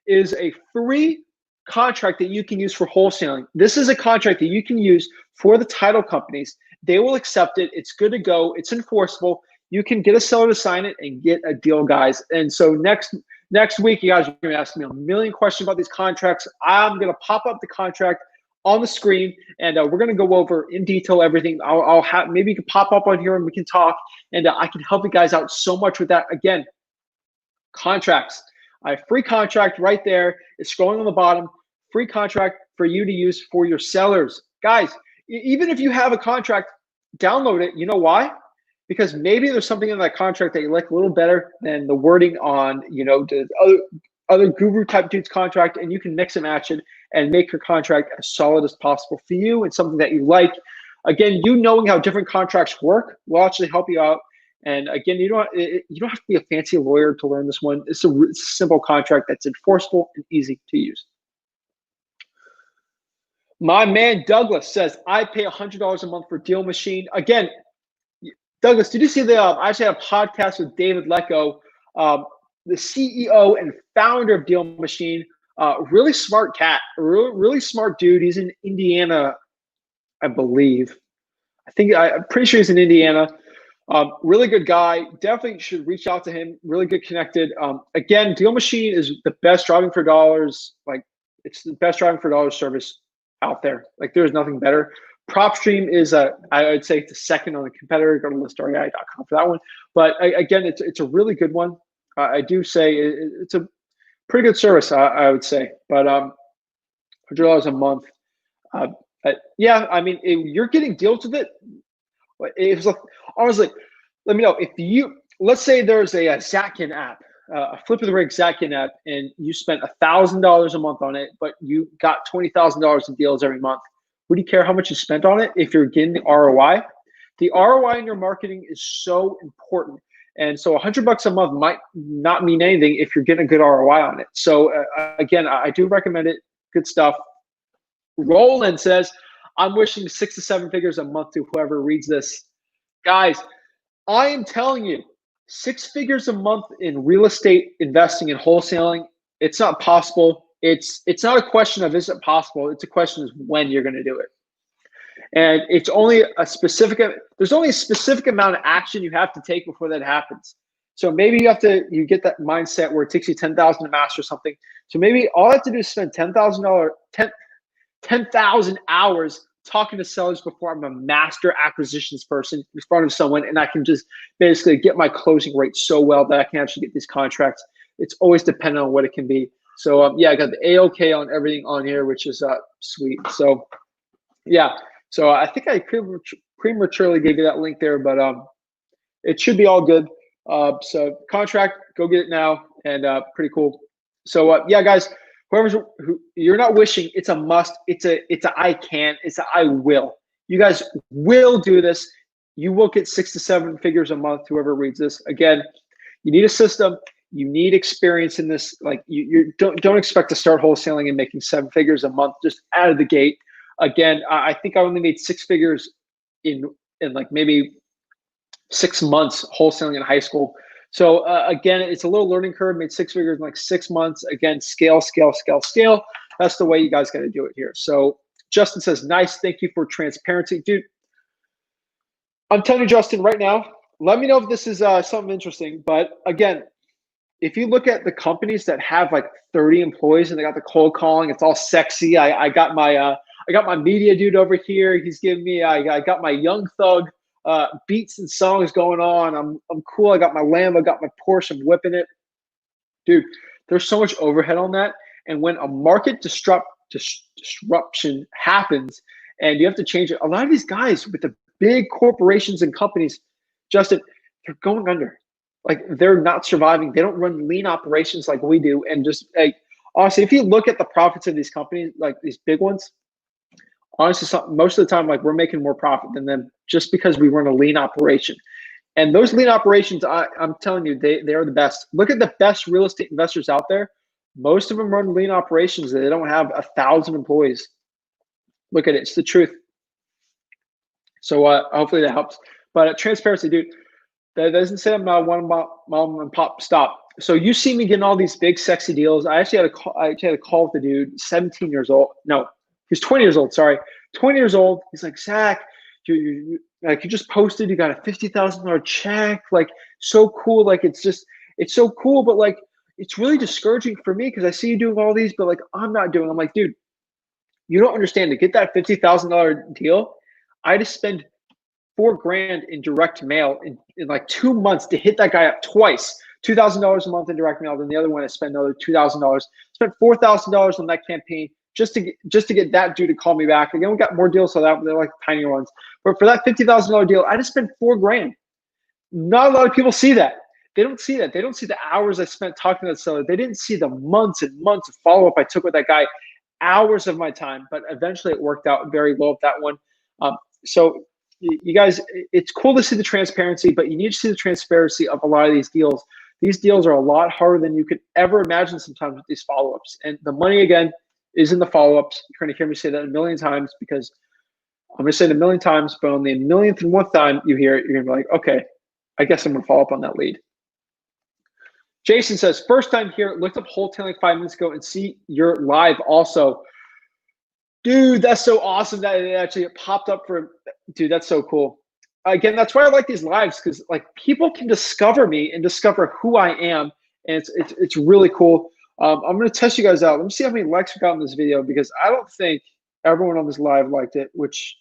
is a free contract that you can use for wholesaling. This is a contract that you can use for the title companies. They will accept it. It's good to go. It's enforceable. You can get a seller to sign it and get a deal, guys. And so next week, you guys are going to ask me a million questions about these contracts. I'm going to pop up the contract on the screen, and we're going to go over in detail everything. I'll have, maybe you can pop up on here and we can talk, and I can help you guys out so much with that. Again, contracts. I have free contract right there. It's scrolling on the bottom. Free contract for you to use for your sellers. Guys, even if you have a contract, download it. You know why? Because maybe there's something in that contract that you like a little better than the wording on, you know, the other guru type dude's contract, and you can mix and match it and make your contract as solid as possible for you and something that you like. Again, you knowing how different contracts work will actually help you out. And again, you don't have to be a fancy lawyer to learn this one. It's a simple contract that's enforceable and easy to use. My man Douglas says, I pay $100 a month for Deal Machine. Again, Douglas, did you see I actually had a podcast with David Lecco, the CEO and founder of Deal Machine. Really smart cat, really smart dude. He's in Indiana, I believe. I'm pretty sure he's in Indiana. Really good guy. Definitely should reach out to him. Really good connected. Again, Deal Machine is the best driving for dollars. Like, it's the best driving for dollars service out there. Like, there's nothing better. PropStream is I would say the second on the competitor. Go to listai.com for that one. But again, it's a really good one. I do say it's a pretty good service. I would say, but $100 a month. Yeah, I mean, you're getting deals with it. It was like, honestly, let me know if let's say there's a Zach Ginn app, a flip of the rig Zach Ginn app, and you spent $1,000 a month on it, but you got $20,000 in deals every month. Would you care how much you spent on it if you're getting the ROI? The ROI in your marketing is so important. And so $100 a month might not mean anything if you're getting a good ROI on it. So again, I do recommend it. Good stuff. Roland says, I'm wishing 6 to 7 figures a month to whoever reads this. Guys, I am telling you, 6 figures a month in real estate investing and wholesaling, it's not possible. It's not a question of is it possible. It's a question of when you're going to do it. And it's only there's only a specific amount of action you have to take before that happens. So maybe you get that mindset where it takes you 10,000 to master something. So maybe all I have to do is spend $10,000 hours talking to sellers before I'm a master acquisitions person in front of someone, and I can just basically get my closing rate so well that I can actually get these contracts. It's always dependent on what it can be. So yeah, I got the A-OK on everything on here, which is sweet. So yeah, so I think I prematurely gave you that link there, but it should be all good. So contract, go get it now, and pretty cool. So yeah, guys, you're not wishing, it's a must. It's a I can. It's a I will. You guys will do this. You will get 6 to 7 figures a month. Whoever reads this, again, you need a system. You need experience in this. Like you don't expect to start wholesaling and making 7 figures a month just out of the gate. Again, I think I only made 6 figures in like maybe 6 months wholesaling in high school. So again, it's a little learning curve. Made 6 figures in like 6 months. Again, scale. That's the way you guys got to do it here. So Justin says, nice. Thank you for transparency, dude. I'm telling you, Justin, right now, let me know if this is something interesting. But again, if you look at the companies that have like 30 employees and they got the cold calling, it's all sexy. I got my media dude over here. He's giving me. I got my young thug beats and songs going on. I'm cool. I got my Lambo, got my Porsche. I'm whipping it, dude. There's so much overhead on that, and when a market disruption happens, and you have to change it, a lot of these guys with the big corporations and companies, Justin, they're going under. Like they're not surviving. They don't run lean operations like we do. And just like honestly, if you look at the profits of these companies, like these big ones, honestly, most of the time, like we're making more profit than them just because we run a lean operation. And those lean operations, I'm telling you, they are the best. Look at the best real estate investors out there. Most of them run lean operations. They don't have 1,000 employees. Look at it. It's the truth. So hopefully that helps. But transparency, dude. That doesn't say I'm not one mom and pop stop. So you see me getting all these big sexy deals. I actually had a call with the dude, 17 years old. No, he's 20 years old. Sorry, 20 years old. He's like, Zach, you just posted. You got a $50,000 check. Like so cool. Like it's so cool. But like it's really discouraging for me because I see you doing all these, but like I'm not doing. I'm like, dude, you don't understand. To get that $50,000 deal, I had to spend $4,000 in direct mail in like 2 months to hit that guy up twice. $2,000 a month in direct mail. Then the other one I spent another $2,000. Spent $4,000 on that campaign just to get that dude to call me back. Again, we got more deals for that, but they're like tiny ones. But for that $50,000 deal, I just spent $4,000. Not a lot of people see that. They don't see that. They don't see the hours I spent talking to that seller. They didn't see the months and months of follow-up I took with that guy. Hours of my time, but eventually it worked out very well with that one. so you guys, it's cool to see the transparency, but you need to see the transparency of a lot of these deals. These deals are a lot harder than you could ever imagine sometimes with these follow-ups. And the money, again, is in the follow-ups. You're going to hear me say that a million times because I'm going to say it a million times, but on the millionth and one time you hear it, you're going to be like, okay, I guess I'm going to follow up on that lead. Jason says, first time here, looked up wholesaling 5 minutes ago and see you're live also. Dude, that's so awesome that it actually popped up for, dude, that's so cool. Again, that's why I like these lives, because like people can discover me and discover who I am, and it's really cool. I'm going to test you guys out. Let me see how many likes we got in this video, because I don't think everyone on this live liked it, which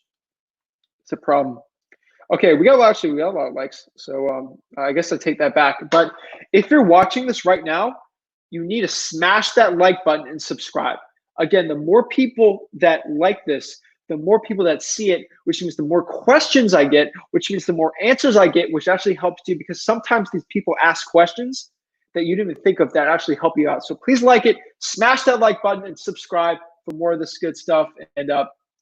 is a problem. Okay, we got a lot of likes, so I guess I take that back. But if you're watching this right now, you need to smash that like button and subscribe. Again, the more people that like this, the more people that see it, which means the more questions I get, which means the more answers I get, which actually helps you, because sometimes these people ask questions that you didn't even think of that actually help you out. So please like it, smash that like button, and subscribe for more of this good stuff. And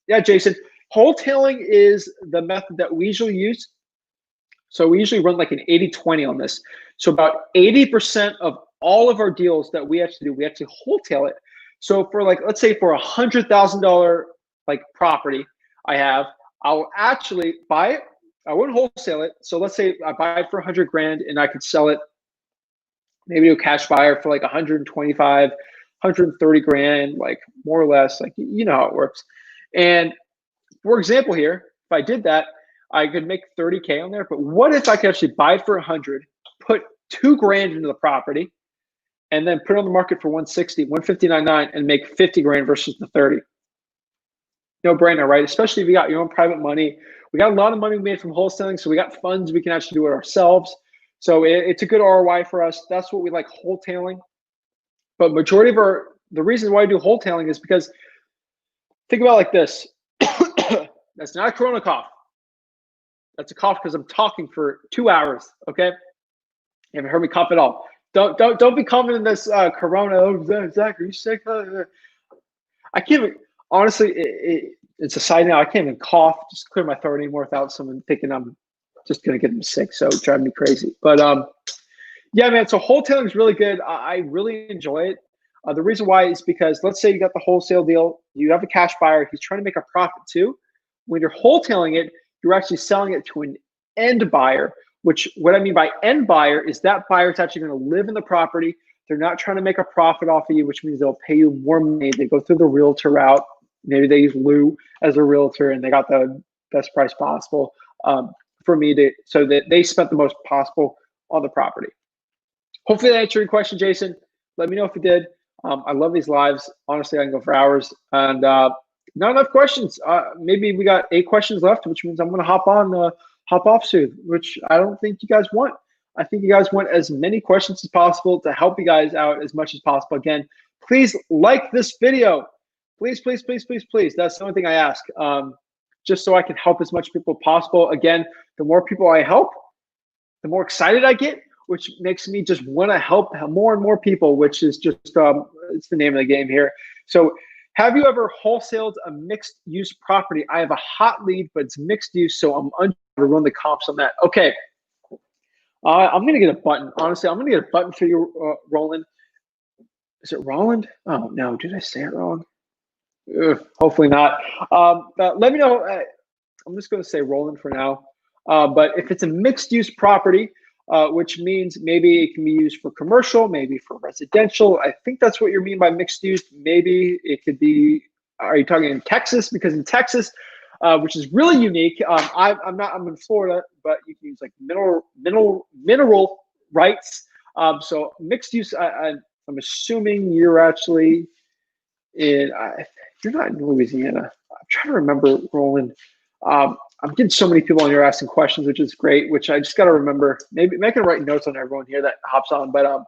yeah, Jason, wholetailing is the method that we usually use. So we usually run like an 80-20 on this. So about 80% of all of our deals that we actually do, we actually wholesale it. So for like, let's say for $100,000 like property I'll actually buy it. I wouldn't wholesale it. So let's say I buy it for 100 grand and I could sell it maybe to a cash buyer for like 125, 130 grand, like more or less, like, you know how it works. And for example here, if I did that, I could make 30K on there. But what if I could actually buy it for 100, put 2 grand into the property, and then put it on the market for 160, 159.9, and make 50 grand versus the 30? No brainer, right? Especially if you got your own private money. We got a lot of money made from wholesaling, so we got funds, we can actually do it ourselves. So it's a good ROI for us. That's what we like wholetailing. But majority of the reason why I do wholetailing is because, think about it like this. That's not a corona cough. That's a cough because I'm talking for 2 hours, okay? You haven't heard me cough at all. Don't be coughing in this corona. Oh, Zach, are you sick? I can't even, honestly, it's a side note. I can't even cough, just clear my throat anymore without someone thinking I'm just gonna get them sick. So it's driving me crazy. But yeah, man. So wholetailing is really good. I really enjoy it. The reason why is because, let's say you got the wholesale deal, you have a cash buyer, he's trying to make a profit too. When you're wholetailing it, you're actually selling it to an end buyer, which what I mean by end buyer is that buyer is actually going to live in the property. They're not trying to make a profit off of you, which means they'll pay you more money. They go through the realtor route. Maybe they use Lou as a realtor and they got the best price possible for me so that they spent the most possible on the property. Hopefully that answered your question, Jason. Let me know if it did. I love these lives. Honestly, I can go for hours. And not enough questions. Maybe we got 8 questions left, which means I'm going to hop off soon, which I don't think you guys want. I think you guys want as many questions as possible to help you guys out as much as possible. Again, please like this video. Please, please, please, please, please. That's the only thing I ask, just so I can help as much people as possible. Again, the more people I help, the more excited I get, which makes me just want to help more and more people, which is just, it's the name of the game here. So have you ever wholesaled a mixed use property? I have a hot lead, but it's mixed use, so I'm unsure to run the comps on that. Okay. I'm going to get a button. Honestly, I'm going to get a button for you, Roland. Is it Roland? Oh, no. Did I say it wrong? Hopefully not. Let me know. I'm just going to say Roland for now. But if it's a mixed use property, which means maybe it can be used for commercial, maybe for residential. I think that's what you mean by mixed use. Maybe it could be, are you talking in Texas? Because in Texas, which is really unique, I'm in Florida, but you can use like mineral rights. So mixed use, I'm assuming you're actually in, you're not in Louisiana. I'm trying to remember, Roland. I'm getting so many people on here asking questions, which is great, which I just got to remember. Maybe I can write notes on everyone here that hops on. But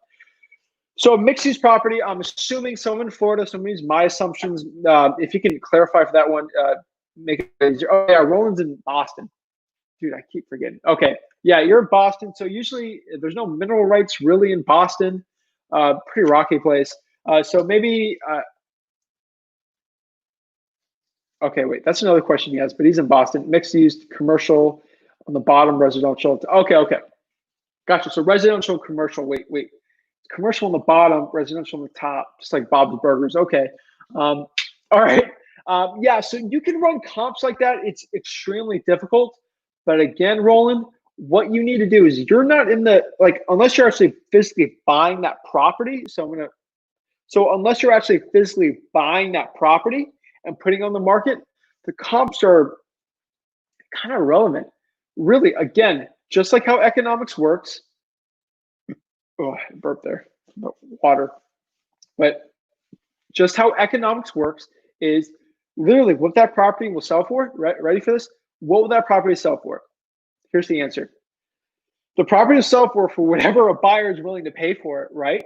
so mixed use property, I'm assuming someone in Florida, someone use my assumptions. If you can clarify for that one, make it easier. Oh, yeah, Roland's in Boston. Dude, I keep forgetting. Okay, yeah, you're in Boston. So usually there's no mineral rights really in Boston. Pretty rocky place. So maybe Okay, wait, that's another question he has, but he's in Boston. Mixed use, commercial on the bottom, residential. Okay. Gotcha. So residential, commercial. Wait. Commercial on the bottom, residential on the top, just like Bob's Burgers. Okay. All right. Yeah, so you can run comps like that. It's extremely difficult. But again, Roland, what you need to do is you're not in the, like, unless you're actually physically buying that property. So unless you're actually physically buying that property and putting on the market, the comps are kind of irrelevant. Really, again, just like how economics works. Oh, I burped there. Water. But just how economics works is literally what that property will sell for. Ready for this? What will that property sell for? Here's the answer. The property will sell for whatever a buyer is willing to pay for it, right?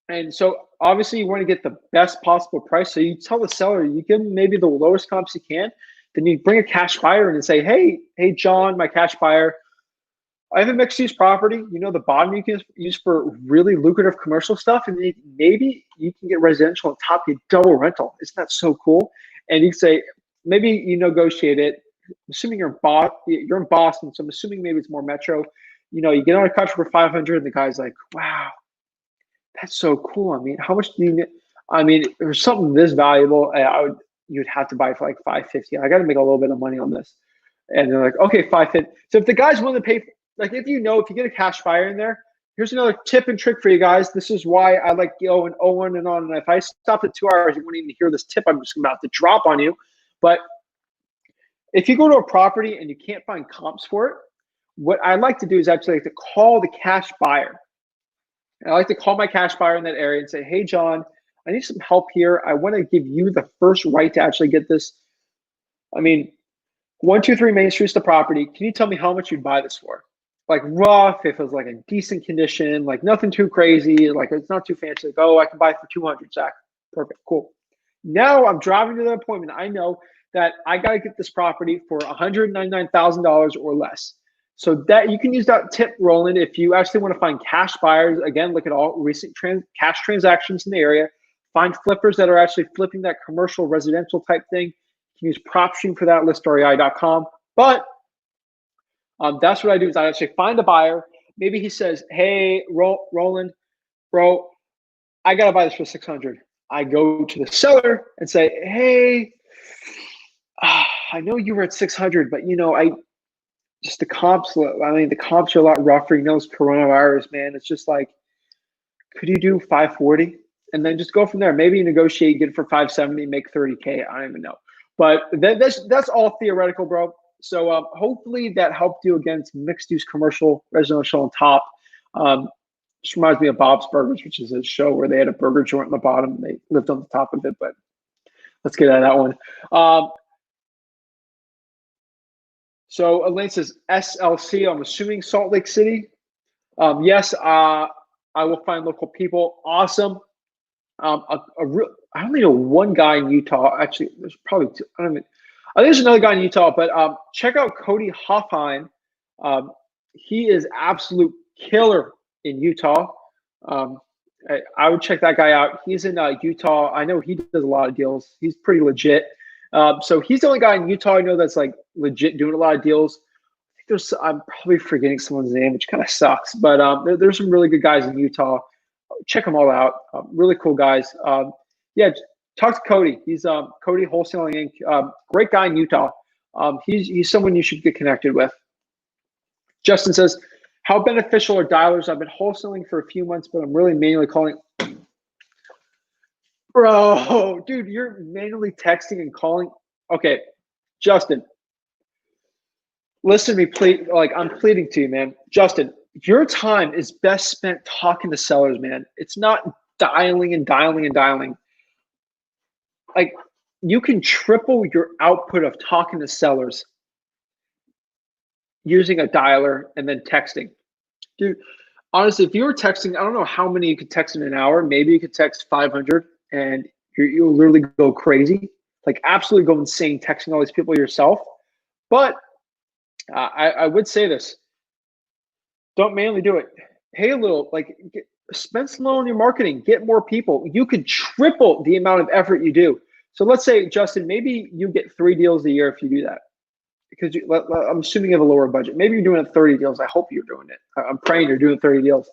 And so obviously you want to get the best possible price. So you tell the seller, you give them maybe the lowest comps you can. Then you bring a cash buyer in and say, hey, John, my cash buyer, I have a mixed use property. You know, the bottom you can use for really lucrative commercial stuff. And maybe you can get residential on top, you double rental. Isn't that so cool? And you say, maybe you negotiate it. Assuming you're in Boston, so I'm assuming maybe it's more metro. You know, you get on a contract for 500 and the guy's like, wow, that's so cool. I mean, how much do you need? I mean, there's something this valuable, you'd have to buy for like 550. I got to make a little bit of money on this. And they're like, okay, 550. So if the guy's willing to pay, like if you get a cash buyer in there, here's another tip and trick for you guys. This is why I like going on and on. And if I stopped at 2 hours, you wouldn't even hear this tip I'm just about to drop on you. But if you go to a property and you can't find comps for it, what I like to do is actually like to call the cash buyer. And I like to call my cash buyer in that area and say, hey, John, I need some help here. I want to give you the first right to actually get this. I mean, 123 Main Street's the property. Can you tell me how much you'd buy this for? Like rough, if it was like a decent condition, like nothing too crazy, like it's not too fancy. Like, oh, I can buy it for 200, Zach. Perfect, cool. Now I'm driving to the appointment. I know that I got to get this property for $199,000 or less. So that you can use that tip, Roland, if you actually want to find cash buyers. Again, look at all recent cash transactions in the area. Find flippers that are actually flipping that commercial residential type thing. You can use PropStream for that, listrei.com. But that's what I do is I actually find a buyer. Maybe he says, hey, Roland, bro, I got to buy this for 600. I go to the seller and say, hey, I know you were at 600, but you know, just the comps. I mean, the comps are a lot rougher. You know, it's coronavirus, man. It's just like, could you do 540? And then just go from there. Maybe you negotiate, get it for 570, make 30K. I don't even know. But that's all theoretical, bro. So hopefully that helped you against mixed use commercial, residential on top. Just reminds me of Bob's Burgers, which is a show where they had a burger joint on the bottom. They lived on the top of it, but let's get out of that one. So Elaine says SLC, I'm assuming Salt Lake City. Yes, I will find local people. Awesome. I only know one guy in Utah. Actually, there's probably two. I think there's another guy in Utah, but check out Cody Hoffheim. He is absolute killer in Utah. I would check that guy out. He's in Utah. I know he does a lot of deals. He's pretty legit. So he's the only guy in Utah I know that's like legit doing a lot of deals. I think I'm probably forgetting someone's name, which kind of sucks. But there's some really good guys in Utah. Check them all out. Really cool guys. Yeah, talk to Cody. He's Cody Wholesaling Inc. Great guy in Utah. He's someone you should get connected with. Justin says, how beneficial are dialers? I've been wholesaling for a few months, but I'm really manually calling. Bro, dude, you're manually texting and calling. Okay, Justin, listen to me, please. Like, I'm pleading to you, man. Justin, your time is best spent talking to sellers, man. It's not dialing and dialing and dialing. Like, you can triple your output of talking to sellers using a dialer and then texting. Dude, honestly, if you were texting, I don't know how many you could text in an hour. Maybe you could text 500 and you'll literally go crazy, like absolutely go insane texting all these people yourself. But I would say this, don't manually do it. Pay a little, like spend some money on your marketing, get more people. You could triple the amount of effort you do. So let's say, Justin, maybe you get 3 deals a year if you do that. Because I'm assuming you have a lower budget. Maybe you're doing 30 deals. I hope you're doing it. I'm praying you're doing 30 deals.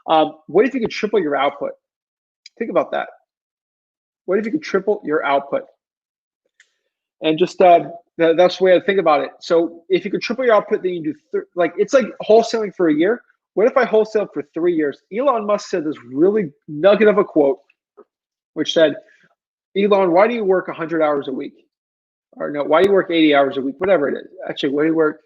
What if you could triple your output? Think about that. What if you could triple your output? And just that's the way I think about it. So if you could triple your output, then you do it's like wholesaling for a year. What if I wholesale for 3 years? Elon Musk said this really nugget of a quote, which said, Elon, why do you work 100 hours a week? Or no, why do you work 80 hours a week? Whatever it is. Actually, why do you work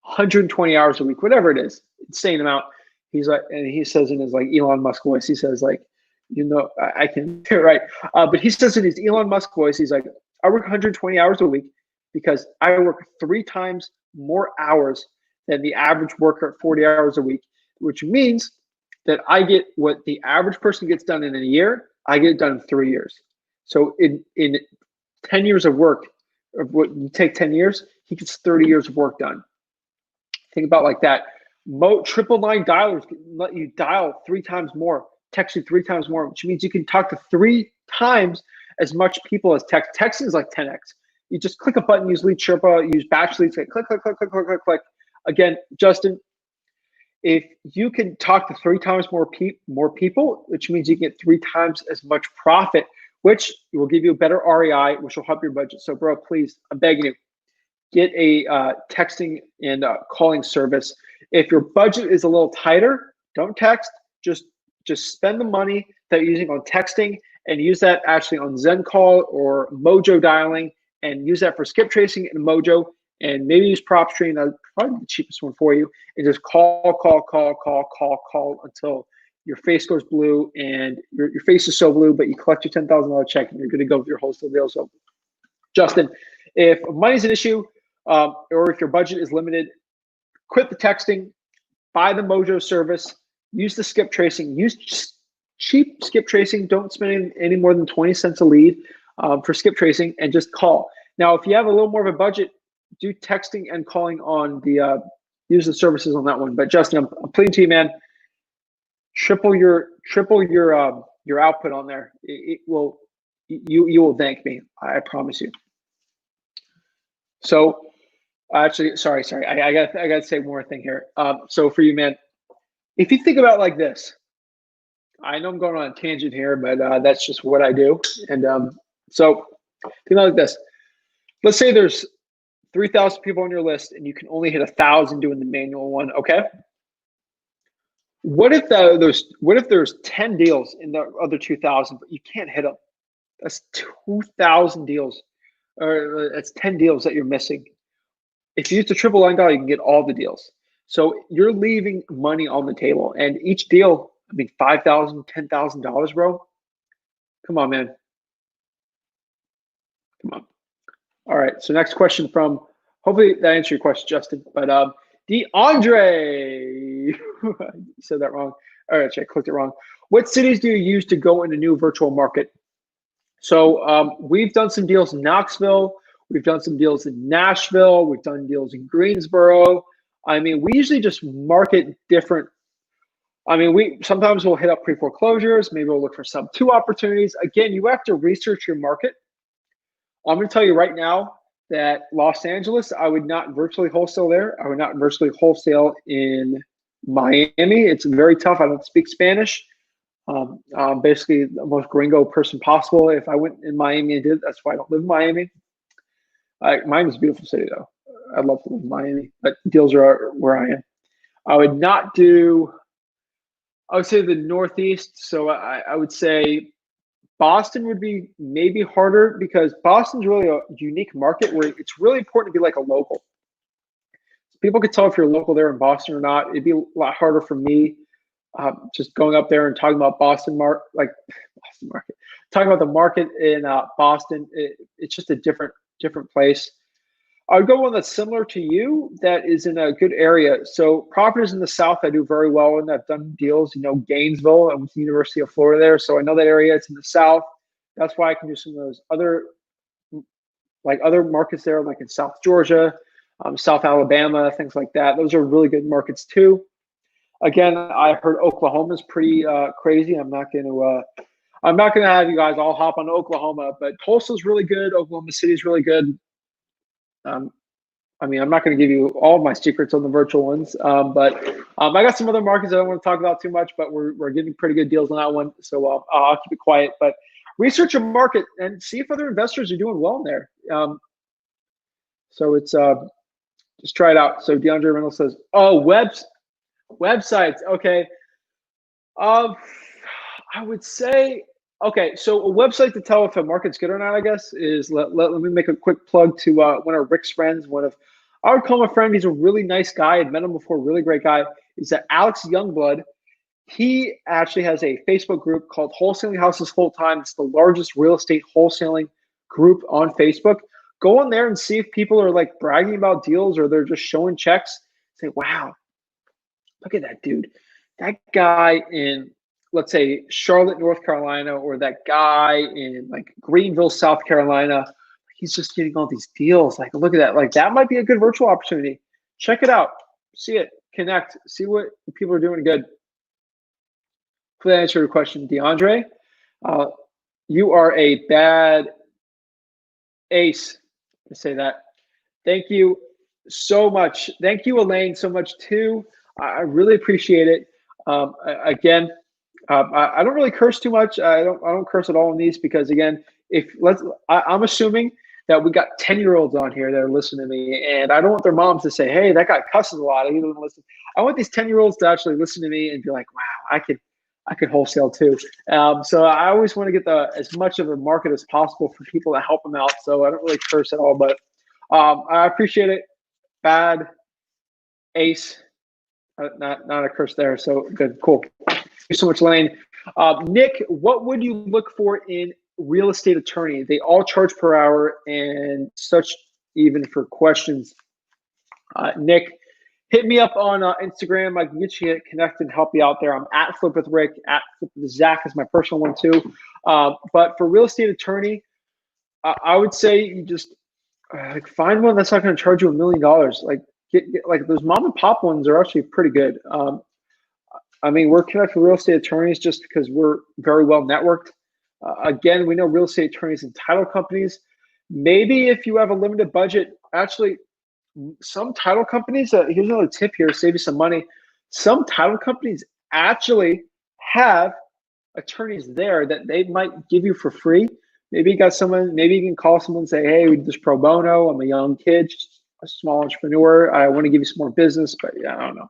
120 hours a week? Whatever it is. Insane amount. He's like, and he says in his like Elon Musk voice, he says like, you know, I can right. But he says in his Elon Musk voice, he's like, I work 120 hours a week because I work 3 times more hours than the average worker at 40 hours a week, which means that I get what the average person gets done in a year, I get it done in 3 years. So in 10 years of work, of what you take 10 years, he gets 30 years of work done. Think about like that. Triple line dialers can let you dial 3 times more, text you 3 times more, which means you can talk to 3 times as much people as text. Texting is like 10x. You just click a button, use Lead Sherpa, use batch leads, click, click, click, click, click, click, click. Again, Justin, if you can talk to 3 times more people, which means you get 3 times as much profit, which will give you a better REI, which will help your budget. So, bro, please, I'm begging you, get a texting and calling service. If your budget is a little tighter, don't text. Just spend the money that you're using on texting and use that actually on Zen Call or Mojo dialing, and use that for Skiptracing and Mojo, and maybe use PropStream. That's probably the cheapest one for you. And just call until your face goes blue, and your face is so blue, but you collect your $10,000 check and you're good to go with your wholesale deal. So, Justin, if money's an issue, or if your budget is limited, quit the texting, buy the Mojo service, use the Skiptracing, use cheap Skiptracing. Don't spend any more than 20 cents a lead for Skiptracing, and just call. Now, if you have a little more of a budget, do texting and calling on the use the services on that one. But Justin, I'm pleading to you, man. Triple your output on there. It will, you will thank me. I promise you. So, actually, sorry, I got to say one more thing here. So for you, man, if you think about it like this, I know I'm going on a tangent here, but that's just what I do. And so think about it like this. Let's say there's 3,000 people on your list, and you can only hit 1,000 doing the manual one. Okay. What if there's 10 deals in the other 2,000, but you can't hit them? That's 2,000 deals, or that's 10 deals that you're missing. If you use the triple line dial, you can get all the deals. So you're leaving money on the table, and each deal, I mean, $5,000, $10,000, bro. Come on, man. Come on. All right. So next question from, hopefully that answered your question, Justin. But DeAndre, I said that wrong. All right, I clicked it wrong. What cities do you use to go into new virtual market? So we've done some deals in Knoxville. We've done some deals in Nashville. We've done deals in Greensboro. I mean, we usually just market different. I mean, sometimes we'll hit up pre-foreclosures. Maybe we'll look for sub 2 opportunities. Again, you have to research your market. I'm going to tell you right now that Los Angeles, I would not virtually wholesale there. I would not virtually wholesale in Miami. It's very tough. I don't speak Spanish. I'm basically the most gringo person possible. If I went in Miami and did, that's why I don't live in Miami. Miami's a beautiful city, though. I'd love to live in Miami, but deals are where I am. I would not do, I would say the Northeast. So I would say Boston would be maybe harder, because Boston's really a unique market where it's really important to be like a local. People could tell if you're local there in Boston or not. It'd be a lot harder for me just going up there and talking about Boston market, talking about the market in Boston. It's just a different place. I would go one that's similar to you, that is in a good area. So properties in the South I do very well in. I've done deals, Gainesville. I went to the University of Florida there, so I know that area. It's in the South. That's why I can do some of those other markets there, like in South Georgia, South Alabama, things like that. Those are really good markets too. Again, I heard Oklahoma's pretty crazy. I'm not going to I'm not going to have you guys all hop on Oklahoma, but Tulsa's really good. Oklahoma City's really good. I mean, I'm not going to give you all of my secrets on the virtual ones, but I got some other markets I don't want to talk about too much, but we're getting pretty good deals on that one, so I'll keep it quiet. But research your market and see if other investors are doing well in there. So it's just try it out. So DeAndre Reynolds says, "Oh, websites, okay." I would say, okay, so a website to tell if a market's good or not, I guess, is let me make a quick plug to one of Rick's friends. I would call him a friend. He's a really nice guy. I'd met him before, really great guy. Is that Alex Youngblood? He actually has a Facebook group called Wholesaling Houses Full Time. It's the largest real estate wholesaling group on Facebook. Go on there and see if people are like bragging about deals or they're just showing checks. Say, wow, look at that dude. That guy in, let's say, Charlotte, North Carolina, or that guy in like Greenville, South Carolina, he's just getting all these deals. Like, look at that. Like, that might be a good virtual opportunity. Check it out. See it. Connect. See what people are doing good. Hopefully I answered your question, DeAndre. You are a bad ace to say that. Thank you so much. Thank you, Elaine, so much too. I really appreciate it. Again, I don't really curse too much. I don't curse at all in these because again, I'm assuming that we got 10-year-olds on here that are listening to me, and I don't want their moms to say, "Hey, that guy cusses a lot. He doesn't listen." I want these 10-year-olds to actually listen to me and be like, "Wow, I could wholesale too." So I always want to get as much of a market as possible for people to help them out. So I don't really curse at all, but I appreciate it. Bad ace. Not a curse there. So good, cool. Thank you so much, Lane. Nick, what would you look for in real estate attorney? They all charge per hour and such, even for questions. Nick, hit me up on Instagram. I can get you connected and help you out there. I'm at Flip with Rick, at Flip with Zach is my personal one too. But for real estate attorney, I would say you just find one that's not going to charge you $1 million. Like, get like those mom and pop ones are actually pretty good. I mean, we're connected with real estate attorneys just because we're very well networked. Again, we know real estate attorneys and title companies. Maybe if you have a limited budget, actually, some title companies, here's another tip here, save you some money. Some title companies actually have attorneys there that they might give you for free. Maybe you got someone, maybe you can call someone and say, "Hey, we do this pro bono. I'm a young kid, just a small entrepreneur. I want to give you some more business," but yeah, I don't know.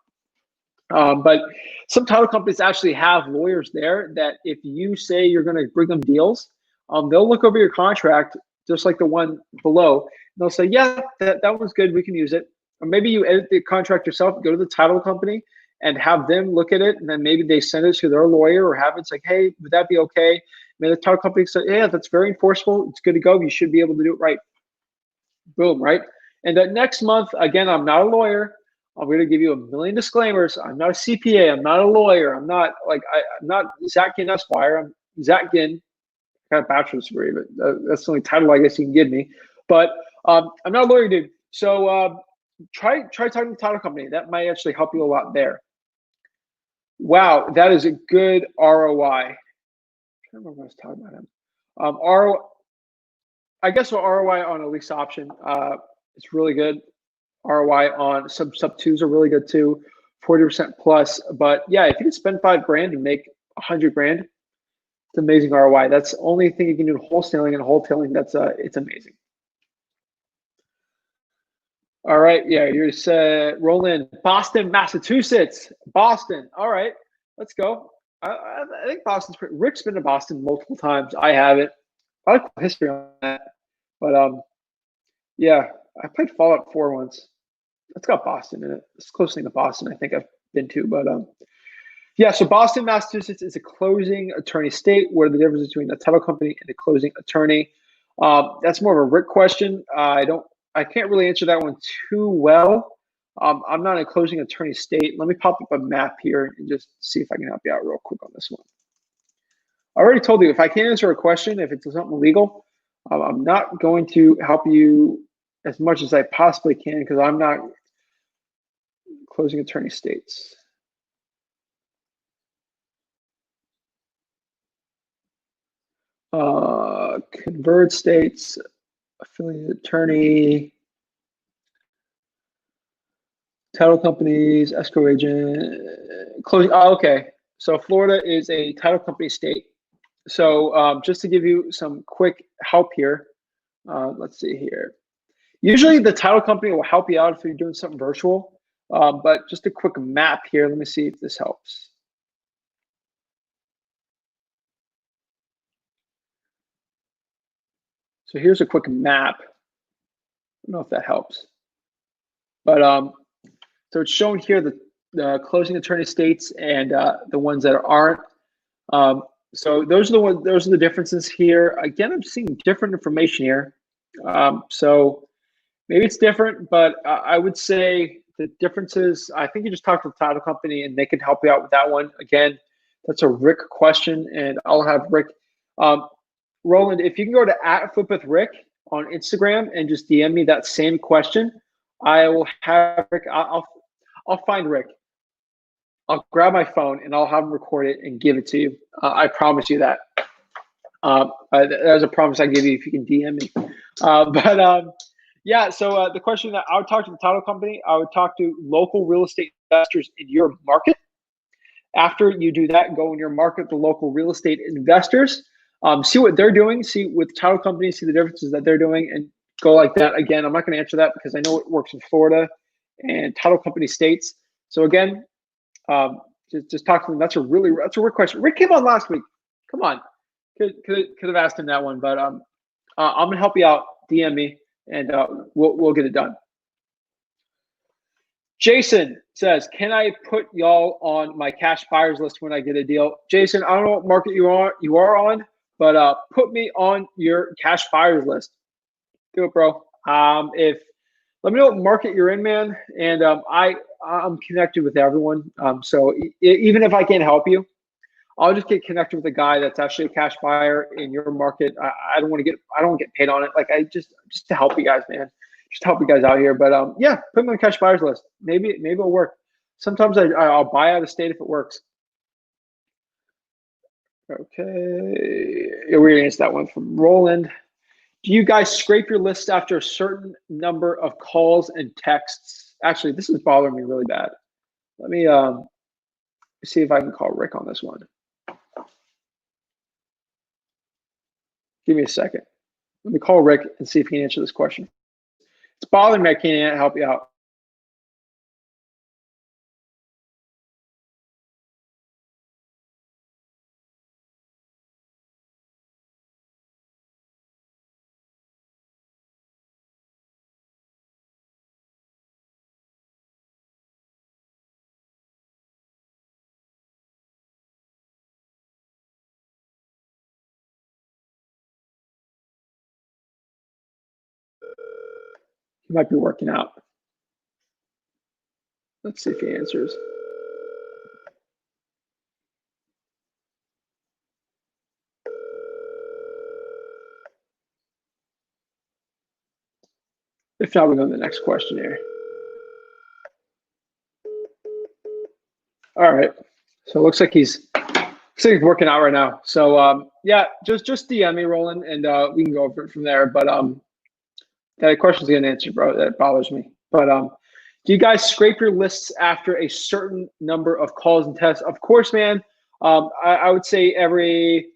But some title companies actually have lawyers there that if you say you're going to bring them deals, they'll look over your contract, just like the one below. And they'll say, "Yeah, that one's good. We can use it." Or maybe you edit the contract yourself, go to the title company and have them look at it. And then maybe they send it to their lawyer or have it's like, "Hey, would that be okay?" Maybe the title company said, "Yeah, that's very enforceable. It's good to go. You should be able to do it right." Boom, right? And that next month, again, I'm not a lawyer. I'm going to give you 1,000,000 disclaimers. I'm not a CPA. I'm not a lawyer. I'm not Zach Ginn Esquire. I'm Zach Ginn. I got a bachelor's degree, but that's the only title I guess you can give me. But I'm not a lawyer, dude. So try talking to the title company. That might actually help you a lot there. Wow, that is a good ROI. I can't remember what I was talking about him. I guess what ROI on a lease option, it's really good. ROI on sub twos are really good too, 40% plus. But yeah, if you can spend $5,000 and make 100 grand, it's amazing ROI. That's the only thing you can do in wholesaling, and wholesaling, it's amazing. All right, yeah, you're set. Roll in Boston, Massachusetts. Boston. All right, let's go. I think Boston's pretty. Rick's been to Boston multiple times. I haven't. I like history on that, but yeah, I played Fallout 4 once. It's got Boston in it. It's the closest thing to Boston I think I've been to, but yeah. So Boston, Massachusetts is a closing attorney state. What are the differences between a title company and a closing attorney? That's more of a Rick question. I can't really answer that one too well. I'm not a closing attorney state. Let me pop up a map here and just see if I can help you out real quick on this one. I already told you, if I can't answer a question, if it's something legal, I'm not going to help you as much as I possibly can because I'm not closing attorney states. Convert states, affiliate attorney, title companies, escrow agent, closing. Oh, okay. So Florida is a title company state. So just to give you some quick help here, let's see here. Usually the title company will help you out if you're doing something virtual, but just a quick map here. Let me see if this helps. So here's a quick map. I don't know if that helps, but so it's shown here the closing attorney states and the ones that aren't. So those are the ones. Those are the differences here. Again, I'm seeing different information here. So maybe it's different, but I would say the differences. I think you just talk to the title company and they can help you out with that one. Again, that's a Rick question, and I'll have Rick. Roland, if you can go to @FlipWithRick on Instagram and just DM me that same question, I will have Rick. I'll find Rick. I'll grab my phone and I'll have him record it and give it to you. I promise you that. There's a promise I give you if you can DM me. Yeah, so the question that I would talk to the title company, I would talk to local real estate investors in your market. After you do that, go in your market, the local real estate investors, see what they're doing, see with title companies, see the differences that they're doing, and go like that. Again, I'm not going to answer that because I know it works in Florida and title company states. So again, just talk to them. That's a real question. Rick came on last week. Come on, could have asked him that one, but I'm gonna help you out. DM me and we'll get it done. Jason says, can I put y'all on my cash buyers list when I get a deal? Jason, I don't know what market you are on, but put me on your cash buyers list. Do it, bro. Let me know what market you're in, man. And I'm connected with everyone. So even if I can't help you, I'll just get connected with a guy that's actually a cash buyer in your market. I don't get paid on it. Like just to help you guys, man. Just to help you guys out here. But yeah, put me on the cash buyers list. Maybe it'll work. Sometimes I'll buy out of state if it works. Okay, we're gonna answer that one from Roland. Do you guys scrape your list after a certain number of calls and texts? Actually, this is bothering me really bad. Let me see if I can call Rick on this one. Give me a second. Let me call Rick and see if he can answer this question. It's bothering me. I can't help you out. He might be working out. Let's see if he answers. If not, we'll go to the next question here. All right. So it looks like he's working out right now. So yeah, just DM me, Roland, and we can go over it from there. But that question's getting answered, bro. That bothers me. But do you guys scrape your lists after a certain number of calls and tests? Of course, man. I would say every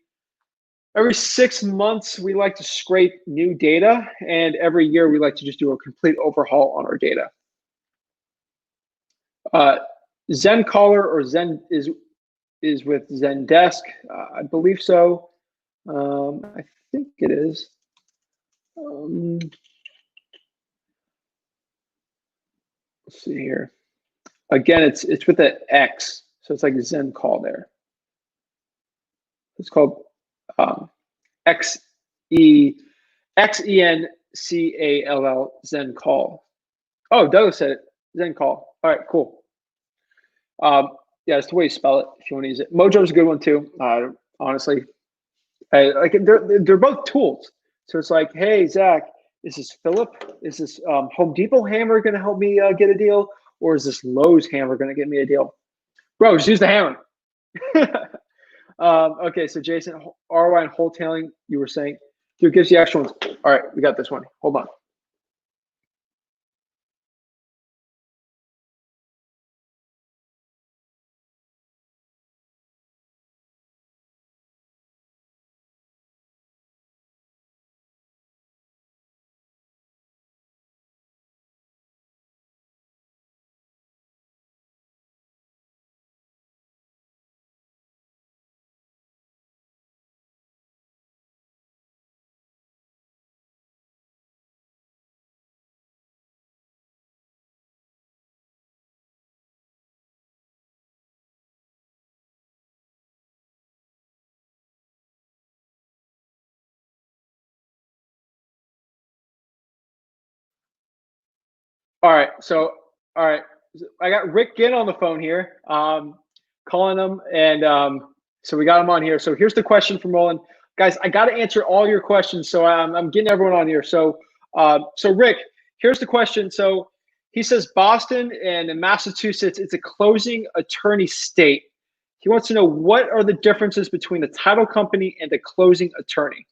6 months we like to scrape new data, and every year we like to just do a complete overhaul on our data. Zen Caller or Zen is with Zendesk, I believe so. I think it is. Let's see here. Again, it's with the X, so it's like a Zen Call there. It's called XENCALL, Zen Call. Oh, Douglas said it. Zen Call. All right, cool. Yeah, it's the way you spell it if you want to use it. Mojo's a good one too. Honestly, like they're both tools. So it's like, hey Zach, is this Philip? Is this Home Depot hammer going to help me get a deal, or is this Lowe's hammer going to get me a deal? Bro, just use the hammer. Okay, so Jason, ROI and wholesaling, you were saying, dude, gives you extra ones. All right, we got this one. Hold on. All right. I got Rick Ginn on the phone here, calling him, and so we got him on here. So here's the question from Roland, guys. I got to answer all your questions, so I'm getting everyone on here. So Rick, here's the question. So he says Boston and in Massachusetts, it's a closing attorney state. He wants to know what are the differences between the title company and the closing attorney.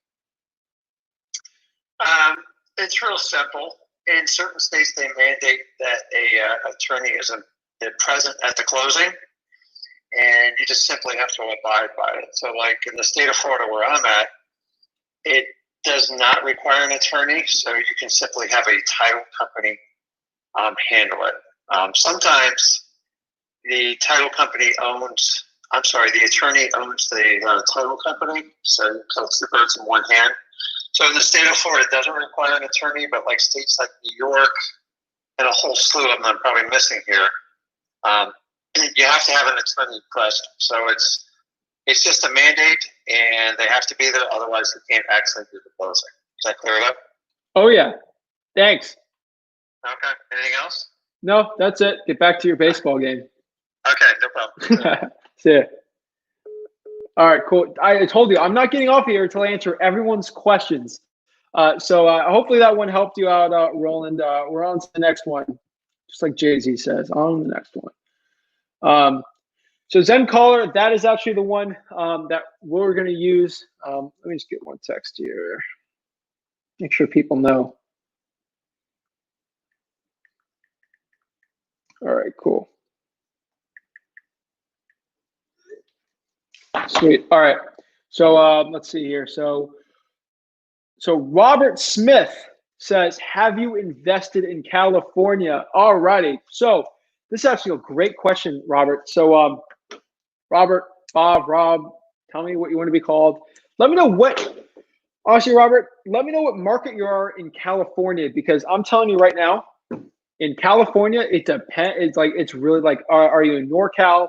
It's real simple. In certain states, they mandate that a attorney is present at the closing, and you just simply have to abide by it. So, like in the state of Florida where I'm at, it does not require an attorney, so you can simply have a title company handle it. Sometimes the title company the attorney owns the title company, so it's two birds in one hand. So in the state of Florida, it doesn't require an attorney, but like states like New York and a whole slew of them I'm probably missing here, you have to have an attorney present. So it's just a mandate, and they have to be there, otherwise they can't actually do the closing. Does that clear it up? Oh yeah, thanks. Okay. Anything else? No, that's it. Get back to your baseball game. Okay, no problem. See ya. All right, cool. I told you I'm not getting off here until I answer everyone's questions. So hopefully that one helped you out, Roland. We're on to the next one, just like Jay-Z says, on the next one. So Zen Caller, that is actually the one that we're going to use. Let me just get one text here. Make sure people know. All right, cool. Sweet. All right. So let's see here. So Robert Smith says, have you invested in California? All righty. So this is actually a great question, Robert. So Robert, Bob, Rob, tell me what you want to be called. Let me know honestly, Robert, let me know what market you are in California, because I'm telling you right now, in California, it depends. It's really like, are you in NorCal,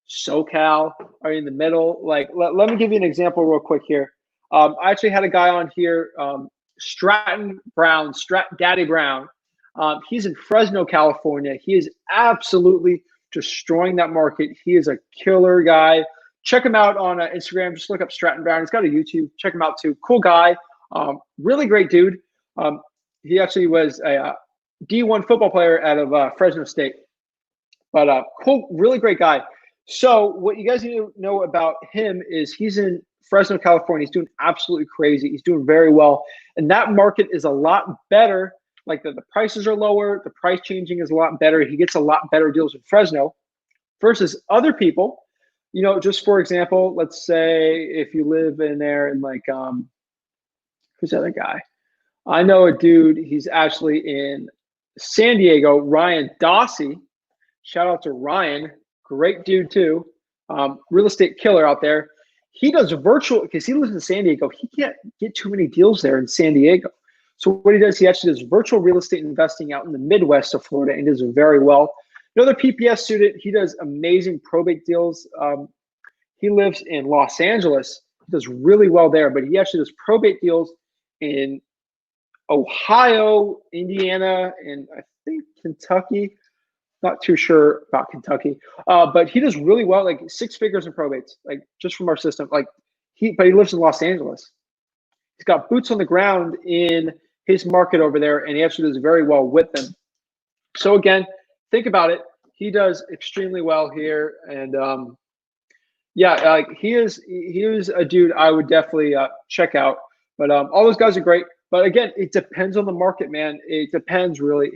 SoCal? Are you in the middle? Like, let me give you an example real quick here. I actually had a guy on here, Daddy Brown. He's in Fresno, California. He is absolutely destroying that market. He is a killer guy. Check him out on Instagram. Just look up Stratton Brown. He's got a YouTube. Check him out too. Cool guy. Really great dude. He actually was a D1 football player out of Fresno State. But cool, really great guy. So what you guys need to know about him is he's in Fresno, California. He's doing absolutely crazy. He's doing very well. And that market is a lot better. Like the prices are lower. The price changing is a lot better. He gets a lot better deals in Fresno versus other people. You know, just for example, let's say if you live in there and like, who's the other guy? I know a dude, he's actually in San Diego, Ryan Dossie. Shout out to Ryan. Great dude too. Real estate killer out there. He does virtual, because he lives in San Diego. He can't get too many deals there in San Diego. So what he does, he actually does virtual real estate investing out in the Midwest of Florida and does very well. Another PPS student, he does amazing probate deals. He lives in Los Angeles. He does really well there, but he actually does probate deals in Ohio, Indiana, and I think Kentucky. Not too sure about Kentucky, but he does really well, like 6 figures in probates, like just from our system. But he lives in Los Angeles. He's got boots on the ground in his market over there, and he actually does very well with them. So again, think about it. He does extremely well here, and Yeah, he is a dude I would definitely check out. But all those guys are great. But again, it depends on the market, man. It depends really.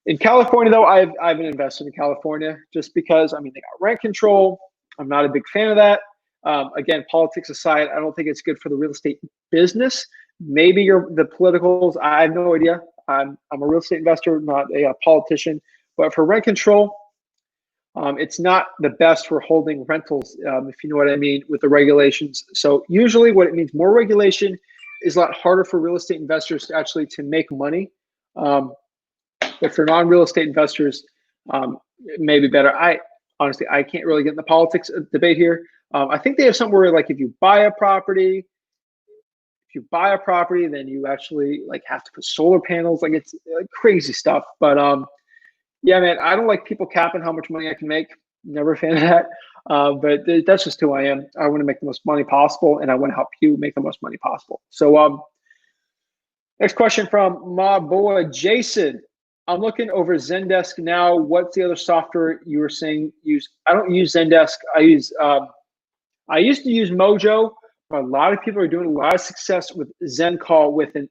In California, though, I haven't invested in California just because, I mean, they got rent control. I'm not a big fan of that. Again, politics aside, I don't think it's good for the real estate business. Maybe the politicals. I have no idea. I'm a real estate investor, not a politician. But for rent control, it's not the best for holding rentals, if you know what I mean, with the regulations. So usually what it means, more regulation is a lot harder for real estate investors to make money. But for non-real estate investors, it may be better. Honestly, I can't really get in the politics debate here. I think they have something where, like, if you buy a property, then you actually like have to put solar panels. Like, it's like crazy stuff. But yeah, man, I don't like people capping how much money I can make. Never a fan of that. But that's just who I am. I want to make the most money possible, and I want to help you make the most money possible. So next question from my boy Jason. I'm looking over Zendesk now. What's the other software you were saying use? I don't use Zendesk. I used to use Mojo, but a lot of people are doing a lot of success with ZenCall with an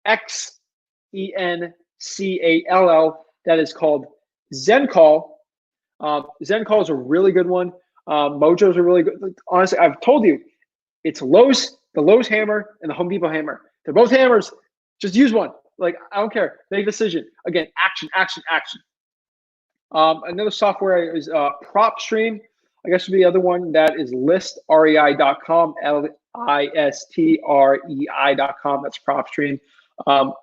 X-E-N-C-A-L-L. That is called ZenCall. ZenCall is a really good one. Mojo is a really good. Honestly, I've told you, it's the Lowe's hammer and the Home Depot hammer. They're both hammers. Just use one. Like, I don't care. Make a decision. Again, action, action, action. Another software is PropStream. I guess would be the other one. That is listrei.com, LISTREI.com. That's PropStream.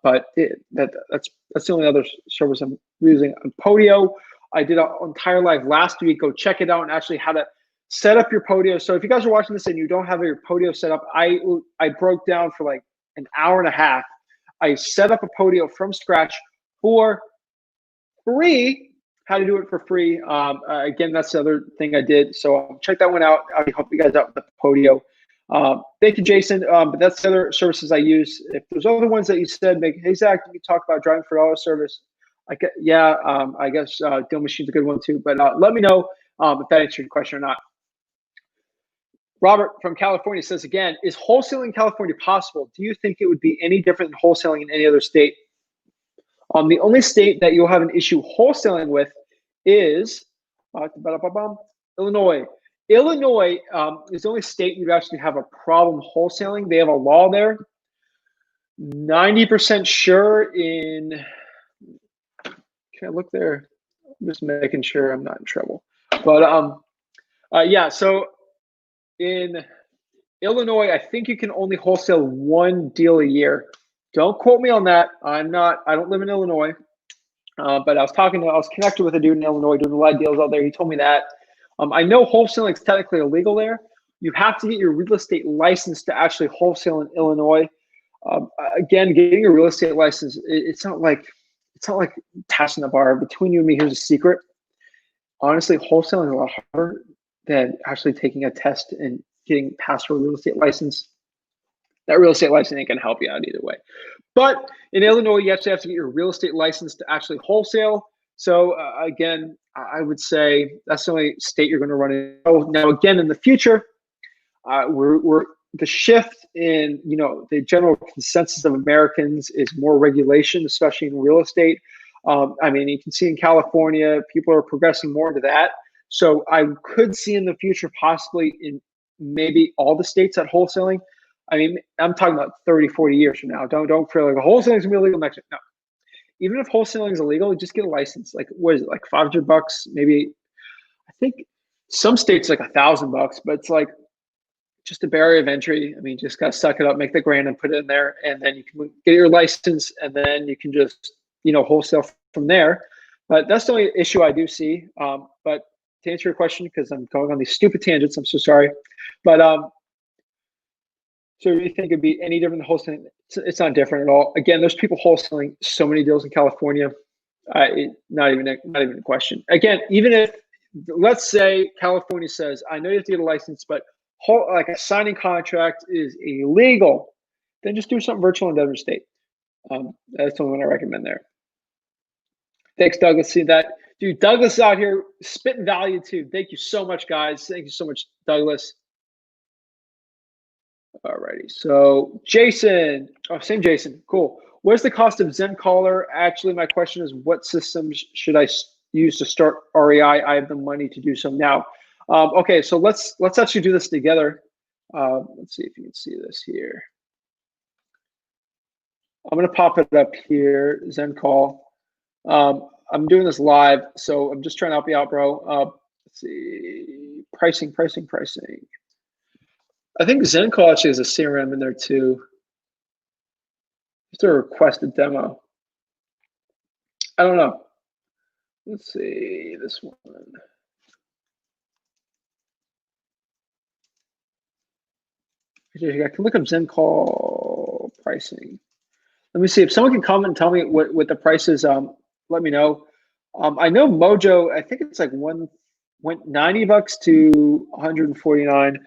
But that's the only other service I'm using. Podio, I did an entire live last week. Go check it out and actually how to set up your Podio. So if you guys are watching this and you don't have your Podio set up, I broke down for like an hour and a half. I set up a Podio from scratch for free. How to do it for free. Again, that's the other thing I did. So check that one out. I'll help you guys out with the Podio. Thank you, Jason. But that's the other services I use. If there's other ones that you said, hey, Zach, did you talk about driving for auto service? I guess Deal Machine's a good one too. But let me know if that answered your question or not. Robert from California says, again, is wholesaling in California possible? Do you think it would be any different than wholesaling in any other state? The only state that you'll have an issue wholesaling with is Illinois. Illinois is the only state you'd actually have a problem wholesaling. They have a law there. 90% sure in, can I look there? I'm just making sure I'm not in trouble. But yeah, so in Illinois, I think you can only wholesale one deal a year. Don't quote me on that. I don't live in Illinois. But I was connected with a dude in Illinois doing a lot of deals out there. He told me that. I know wholesaling is technically illegal there. You have to get your real estate license to actually wholesale in Illinois. Again, getting a real estate license, it's not like passing the bar. Between you and me, here's a secret. Honestly, wholesaling is a lot harder than actually taking a test and getting past a real estate license. That real estate license ain't gonna help you out either way. But in Illinois, you actually have to get your real estate license to actually wholesale. So again, I would say that's the only state you're going to run in. Now, again, in the future, we're the shift in, the general consensus of Americans is more regulation, especially in real estate. I mean, you can see in California, people are progressing more into that. So I could see in the future, possibly in maybe all the states at wholesaling. I mean, I'm talking about 30, 40 years from now. Don't feel like wholesaling is going to be illegal next year. No. Even if wholesaling is illegal, just get a license. Like, what is it, like $500? Maybe, I think some states like $1,000, but it's like just a barrier of entry. I mean, just got to suck it up, make the grand and put it in there, and then you can get your license, and then you can just, wholesale from there. But that's the only issue I do see. But to answer your question, because I'm going on these stupid tangents, I'm so sorry. But so you think it'd be any different than wholesaling? It's not different at all. Again, there's people wholesaling so many deals in California. Not even a question. Again, even if, let's say California says, I know you have to get a license, but like a signing contract is illegal, then just do something virtual in another state. That's the only one I recommend there. Thanks, Doug. Let's see that. Dude, Douglas out here spitting value too. Thank you so much, guys. Thank you so much, Douglas. Alrighty, so Jason, same Jason, cool. What's the cost of Zen Caller? Actually, my question is, what systems should I use to start REI? I have the money to do so now. Okay, so let's actually do this together. Let's see if you can see this here. I'm gonna pop it up here, Zen Call. I'm doing this live, so I'm just trying to help you out, bro. Let's see, pricing. I think Zen Call actually has a CRM in there too. Just a requested demo. I don't know. Let's see this one. I can look up Zen Call pricing. Let me see if someone can comment and tell me what the price is. Let me know. I know Mojo. I think it's like went $90 to 149.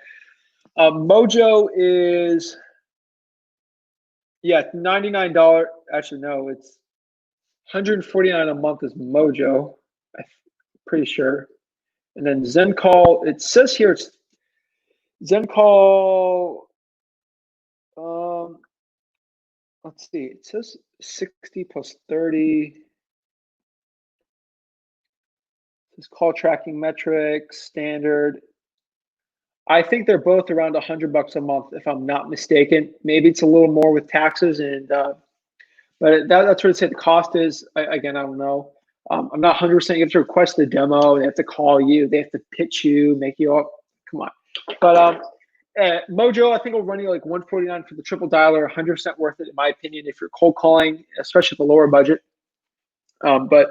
Mojo is $99. Actually, no, it's 149 a month is Mojo. I'm pretty sure. And then Zen Call. It says here it's Zen Call. Let's see. It says 60 plus 30. It's call tracking metrics, standard. I think they're both around $100 a month, if I'm not mistaken. Maybe it's a little more with taxes, and but that's what it said the cost is. Again, I don't know. I'm not 100%. You have to request the demo. They have to call you. They have to pitch you, make you up. Come on. But Mojo, I think will run you like $149 for the triple dialer. 100% worth it, in my opinion, if you're cold calling, especially at the lower budget. But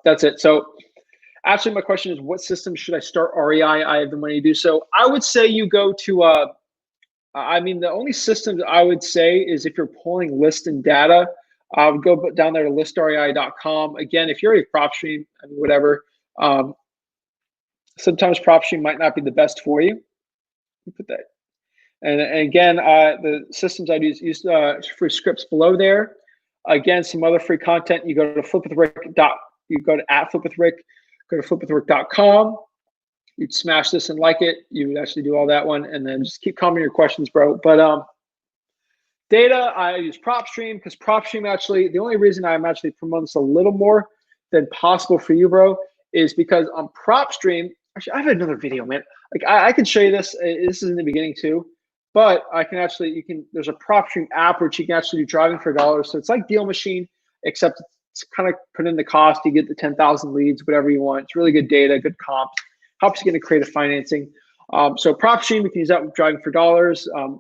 that's it. So. Actually, my question is, what system should I start REI? I have the money to do so. I would say you go to, the only system I would say is if you're pulling list and data, I would go down there to listrei.com. Again, if you're a PropStream, whatever, sometimes PropStream might not be the best for you. Put that. And again, the systems I use free scripts below there. Again, some other free content. You go to flipwithrick. You go to @flipwithrick. Go to flipwithrick.com. You'd smash this and like it. You would actually do all that one, and then just keep commenting your questions, bro. But data, I use PropStream because PropStream actually, the only reason I'm actually promoting this a little more than possible for you, bro, is because on PropStream, actually, I have another video, man. Like I can show you this. This is in the beginning too, but I can actually, there's a PropStream app which you can actually do driving for $1. So it's like Deal Machine, except it's kind of put in the cost. You get the 10,000 leads, whatever you want. It's really good data, good comps. Helps you get into creative financing. So PropStream, you can use that with driving for $.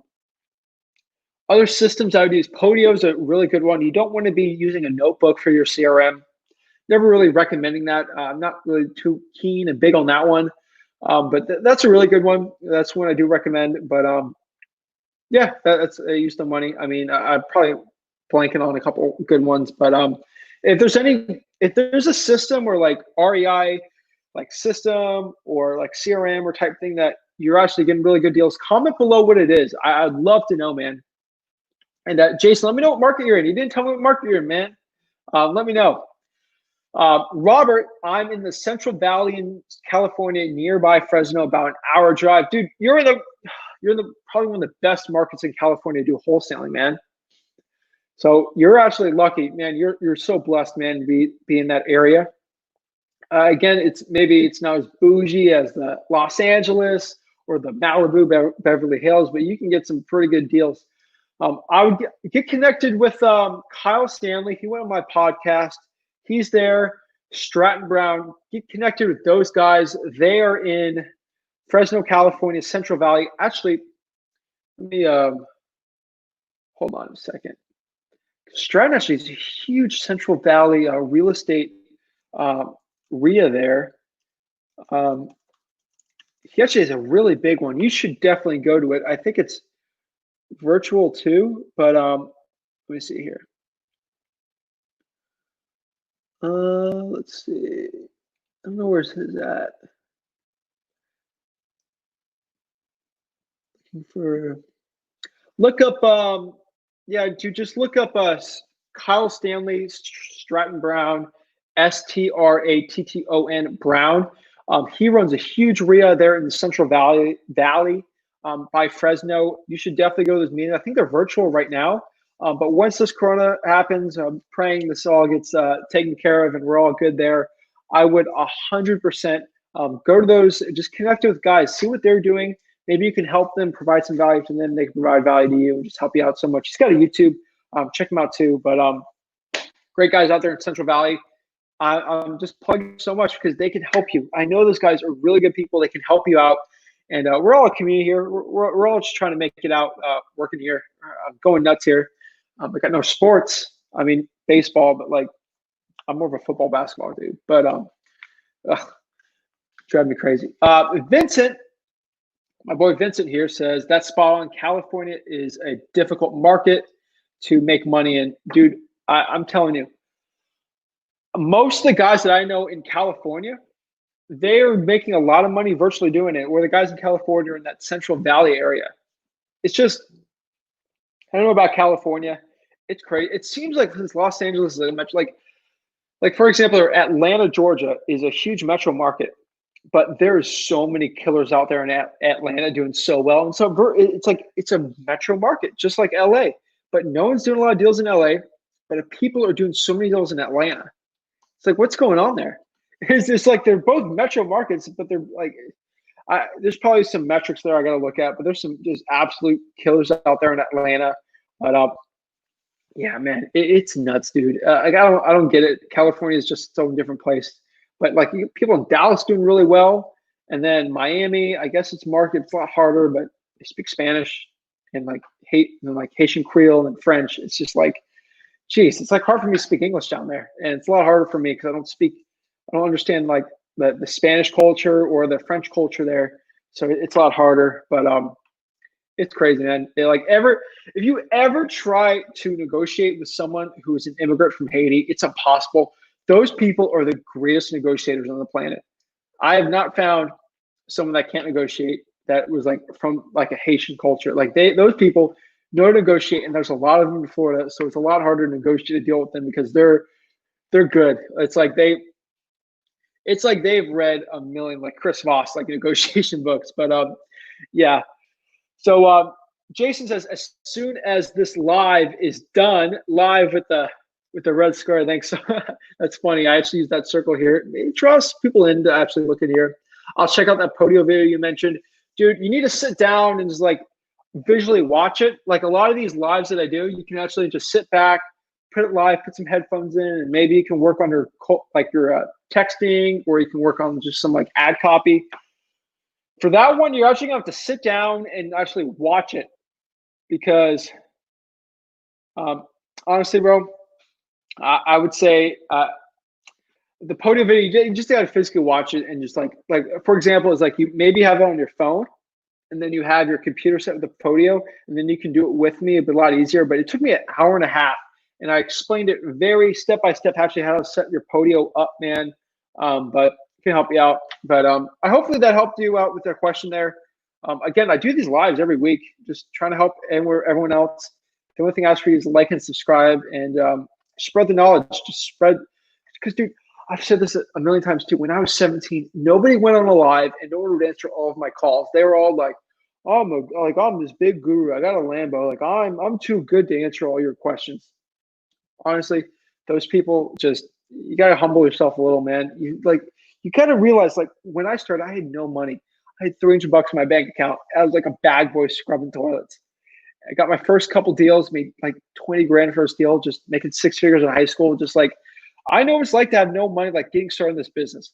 Other systems I would use, Podio is a really good one. You don't want to be using a notebook for your CRM. Never really recommending that. I'm not really too keen and big on that one. But that's a really good one. That's one I do recommend. But yeah, that's I use the money. I'm probably blanking on a couple good ones, but if there's a system or like REI, like system or like CRM or type thing that you're actually getting really good deals, comment below what it is. I'd love to know, man. And Jason, let me know what market you're in. You didn't tell me what market you're in, man. Let me know. Robert, I'm in the Central Valley in California, nearby Fresno, about an hour drive. Dude, you're in the probably one of the best markets in California to do wholesaling, man. So you're actually lucky, man. You're so blessed, man, to be in that area. Again, maybe it's not as bougie as the Los Angeles or the Malibu, Beverly Hills, but you can get some pretty good deals. I would get connected with Kyle Stanley. He went on my podcast. He's there. Stratton Brown. Get connected with those guys. They are in Fresno, California, Central Valley. Actually, let me hold on a second. Stratton actually is a huge Central Valley real estate RIA there. He actually has a really big one. You should definitely go to it. I think it's virtual too, but let me see here. Let's see. I don't know where's his at. Looking for. Look up. Yeah, just look up Kyle Stanley, Stratton Brown, Stratton Brown. He runs a huge RIA there in the Central Valley by Fresno. You should definitely go to those meetings. I think they're virtual right now. But once this Corona happens, I'm praying this all gets taken care of and we're all good there. I would 100% go to those, just connect with guys, see what they're doing. Maybe you can help them, provide some value to them. They can provide value to you and just help you out so much. He's got a YouTube. Check him out too. But great guys out there in Central Valley. I'm just plugging so much because they can help you. I know those guys are really good people. They can help you out. And we're all a community here. We're all just trying to make it out working here. I'm going nuts here. I got no sports. I mean, baseball, but like I'm more of a football, basketball dude. But drive me crazy. Vincent, my boy Vincent here says, that's spot on. California is a difficult market to make money in. Dude, I'm telling you, most of the guys that I know in California, they are making a lot of money virtually doing it, where the guys in California are in that Central Valley area. It's just, I don't know about California. It's crazy. It seems like since Los Angeles is a much like for example, Atlanta, Georgia is a huge metro market, but there's so many killers out there in Atlanta doing so well. And so it's like, it's a metro market, just like LA, but no one's doing a lot of deals in LA, but if people are doing so many deals in Atlanta, it's like, what's going on there? It's just like, they're both metro markets, but they're like, there's probably some metrics there I got to look at, but there's absolute killers out there in Atlanta. But yeah, man, it's nuts, dude. Like I don't get it. California is just so different place. But like people in Dallas doing really well, and then Miami, I guess it's market's a lot harder, but they speak Spanish and like Haitian Creole and French. It's just like, geez, it's like hard for me to speak English down there, and it's a lot harder for me because I don't understand like the Spanish culture or the French culture there, so it's a lot harder. But it's crazy, man. If you ever try to negotiate with someone who is an immigrant from Haiti, it's impossible. Those people are the greatest negotiators on the planet. I have not found someone that can't negotiate that was like from like a Haitian culture. Like those people know to negotiate, and there's a lot of them in Florida, so it's a lot harder to negotiate to deal with them because they're good. It's like they've read a million like Chris Voss like negotiation books. But yeah. So Jason says, as soon as this live is done, live with the red square. Thanks. That's funny. I actually use that circle here. Trust people into actually looking here. I'll check out that Podio video you mentioned. Dude, you need to sit down and just like visually watch it. Like a lot of these lives that I do, you can actually just sit back, put it live, put some headphones in, and maybe you can work on your texting, or you can work on just some like ad copy. For that one, you're actually gonna have to sit down and actually watch it, because honestly, bro, I would say the Podio video, you just gotta physically watch it, and just like for example, it's like you maybe have it on your phone, and then you have your computer set with the Podio, and then you can do it with me. It'd be a lot easier. But it took me an hour and a half, and I explained it very step by step actually how to set your Podio up, man. But can help you out. But I hopefully that helped you out with their question there. Again, I do these lives every week, just trying to help everyone else. The only thing I ask for you is like and subscribe, and spread the knowledge. Just spread, because dude, I've said this a million times too. When I was 17, nobody went on a live and no one would answer all of my calls. They were all like, "Oh, I'm this big guru. I got a Lambo. Like I'm too good to answer all your questions." Honestly, those people you gotta humble yourself a little, man. You gotta realize, like when I started, I had no money. I had $300 in my bank account. I was like a bag boy scrubbing toilets. I got my first couple deals, made like 20 grand first deal, just making 6 figures in high school. Just like, I know what it's like to have no money, like getting started in this business.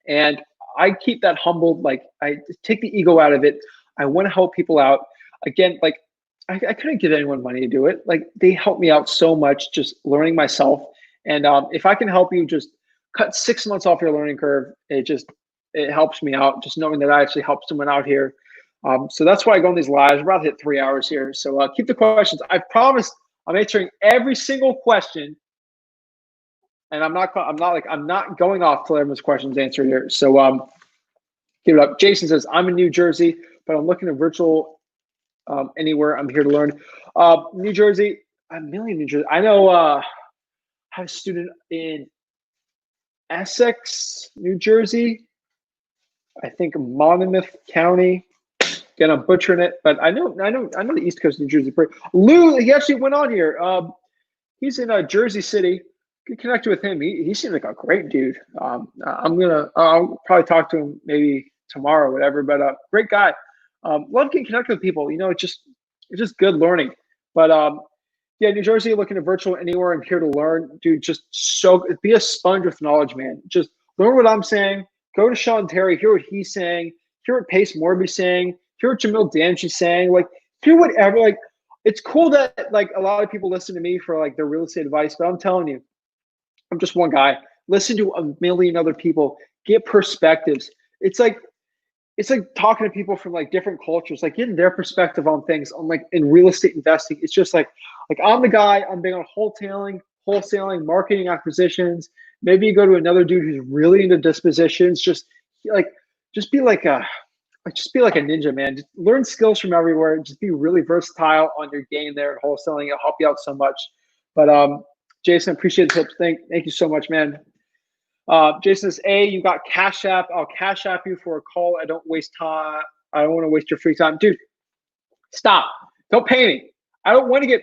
And I keep that humbled. Like I take the ego out of it. I want to help people out. Again, like I couldn't give anyone money to do it. Like they helped me out so much, just learning myself. And if I can help you just cut 6 months off your learning curve, it helps me out, just knowing that I actually helped someone out here. So that's why I go on these lives. We're about to hit 3 hours here. So keep the questions. I promise I'm answering every single question, and I'm not going off till everyone's questions answered here. So give it up. Jason says, I'm in New Jersey, but I'm looking at virtual anywhere. I'm here to learn. New Jersey, I'm mainly in New Jersey. I know I have a student in Essex, New Jersey. I think Monmouth County. Again, I'm butchering it, but I know the East Coast, New Jersey. Lou, he actually went on here. He's in Jersey City. Get connected with him. He seems like a great dude. I'll probably talk to him maybe tomorrow or whatever. But great guy. Love getting connected with people. You know, it's just good learning. But yeah, New Jersey, looking at virtual anywhere and here to learn, dude. Just be a sponge with knowledge, man. Just learn what I'm saying. Go to Sean Terry, hear what he's saying, hear what Pace Morby's saying, hear what Jamil Damshi's saying. Like, hear whatever. Like, it's cool that like a lot of people listen to me for like their real estate advice, but I'm telling you, I'm just one guy. Listen to a million other people. Get perspectives. It's like talking to people from like different cultures, like getting their perspective on things on like in real estate investing. It's just like I'm the guy, I'm big on wholesaling, marketing, acquisitions. Maybe you go to another dude who's really into dispositions. Just be like a ninja, man. Just learn skills from everywhere. Just be really versatile on your game there at wholesaling. It'll help you out so much. But Jason, appreciate the tips. Thank you so much, man. Jason says, you got Cash App. I'll Cash App you for a call. I don't waste time. I don't want to waste your free time. Dude, stop. Don't pay me. I don't want to get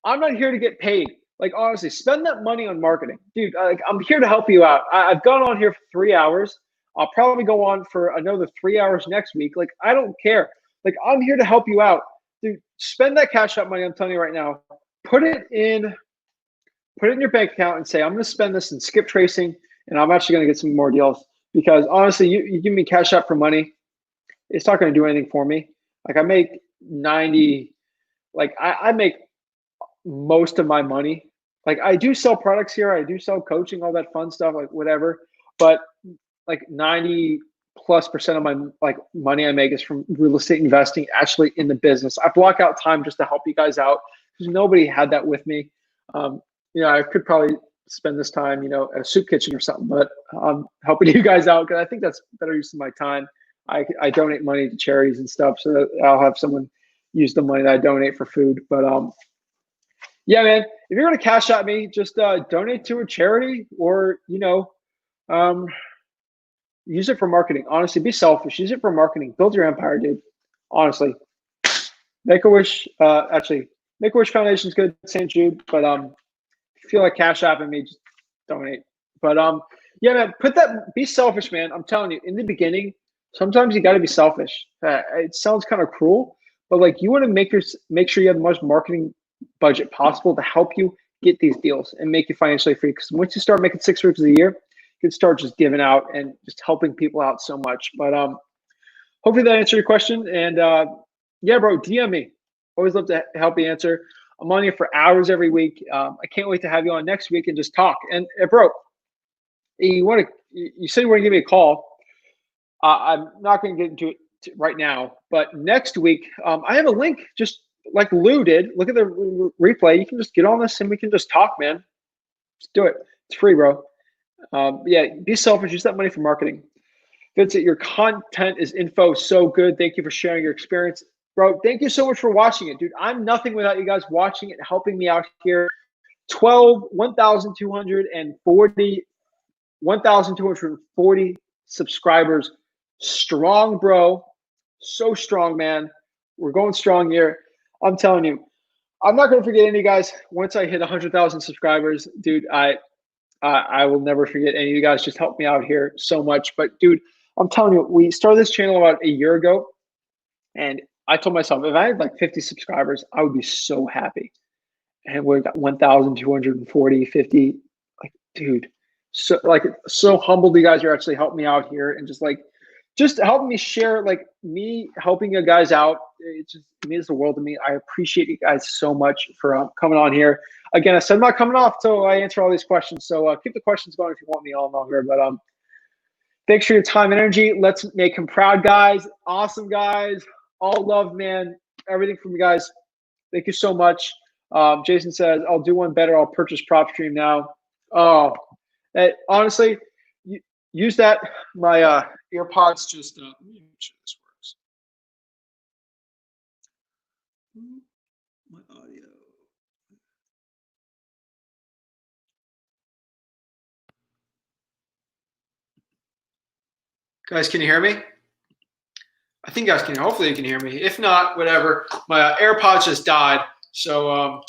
I'm not here to get paid. Like, honestly, spend that money on marketing. Dude, I'm here to help you out. I've gone on here for 3 hours. I'll probably go on for another 3 hours next week. Like, I don't care. Like, I'm here to help you out. Dude, spend that Cash App money, I'm telling you right now. Put it in your bank account and say, I'm going to spend this in Skiptracing, and I'm actually going to get some more deals. Because honestly, you give me Cash App for money, it's not going to do anything for me. Like, I make 90, like I make most of my money. Like, I do sell products here, I do sell coaching, all that fun stuff, like whatever. But like 90+% of my like money I make is from real estate investing, actually in the business. I block out time just to help you guys out because nobody had that with me. I could probably spend this time, at a soup kitchen or something, but I'm helping you guys out because I think that's better use of my time. I donate money to charities and stuff, so that I'll have someone use the money that I donate for food. But yeah, man, if you're gonna Cash App me, just donate to a charity or use it for marketing. Honestly, be selfish. Use it for marketing. Build your empire, dude. Honestly, Make-A-Wish. Actually, Make-A-Wish Foundation is good. St. Jude, but if you feel like Cash App me, just donate. But yeah, man, be selfish, man. I'm telling you, in the beginning, sometimes you got to be selfish. It sounds kind of cruel, but like you want to make sure you have the most marketing budget possible to help you get these deals and make you financially free. Because once you start making 6 figures a year, you can start just giving out and just helping people out so much. But hopefully that answered your question. And yeah, bro, DM me. Always love to help you answer. I'm on here for hours every week. I can't wait to have you on next week and just talk. And bro, you said you want to give me a call. I'm not going to get into it right now, but next week I have a link, just like Lou did. Look at the replay. You can just get on this and we can just talk, man. Just do it. It's free, bro. Yeah, be selfish. Use that money for marketing. Vincent, your content is info so good. Thank you for sharing your experience. Bro, thank you so much for watching it, dude. I'm nothing without you guys watching it and helping me out here. 1,240 subscribers. Strong, bro. So strong, man. We're going strong here. I'm telling you, I'm not going to forget any of you guys. Once I hit 100,000 subscribers, dude, I will never forget any of you guys. Just helped me out here so much. But dude, I'm telling you, we started this channel about a year ago, and I told myself if I had like 50 subscribers, I would be so happy. And we got 1,240, 50. Like, dude, so humbled you guys are actually helping me out here and just helping me share, like me helping you guys out. It just means the world to me. I appreciate you guys so much for coming on here. Again, I said I'm not coming off till I answer all these questions. So keep the questions going if you want me all longer. But thanks for your time and energy. Let's make him proud, guys. Awesome, guys. All love, man. Everything from you guys. Thank you so much. Jason says, I'll do one better. I'll purchase PropStream now. Oh, honestly, use that. My earpods just, let me make sure this works. My audio. Guys, can you hear me? I think you guys can. Hopefully you can hear me. If not, whatever. My AirPods just died. So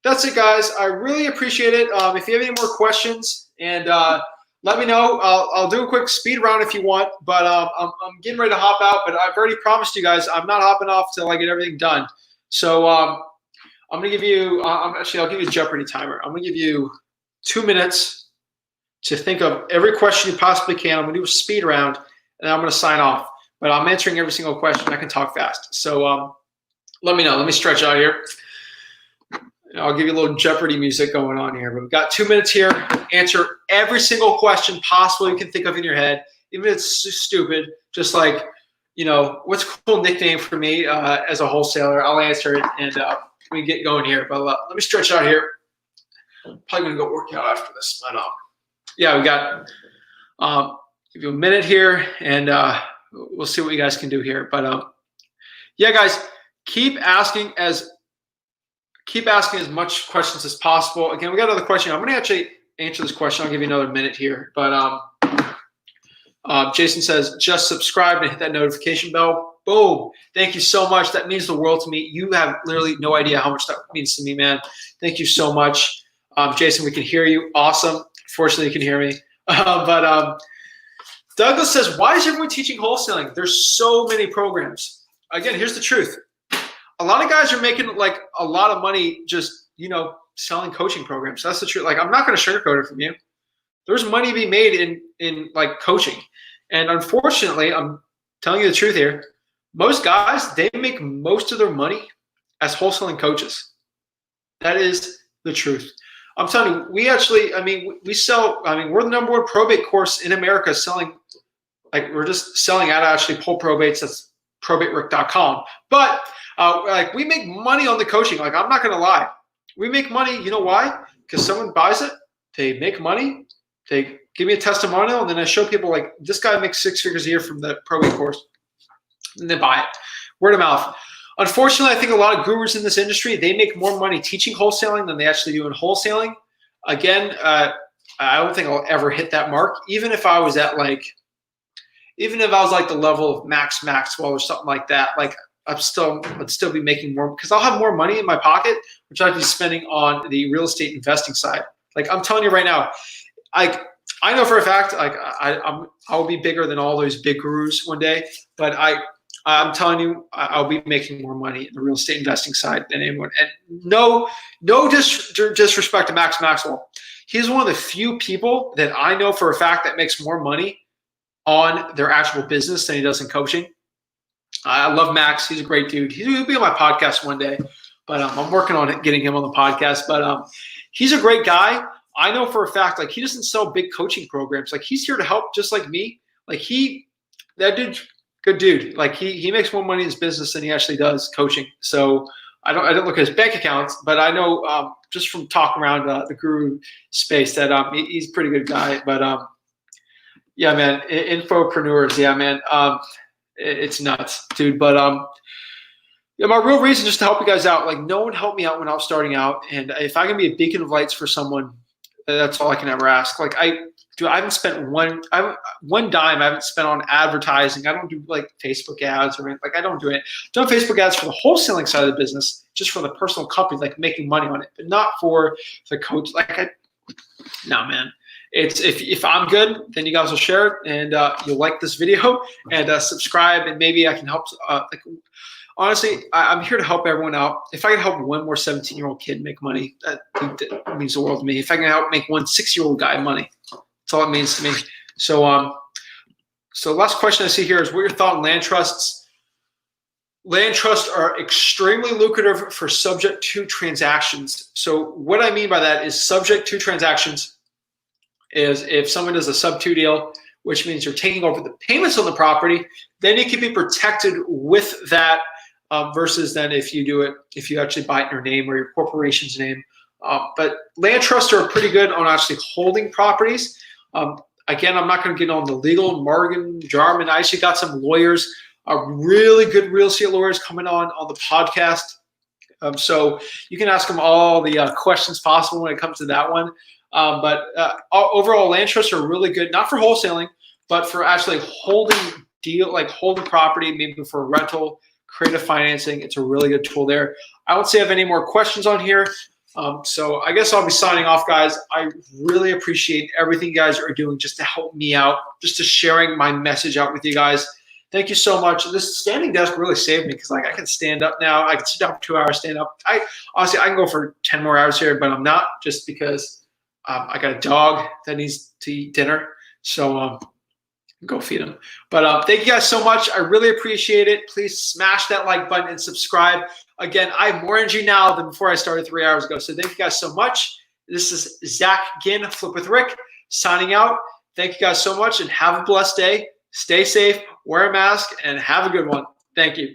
that's it, guys. I really appreciate it. If you have any more questions, and let me know. I'll do a quick speed round if you want. But I'm getting ready to hop out. But I've already promised you guys I'm not hopping off till I get everything done. So I'm gonna give you. I'll give you a Jeopardy timer. I'm gonna give you 2 minutes to think of every question you possibly can. I'm gonna do a speed round, and I'm gonna sign off. But I'm answering every single question. I can talk fast. So let me know. Let me stretch out here. I'll give you a little Jeopardy music going on here. But we've got 2 minutes here. Answer every single question possible you can think of in your head, even if it's stupid. Just like, what's a cool nickname for me as a wholesaler? I'll answer it, and we get going here. But let me stretch out here. Probably gonna go work out after this. But yeah, we got give you a minute here, and we'll see what you guys can do here. But yeah, guys, keep asking as much questions as possible. Again, we got another question. I'm going to actually answer this question. I'll give you another minute here. But Jason says, just subscribe and hit that notification bell. Boom. Thank you so much. That means the world to me. You have literally no idea how much that means to me, man. Thank you so much. Jason, we can hear you. Awesome. Fortunately, you can hear me. But Douglas says, why is everyone teaching wholesaling? There's so many programs. Again, here's the truth. A lot of guys are making like a lot of money just, selling coaching programs. That's the truth. Like, I'm not going to sugarcoat it from you. There's money to be made in like coaching. And unfortunately, I'm telling you the truth here. Most guys, they make most of their money as wholesaling coaches. That is the truth. I'm telling you, we actually, we sell, we're the #1 probate course in America selling, like we're just selling out actually pull probates. That's probaterick.com. But like we make money on the coaching. Like, I'm not going to lie. We make money. You know why? Because someone buys it. They make money. They give me a testimonial. And then I show people like this guy makes 6 figures a year from the probate course. And they buy it. Word of mouth. Unfortunately, I think a lot of gurus in this industry, they make more money teaching wholesaling than they actually do in wholesaling. Again, I don't think I'll ever hit that mark. Even if I was at like the level of Max Maxwell or something like that, like I'd still be making more because I'll have more money in my pocket, which I'd be spending on the real estate investing side. Like, I'm telling you right now, I know for a fact, like I will be bigger than all those big gurus one day, but I'm telling you, I'll be making more money in the real estate investing side than anyone. And no disrespect to Max Maxwell. He's one of the few people that I know for a fact that makes more money on their actual business than he does in coaching. I love Max. He's a great dude. He'll be on my podcast one day, but I'm working on it, getting him on the podcast. But he's a great guy. I know for a fact, like, he doesn't sell big coaching programs. Like, he's here to help just like me. Like, that dude's good dude. Like, he makes more money in his business than he actually does coaching. So I don't look at his bank accounts, but I know just from talking around the guru space that he's a pretty good guy. But yeah, man, infopreneurs. Yeah, man. It's nuts, dude. But yeah, my real reason just to help you guys out. Like, no one helped me out when I was starting out, and if I can be a beacon of lights for someone, that's all I can ever ask. Like, I haven't spent one dime I haven't spent on advertising. I don't do like Facebook ads or anything. Like, I don't do it. I've done Facebook ads for the wholesaling side of the business, just for the personal company, like making money on it, but not for the coach. Like, no, man. It's if I'm good, then you guys will share it, and you'll like this video and subscribe, and maybe I can help. Like, honestly, I'm here to help everyone out. If I can help one more 17-year-old kid make money, that means the world to me. If I can help make one 6-year-old guy money, that's all it means to me. So, so last question I see here is, what are your thoughts on land trusts? Land trusts are extremely lucrative for subject to transactions. So what I mean by that is subject to transactions is if someone does a sub-2 deal, which means you're taking over the payments on the property, then you can be protected with that versus then if you actually buy it in your name or your corporation's name. But land trusts are pretty good on actually holding properties. Again, I'm not going to get on the legal jargon. I actually got some lawyers, really good real estate lawyers coming on the podcast. So you can ask them all the questions possible when it comes to that one. But overall, land trusts are really good, not for wholesaling, but for actually holding property, maybe for a rental, creative financing, it's a really good tool there. I don't see I have any more questions on here. So I guess I'll be signing off, guys. I really appreciate everything you guys are doing just to help me out, just to sharing my message out with you guys. Thank you so much. This standing desk really saved me because like I can stand up now. I can sit down for 2 hours, stand up. Honestly, I can go for 10 more hours here, but I'm not, just because I got a dog that needs to eat dinner. So go feed him. But thank you guys so much. I really appreciate it. Please smash that like button and subscribe. Again, I have more energy now than before I started 3 hours ago. So thank you guys so much. This is Zach Ginn, Flip with Rick, signing out. Thank you guys so much and have a blessed day. Stay safe, wear a mask, and have a good one. Thank you.